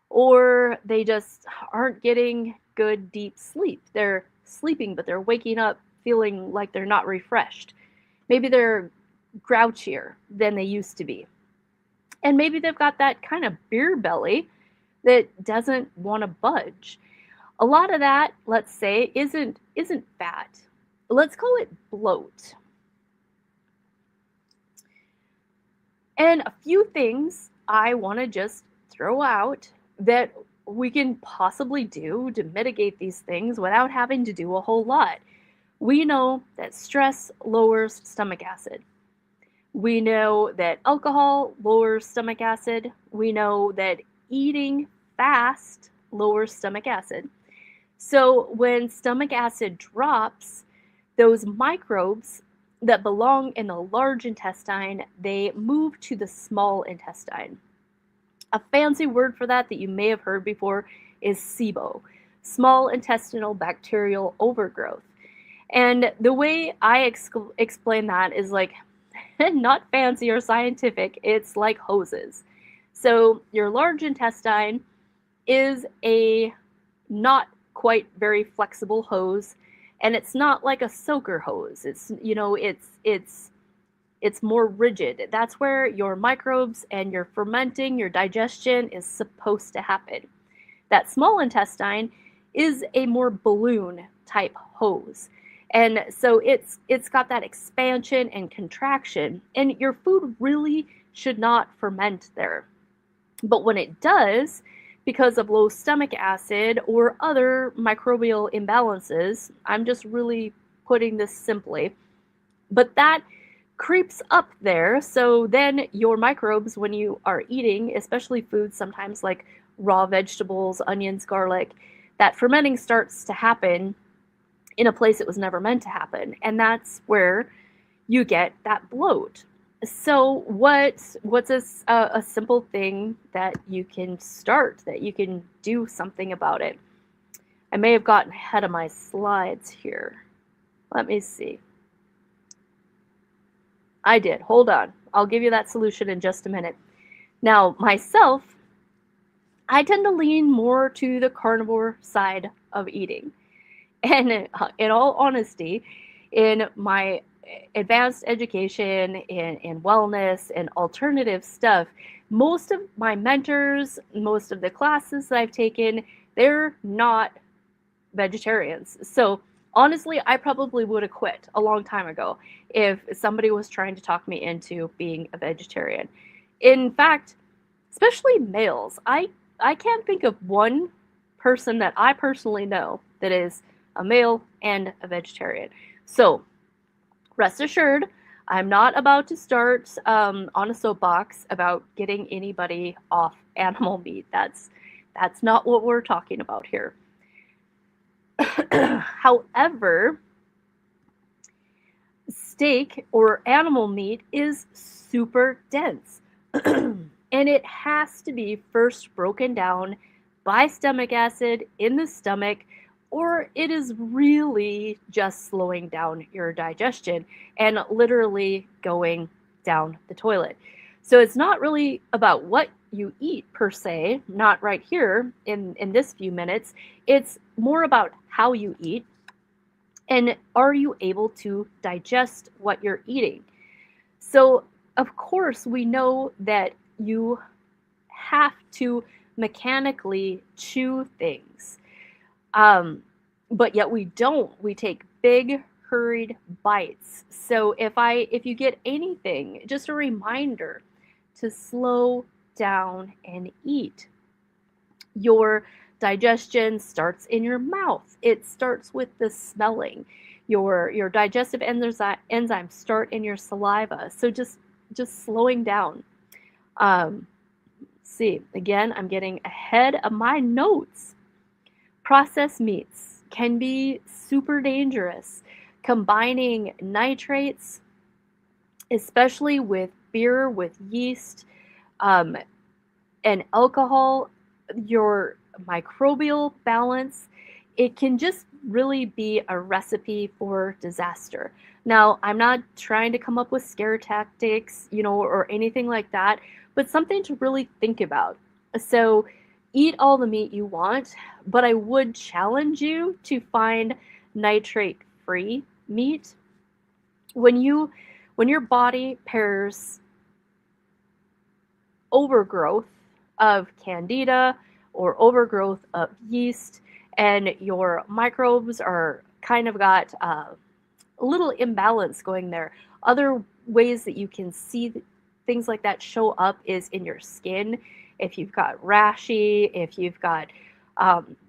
or they just aren't getting good deep sleep. They're sleeping, but they're waking up feeling like they're not refreshed. Maybe they're grouchier than they used to be. And maybe they've got that kind of beer belly that doesn't want to budge. A lot of that, let's say, isn't fat. Let's call it bloat. And a few things I want to just throw out that we can possibly do to mitigate these things without having to do a whole lot. We know that stress lowers stomach acid. We know that alcohol lowers stomach acid. We know that eating fast lowers stomach acid. So when stomach acid drops, those microbes that belong in the large intestine, they move to the small intestine. A fancy word for that you may have heard before is SIBO, small intestinal bacterial overgrowth. And the way I explain that is like not fancy or scientific, it's like hoses. So your large intestine is a not quite very flexible hose, and it's not like a soaker hose. It's, you know, it's more rigid. That's where your microbes and your fermenting, your digestion is supposed to happen. That small intestine is a more balloon type hose. And so it's got that expansion and contraction, and your food really should not ferment there. But when it does, because of low stomach acid or other microbial imbalances, I'm just really putting this simply, but that creeps up there. So then your microbes, when you are eating, especially foods sometimes like raw vegetables, onions, garlic, that fermenting starts to happen in a place it was never meant to happen. And that's where you get that bloat. So what's a simple thing that you can start, that you can do something about it? I may have gotten ahead of my slides here. Let me see. I did. Hold on. I'll give you that solution in just a minute. Now, myself, I tend to lean more to the carnivore side of eating. And in all honesty, in my advanced education in wellness and alternative stuff, most of my mentors, most of the classes that I've taken, they're not vegetarians. So honestly, I probably would have quit a long time ago if somebody was trying to talk me into being a vegetarian. In fact, especially males, I can't think of one person that I personally know that is a male and a vegetarian. So rest assured, I'm not about to start on a soapbox about getting anybody off animal meat. That's not what we're talking about here. However, steak or animal meat is super dense. And it has to be first broken down by stomach acid in the stomach, or it is really just slowing down your digestion and literally going down the toilet. So it's not really about what you eat per se, not right here in this few minutes. It's more about how you eat And are you able to digest what you're eating? So, of course, we know that you have to mechanically chew things. But yet we don't. We take big, hurried bites. So if you get anything, just a reminder to slow down and eat. Your digestion starts in your mouth. It starts with the smelling. Your digestive enzymes start in your saliva. So just slowing down. See, again, I'm getting ahead of my notes. Processed meats can be super dangerous. Combining nitrates, especially with beer, with yeast, and alcohol, your microbial balance, it can just really be a recipe for disaster. Now, I'm not trying to come up with scare tactics, or anything like that, but something to really think about. So, eat all the meat you want, but I would challenge you to find nitrate-free meat. When your body pairs overgrowth of candida or overgrowth of yeast, and your microbes are kind of got a little imbalance going there. Other ways that you can see things like that show up is in your skin. If you've got rashy, if you've got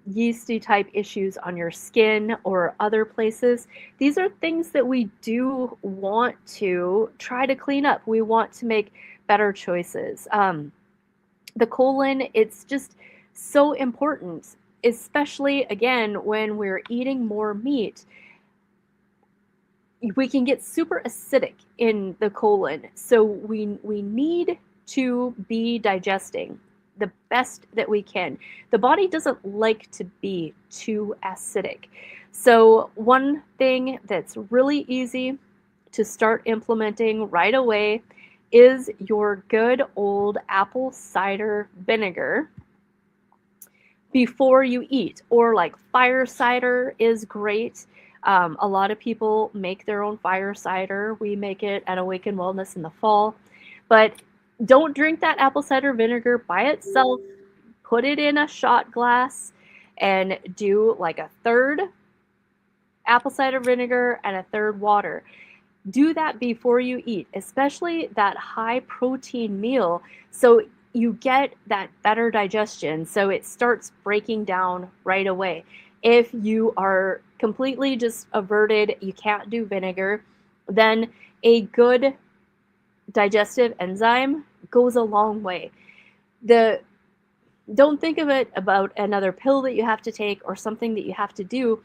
yeasty type issues on your skin or other places, these are things that we do want to try to clean up. We want to make better choices. The colon, it's just so important, especially again when we're eating more meat. We can get super acidic in the colon, so we need to be digesting the best that we can. The body doesn't like to be too acidic. So one thing that's really easy to start implementing right away is your good old apple cider vinegar before you eat, or like fire cider is great. A lot of people make their own fire cider. We make it at Awaken Wellness in the fall, but don't drink that apple cider vinegar by itself. Put it in a shot glass and do like a third apple cider vinegar and a third water. Do that before you eat, especially that high protein meal, so you get that better digestion, so it starts breaking down right away. If you are completely just averted, you can't do vinegar, then a good digestive enzyme goes a long way. Don't think of it about another pill that you have to take or something that you have to do.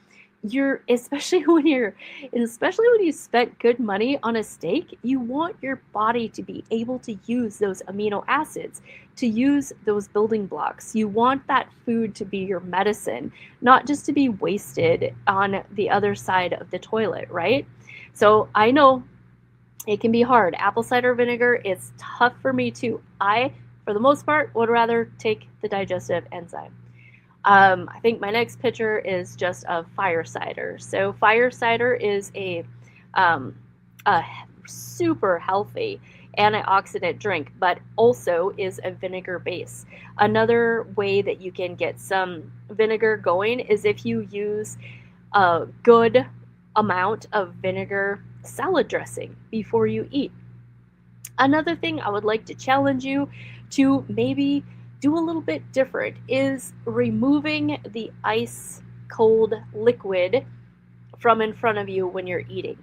Especially when you spent good money on a steak, you want your body to be able to use those amino acids, to use those building blocks. You want that food to be your medicine, not just to be wasted on the other side of the toilet, right? So I know it can be hard. Apple cider vinegar, it's tough for me too. I, for the most part, would rather take the digestive enzyme. I think my next picture is just of fire cider. So fire cider is a super healthy antioxidant drink, but also is a vinegar base. Another way that you can get some vinegar going is if you use a good amount of vinegar salad dressing before you eat. Another thing I would like to challenge you to maybe do a little bit different is removing the ice cold liquid from in front of you when you're eating,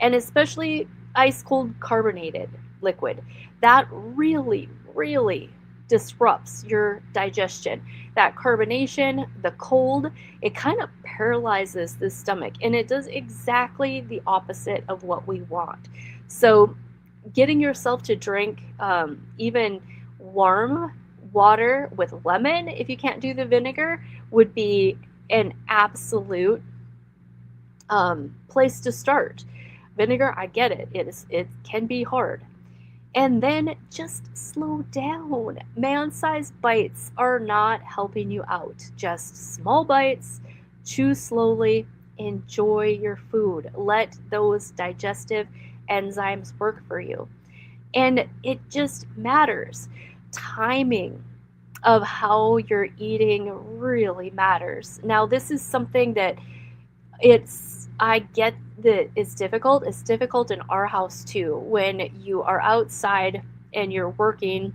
and especially ice cold carbonated liquid. That really disrupts your digestion. That carbonation, the cold, it kind of paralyzes the stomach, and it does exactly the opposite of what we want. So getting yourself to drink even warm water with lemon, if you can't do the vinegar, would be an absolute place to start. Vinegar, I get it. It can be hard. And then just slow down. Man-sized bites are not helping you out. Just small bites, chew slowly, enjoy your food. Let those digestive enzymes work for you. And it just matters. Timing of how you're eating really matters. Now, this is something that I get that it's difficult. It's difficult in our house too, when you are outside and you're working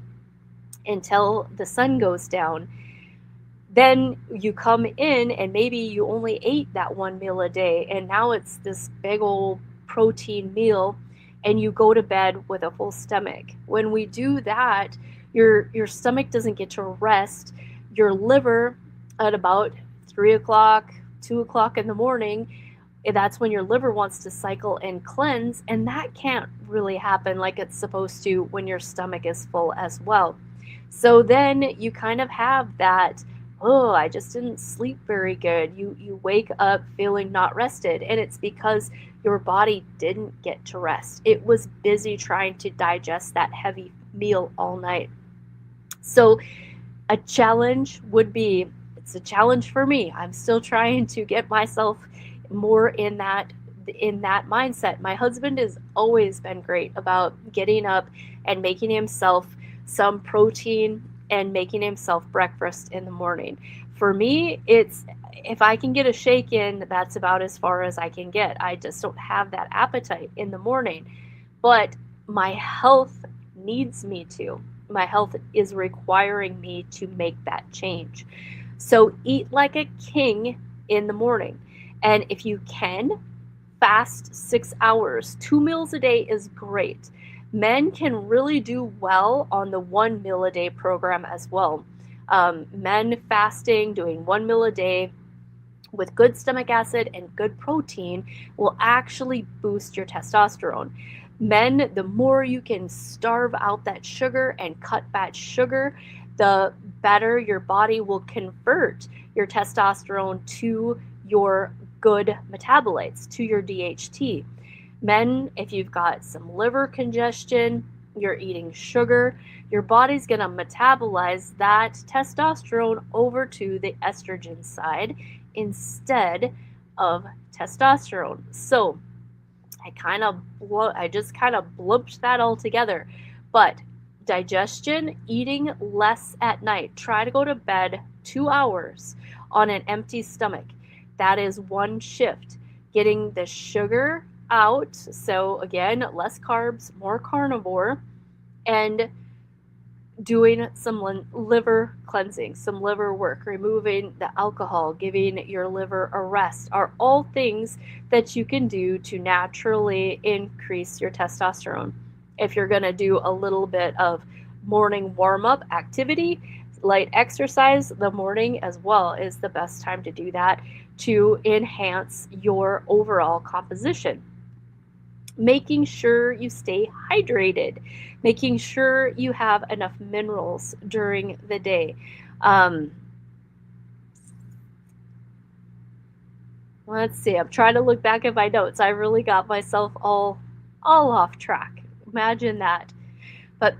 until the sun goes down. Then you come in and maybe you only ate that one meal a day, and now it's this big old protein meal, and you go to bed with a full stomach. When we do that, your stomach doesn't get to rest. Your liver at about 3 o'clock, 2 o'clock in the morning, that's when your liver wants to cycle and cleanse, and that can't really happen like it's supposed to when your stomach is full as well. So then you kind of have that, oh, I just didn't sleep very good. You wake up feeling not rested, and it's because your body didn't get to rest. It was busy trying to digest that heavy meal all night. So a challenge would be, it's a challenge for me. I'm still trying to get myself more in that mindset. My husband has always been great about getting up and making himself some protein and making himself breakfast in the morning. For me, it's, if I can get a shake in, that's about as far as I can get. I just don't have that appetite in the morning. But my health needs me to. My health is requiring me to make that change. So eat like a king in the morning. And if you can, fast 6 hours. 2 meals a day is great. Men can really do well on the 1 meal a day program as well. Men fasting, doing 1 meal a day with good stomach acid and good protein will actually boost your testosterone. Men, the more you can starve out that sugar and cut back sugar, the better your body will convert your testosterone to your good metabolites, to your DHT. Men, if you've got some liver congestion, you're eating sugar, your body's going to metabolize that testosterone over to the estrogen side instead of testosterone. So I just kind of blumped that all together. But digestion, eating less at night. Try to go to bed 2 hours on an empty stomach. That is one shift. Getting the sugar out. So again, less carbs, more carnivore, and doing some liver cleansing, some liver work, removing the alcohol, giving your liver a rest, are all things that you can do to naturally increase your testosterone. If you're going to do a little bit of morning warm-up activity, light exercise, the morning as well is the best time to do that to enhance your overall composition. Making sure you stay hydrated, making sure you have enough minerals during the day. Let's see, I'm trying to look back at my notes. I really got myself all off track. Imagine that. But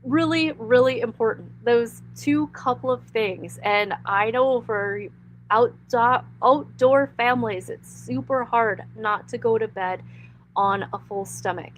really, really important, those two couple of things. And I know for outdoor families, it's super hard not to go to bed on a full stomach.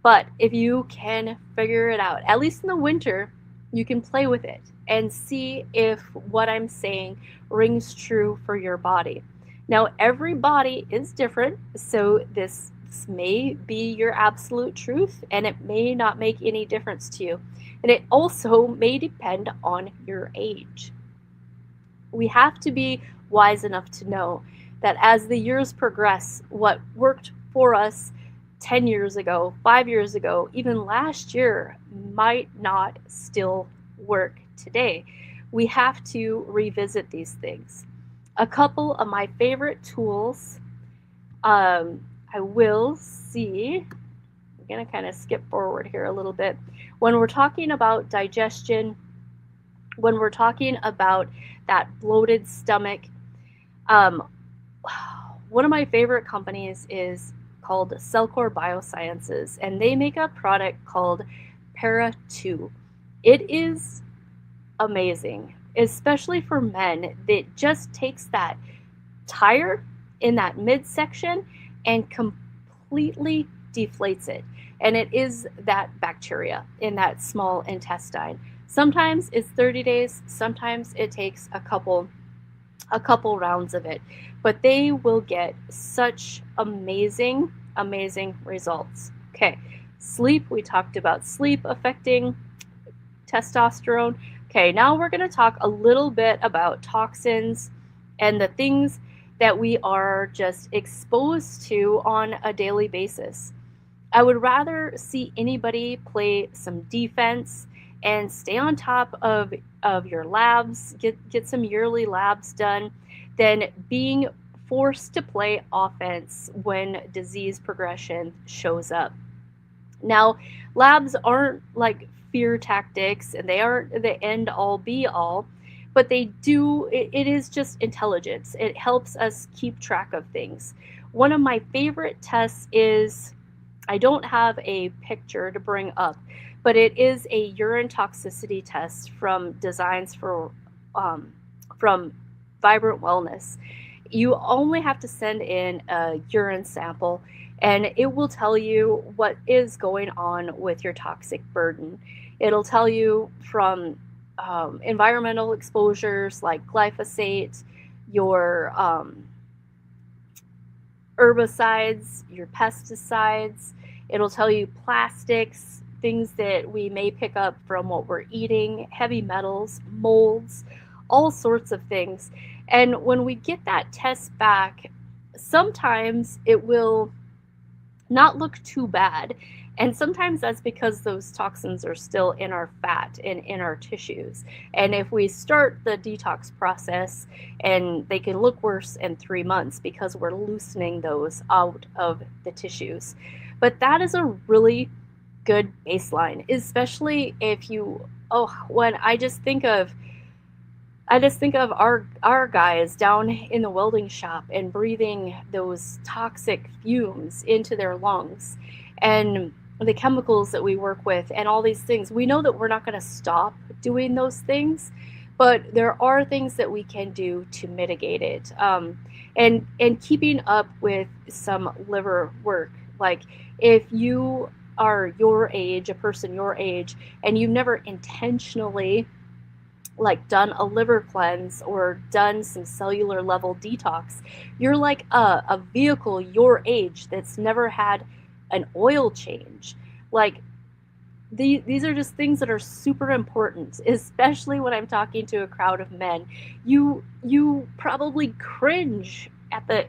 But if you can figure it out, at least in the winter, you can play with it and see if what I'm saying rings true for your body. Now, every body is different, so this may be your absolute truth, and it may not make any difference to you. And it also may depend on your age. We have to be wise enough to know that as the years progress, what worked for us 10 years ago, 5 years ago, even last year might not still work today. We have to revisit these things. A couple of my favorite tools, I will see, I'm going to kind of skip forward here a little bit. When we're talking about digestion, when we're talking about that bloated stomach, one of my favorite companies is called Cellcore Biosciences, and they make a product called Para 2. It is amazing, especially for men. It just takes that tire midsection and completely deflates it. And it is that bacteria in that small intestine. Sometimes it's 30 days, sometimes it takes a couple rounds of it, but they will get such amazing results. Okay, sleep, we talked about sleep affecting testosterone. Okay, now we're going to talk a little bit about toxins and the things that we are just exposed to on a daily basis. I would rather see anybody play some defense and stay on top of your labs, get some yearly labs done, than being forced to play offense when disease progression shows up. Now, labs aren't like fear tactics, and they aren't the end all be all, but it is just intelligence. It helps us keep track of things. One of my favorite tests is, I don't have a picture to bring up, but it is a urine toxicity test from Designs from Vibrant Wellness. You only have to send in a urine sample, and it will tell you what is going on with your toxic burden. It'll tell you from environmental exposures like glyphosate, your herbicides, your pesticides. It'll tell you plastics, things that we may pick up from what we're eating, heavy metals, molds, all sorts of things. And when we get that test back, sometimes it will not look too bad. And sometimes that's because those toxins are still in our fat and in our tissues. And if we start the detox process, and they can look worse in 3 months because we're loosening those out of the tissues. But that is a really good baseline, especially if when I just think of our guys down in the welding shop and breathing those toxic fumes into their lungs, and the chemicals that we work with and all these things. We know that we're not going to stop doing those things, but there are things that we can do to mitigate it. And keeping up with some liver work. Like if you are your age, a person your age, and you've never intentionally like done a liver cleanse or done some cellular level detox, you're like a vehicle your age that's never had an oil change. Like these are just things that are super important, especially when I'm talking to a crowd of men. You probably cringe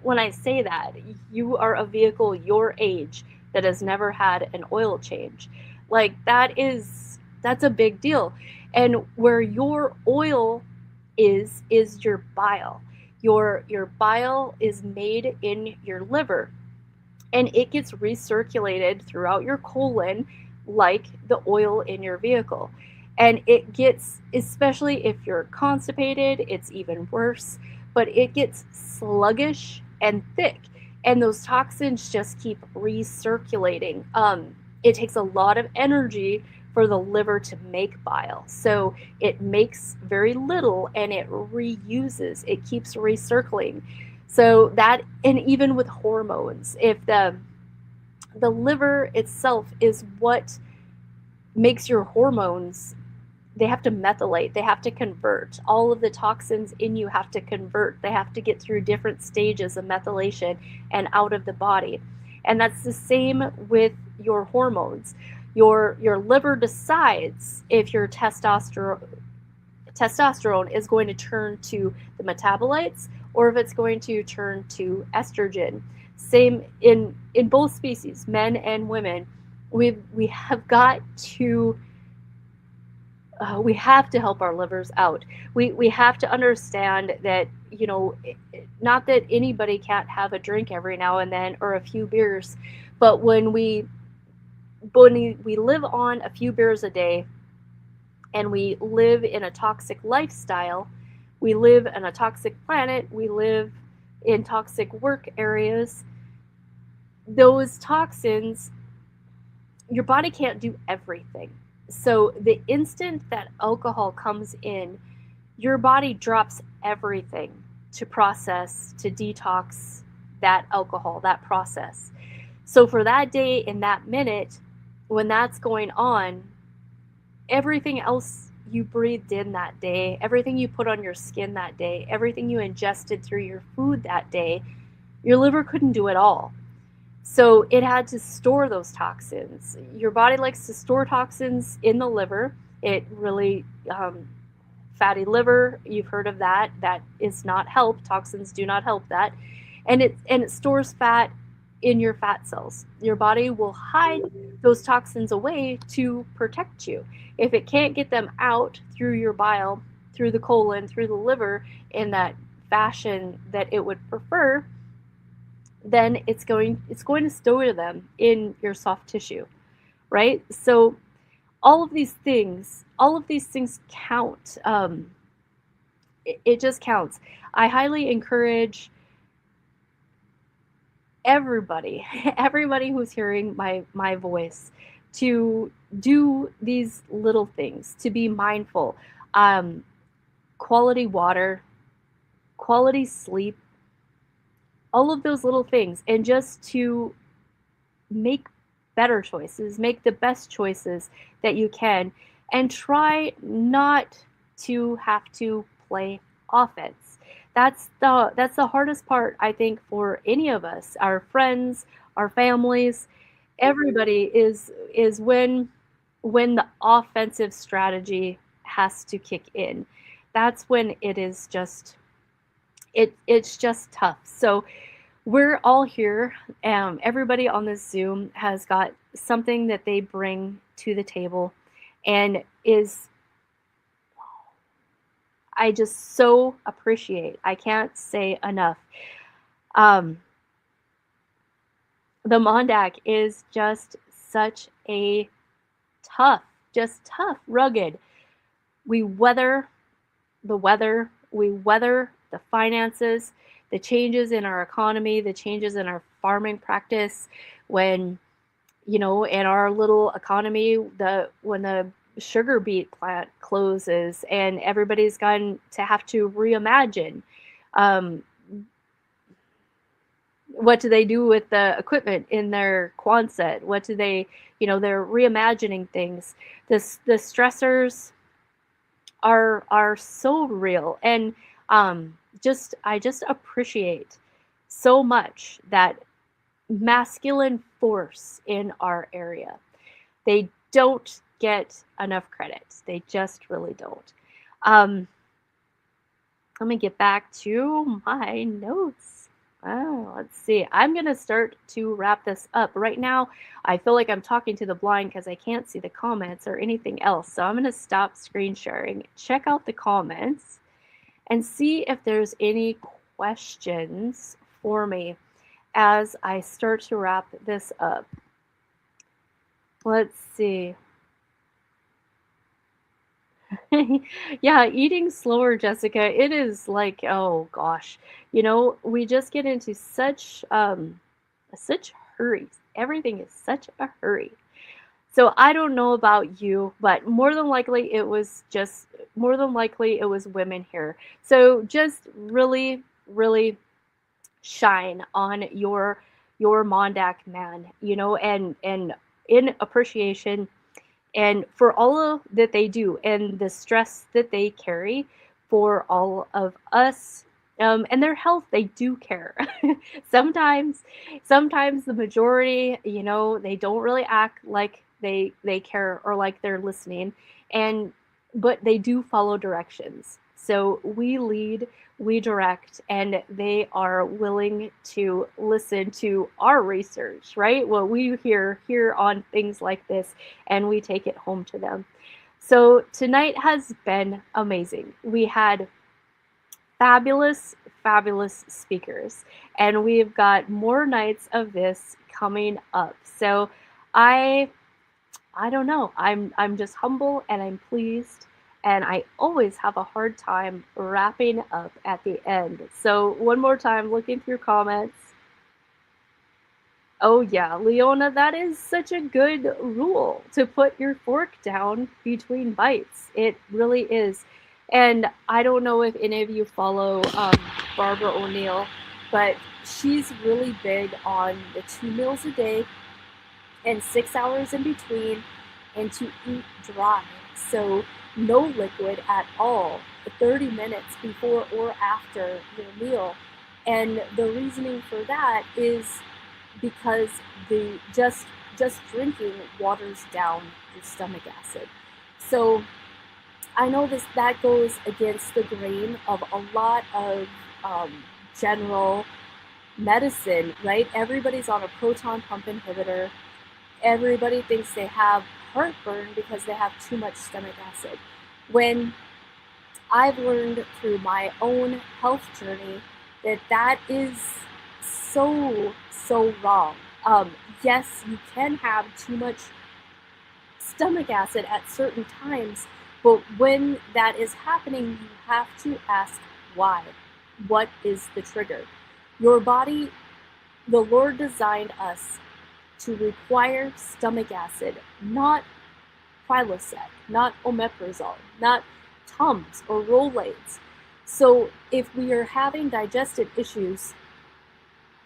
when I say that. You are a vehicle your age that has never had an oil change. Like that's a big deal. And where your oil is your bile. Your bile is made in your liver, and it gets recirculated throughout your colon like the oil in your vehicle. And it gets, especially if you're constipated, it's even worse, but it gets sluggish and thick, and those toxins just keep recirculating. It takes a lot of energy for the liver to make bile. So it makes very little and it reuses, it keeps recirculating. So that, and even with hormones, if the liver itself is what makes your hormones, they have to methylate, they have to convert. All of the toxins in you have to convert. They have to get through different stages of methylation and out of the body. And that's the same with your hormones. Your liver decides if your testosterone is going to turn to the metabolites or if it's going to turn to estrogen. Same in both species, men and women. We have got to we have to help our livers out. We have to understand that, not that anybody can't have a drink every now and then or a few beers, but when we live on a few beers a day and we live in a toxic lifestyle, we live on a toxic planet, we live in toxic work areas, those toxins, your body can't do everything. So the instant that alcohol comes in, your body drops everything to process, to detox that alcohol, that process. So for that day, in that minute, when that's going on, everything else you breathed in that day, everything you put on your skin that day, everything you ingested through your food that day, your liver couldn't do it all. So it had to store those toxins. Your body likes to store toxins in the liver. It really, fatty liver, you've heard of that. That is not help. Toxins do not help that. And it stores fat in your fat cells. Your body will hide those toxins away to protect you. If it can't get them out through your bile, through the colon, through the liver in that fashion that it would prefer, then it's going to store them in your soft tissue, right? So all of these things count. It just counts. I highly encourage everybody who's hearing my voice to do these little things, to be mindful. Quality water, quality sleep, all of those little things, and just to make better choices, make the best choices that you can, and try not to have to play offense. That's the hardest part, I think, for any of us, our friends, our families, everybody, is when the offensive strategy has to kick in. That's when it is just it's just tough. So we're all here. Everybody on this Zoom has got something that they bring to the table, and I just so appreciate. I can't say enough. The MonDak is just such a tough, rugged. We weather the weather, we weather the finances, the changes in our economy, the changes in our farming practice. When, in our little economy, when the sugar beet plant closes and everybody's going to have to reimagine, what do they do with the equipment in their Quonset? What do they, they're reimagining things. The stressors are so real. And I just appreciate so much that masculine force in our area. They don't get enough credit. They just really don't. Let me get back to my notes. Let's see. I'm going to start to wrap this up. Right now, I feel like I'm talking to the blind because I can't see the comments or anything else. So I'm going to stop screen sharing, check out the comments, and see if there's any questions for me as I start to wrap this up. Let's see. Yeah, eating slower, Jessica. It is like, oh gosh, we just get into such hurries. Everything is such a hurry. So I don't know about you, but more than likely it was women here. So just really, really shine on your MonDak man, and in appreciation and for all that they do and the stress that they carry for all of us, and their health. They do care. sometimes the majority, they don't really act like they care or like they're listening, but they do follow directions. So we lead, we direct, and they are willing to listen to our research, right? What we hear on things like this, and we take it home to them. So tonight has been amazing. We had fabulous speakers, and we've got more nights of this coming up. So I don't know. I'm just humble and I'm pleased. And I always have a hard time wrapping up at the end. So one more time, looking through comments. Oh yeah, Leona, that is such a good rule, to put your fork down between bites. It really is. And I don't know if any of you follow Barbara O'Neill, but she's really big on the 2 meals a day and 6 hours in between, and to eat dry. So no liquid at all, 30 minutes before or after your meal. And the reasoning for that is because the just drinking waters down your stomach acid. So I know that goes against the grain of a lot of general medicine, right? Everybody's on a proton pump inhibitor. Everybody thinks they have heartburn because they have too much stomach acid. When I've learned through my own health journey that is so wrong. Yes, you can have too much stomach acid at certain times, but when that is happening, you have to ask why. What is the trigger? Your body, the Lord designed us to require stomach acid, not Prilosec, not omeprazole, not Tums or Rolaids. So if we are having digestive issues,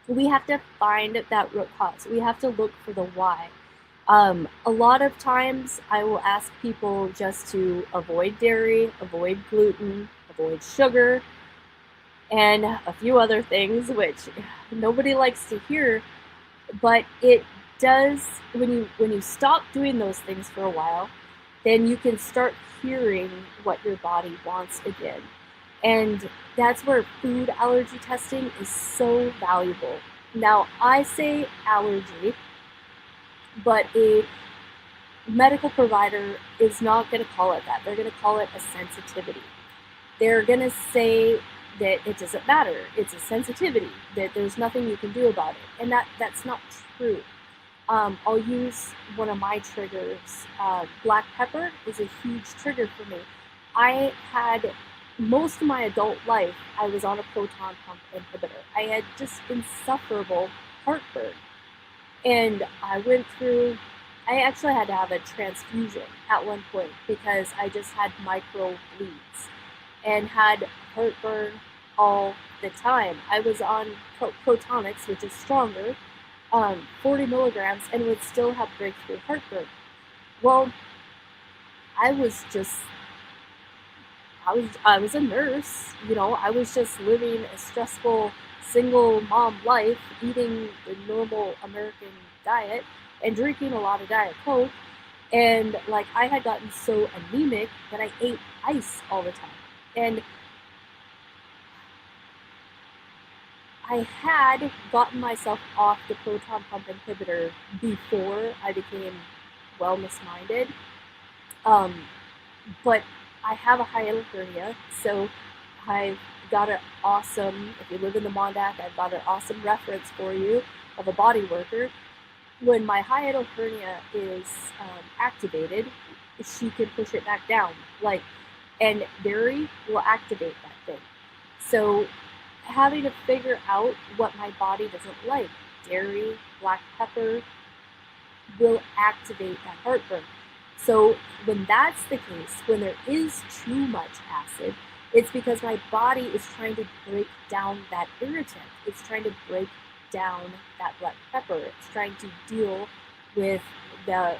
we have to find that root cause. We have to look for the why. A lot of times I will ask people just to avoid dairy, avoid gluten, avoid sugar, and a few other things, which nobody likes to hear, but it does, when you stop doing those things for a while, then you can start hearing what your body wants again. And that's where food allergy testing is so valuable. Now, I say allergy, but a medical provider is not going to call it that. They're going to call it a sensitivity. They're going to say that it doesn't matter. It's a sensitivity, that there's nothing you can do about it. And that's not true. I'll use one of my triggers. Black pepper is a huge trigger for me. I had, most of my adult life, I was on a proton pump inhibitor. I had just insufferable heartburn. And I actually had to have a transfusion at one point because I just had micro bleeds and had heartburn all the time. I was on Protonics, which is stronger, 40 milligrams, and would still have breakthrough heartburn. Well, I was a nurse, I was just living a stressful single mom life, eating the normal American diet and drinking a lot of Diet Coke. And I had gotten so anemic that I ate ice all the time. And I had gotten myself off the proton pump inhibitor before I became wellness-minded. But I have a hiatal hernia, so I've got an awesome, if you live in the MonDak, I've got an awesome reference for you of a body worker. When my hiatal hernia is activated, she can push it back down. And dairy will activate that thing. So having to figure out what my body doesn't like, dairy, black pepper, will activate that heartburn. So when that's the case, when there is too much acid, it's because my body is trying to break down that irritant. It's trying to break down that black pepper. It's trying to deal with the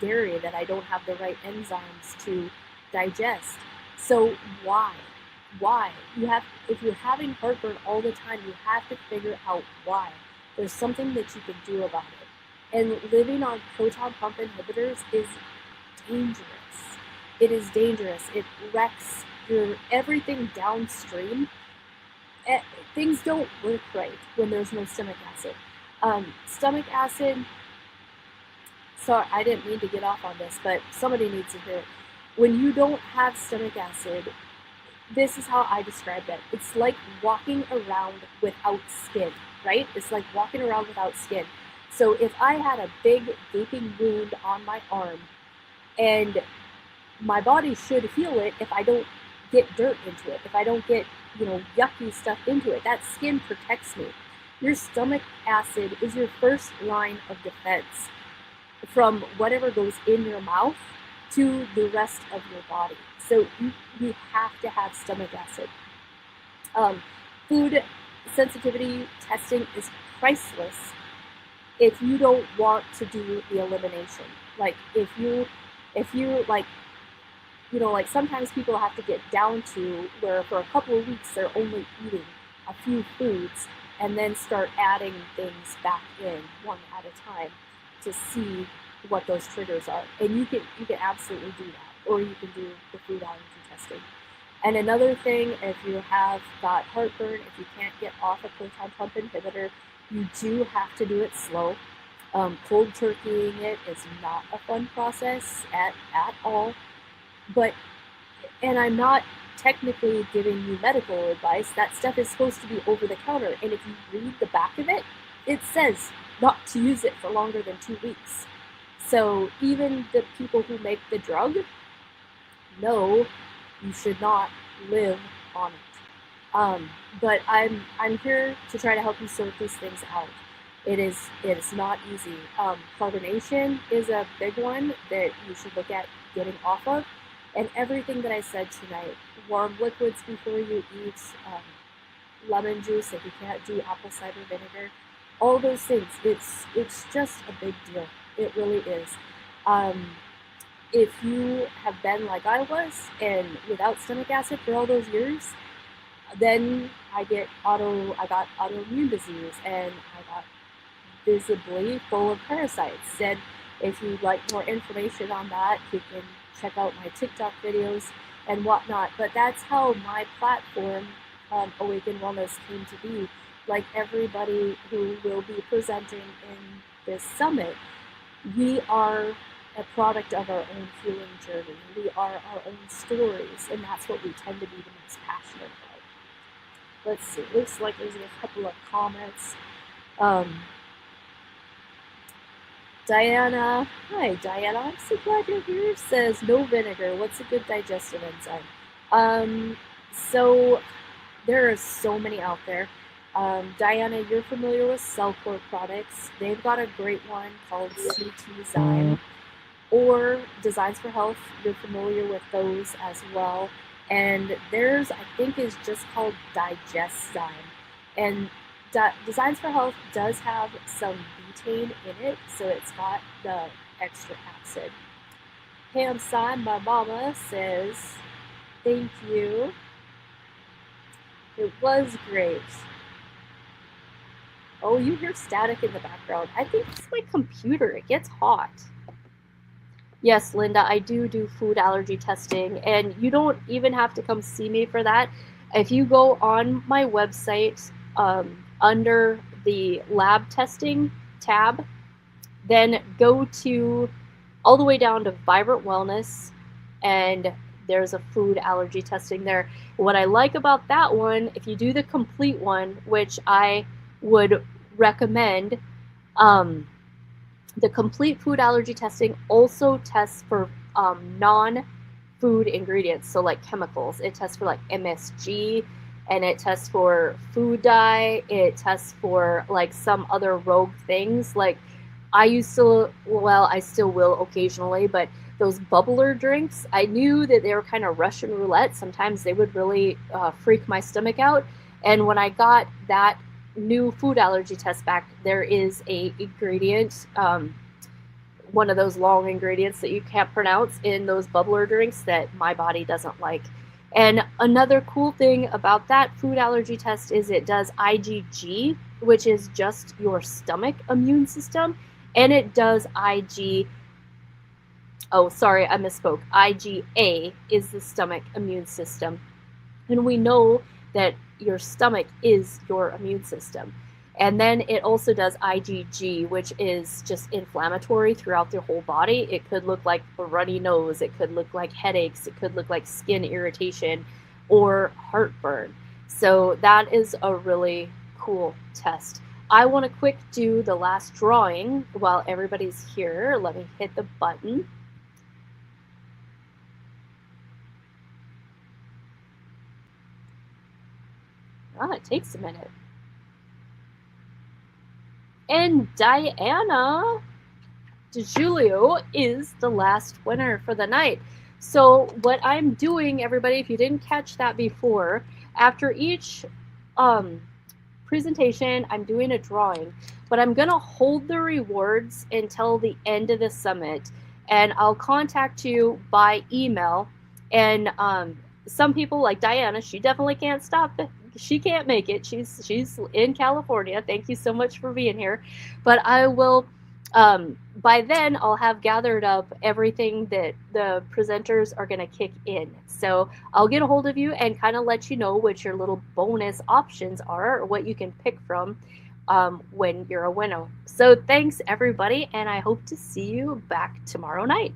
dairy that I don't have the right enzymes to digest. So why? If you're having heartburn all the time, you have to figure out why. There's something that you can do about it. And living on proton pump inhibitors is dangerous. It is dangerous. It wrecks your everything downstream. Things don't work right when there's no stomach acid. Stomach acid, sorry, I didn't mean to get off on this, but somebody needs to hear it. When you don't have stomach acid, this is how I described it. It's like walking around without skin, right? It's like walking around without skin. So if I had a big gaping wound on my arm, and my body should heal it if I don't get dirt into it, if I don't get, yucky stuff into it. That skin protects me. Your stomach acid is your first line of defense from whatever goes in your mouth to the rest of your body. So you have to have stomach acid. Food sensitivity testing is priceless if you don't want to do the elimination. Like if you like, you know, like sometimes people have to get down to where for a couple of weeks they're only eating a few foods and then start adding things back in one at a time to see what those triggers are. And you can absolutely do that, or you can do the food allergy testing. And another thing, if you have got heartburn, if you can't get off a proton pump inhibitor, you do have to do it slow. Cold turkeying it is not a fun process at all. But, and I'm not technically giving you medical advice. That stuff is supposed to be over the counter. And if you read the back of it, it says not to use it for longer than 2 weeks. So even the people who make the drug know you should not live on it. But I'm here to try to help you sort these things out. It is not easy. Carbonation is a big one that you should look at getting off of. And everything that I said tonight, warm liquids before you eat, lemon juice if you can't do apple cider vinegar, all those things, it's just a big deal. It really is. If you have been like I was and without stomach acid for all those years, then I got autoimmune disease and I got visibly full of parasites. And if you'd like more information on that, you can check out my TikTok videos and whatnot. But that's how my platform, Awaken Wellness, came to be. Like everybody who will be presenting in this summit, we are a product of our own healing journey. We are our own stories, and that's what we tend to be the most passionate about. Let's see, looks like there's a couple of comments. Diana, hi Diana, I'm so glad you're here, says no vinegar. What's a good digestive enzyme? So there are so many out there. Diana, you're familiar with Cellcore products. They've got a great one called CT Zyme, or Designs for Health. You're familiar with those as well. And theirs, I think, is just called Digest Zyme. And Designs for Health does have some betaine in it, so it's got the extra acid. Pam Sign, my mama, says, thank you. It was great. Oh, you hear static in the background. I think it's my computer. It gets hot. Yes, Linda, I do food allergy testing, and you don't even have to come see me for that. If you go on my website, under the lab testing tab, then go to all the way down to Vibrant Wellness, and there's a food allergy testing there. What I like about that one, if you do the complete one, which I would recommend, the complete food allergy testing also tests for non-food ingredients, so like chemicals. It tests for like MSG, and it tests for food dye. It tests for like some other rogue things. Like I still will occasionally, but those bubbler drinks, I knew that they were kind of Russian roulette. Sometimes they would really freak my stomach out. And when I got that new food allergy test back, there is a ingredient, one of those long ingredients that you can't pronounce in those bubbler drinks that my body doesn't like. And another cool thing about that food allergy test is it does IgG, which is just your stomach immune system, and it does IgA is the stomach immune system. And we know that your stomach is your immune system. And then it also does IgG, which is just inflammatory throughout the whole body. It could look like a runny nose. It could look like headaches. It could look like skin irritation or heartburn. So that is a really cool test. I want to quick do the last drawing while everybody's here. Let me hit the button. It takes a minute. And Diana DiGiulio is the last winner for the night. So what I'm doing, everybody, if you didn't catch that before, after each presentation, I'm doing a drawing, but I'm going to hold the rewards until the end of the summit, and I'll contact you by email. And some people like Diana, she definitely can't stop it. She can't make it. She's in California. Thank you so much for being here. But I will, by then, I'll have gathered up everything that the presenters are going to kick in. So I'll get a hold of you and kind of let you know what your little bonus options are, or what you can pick from when you're a winner. So thanks, everybody, and I hope to see you back tomorrow night.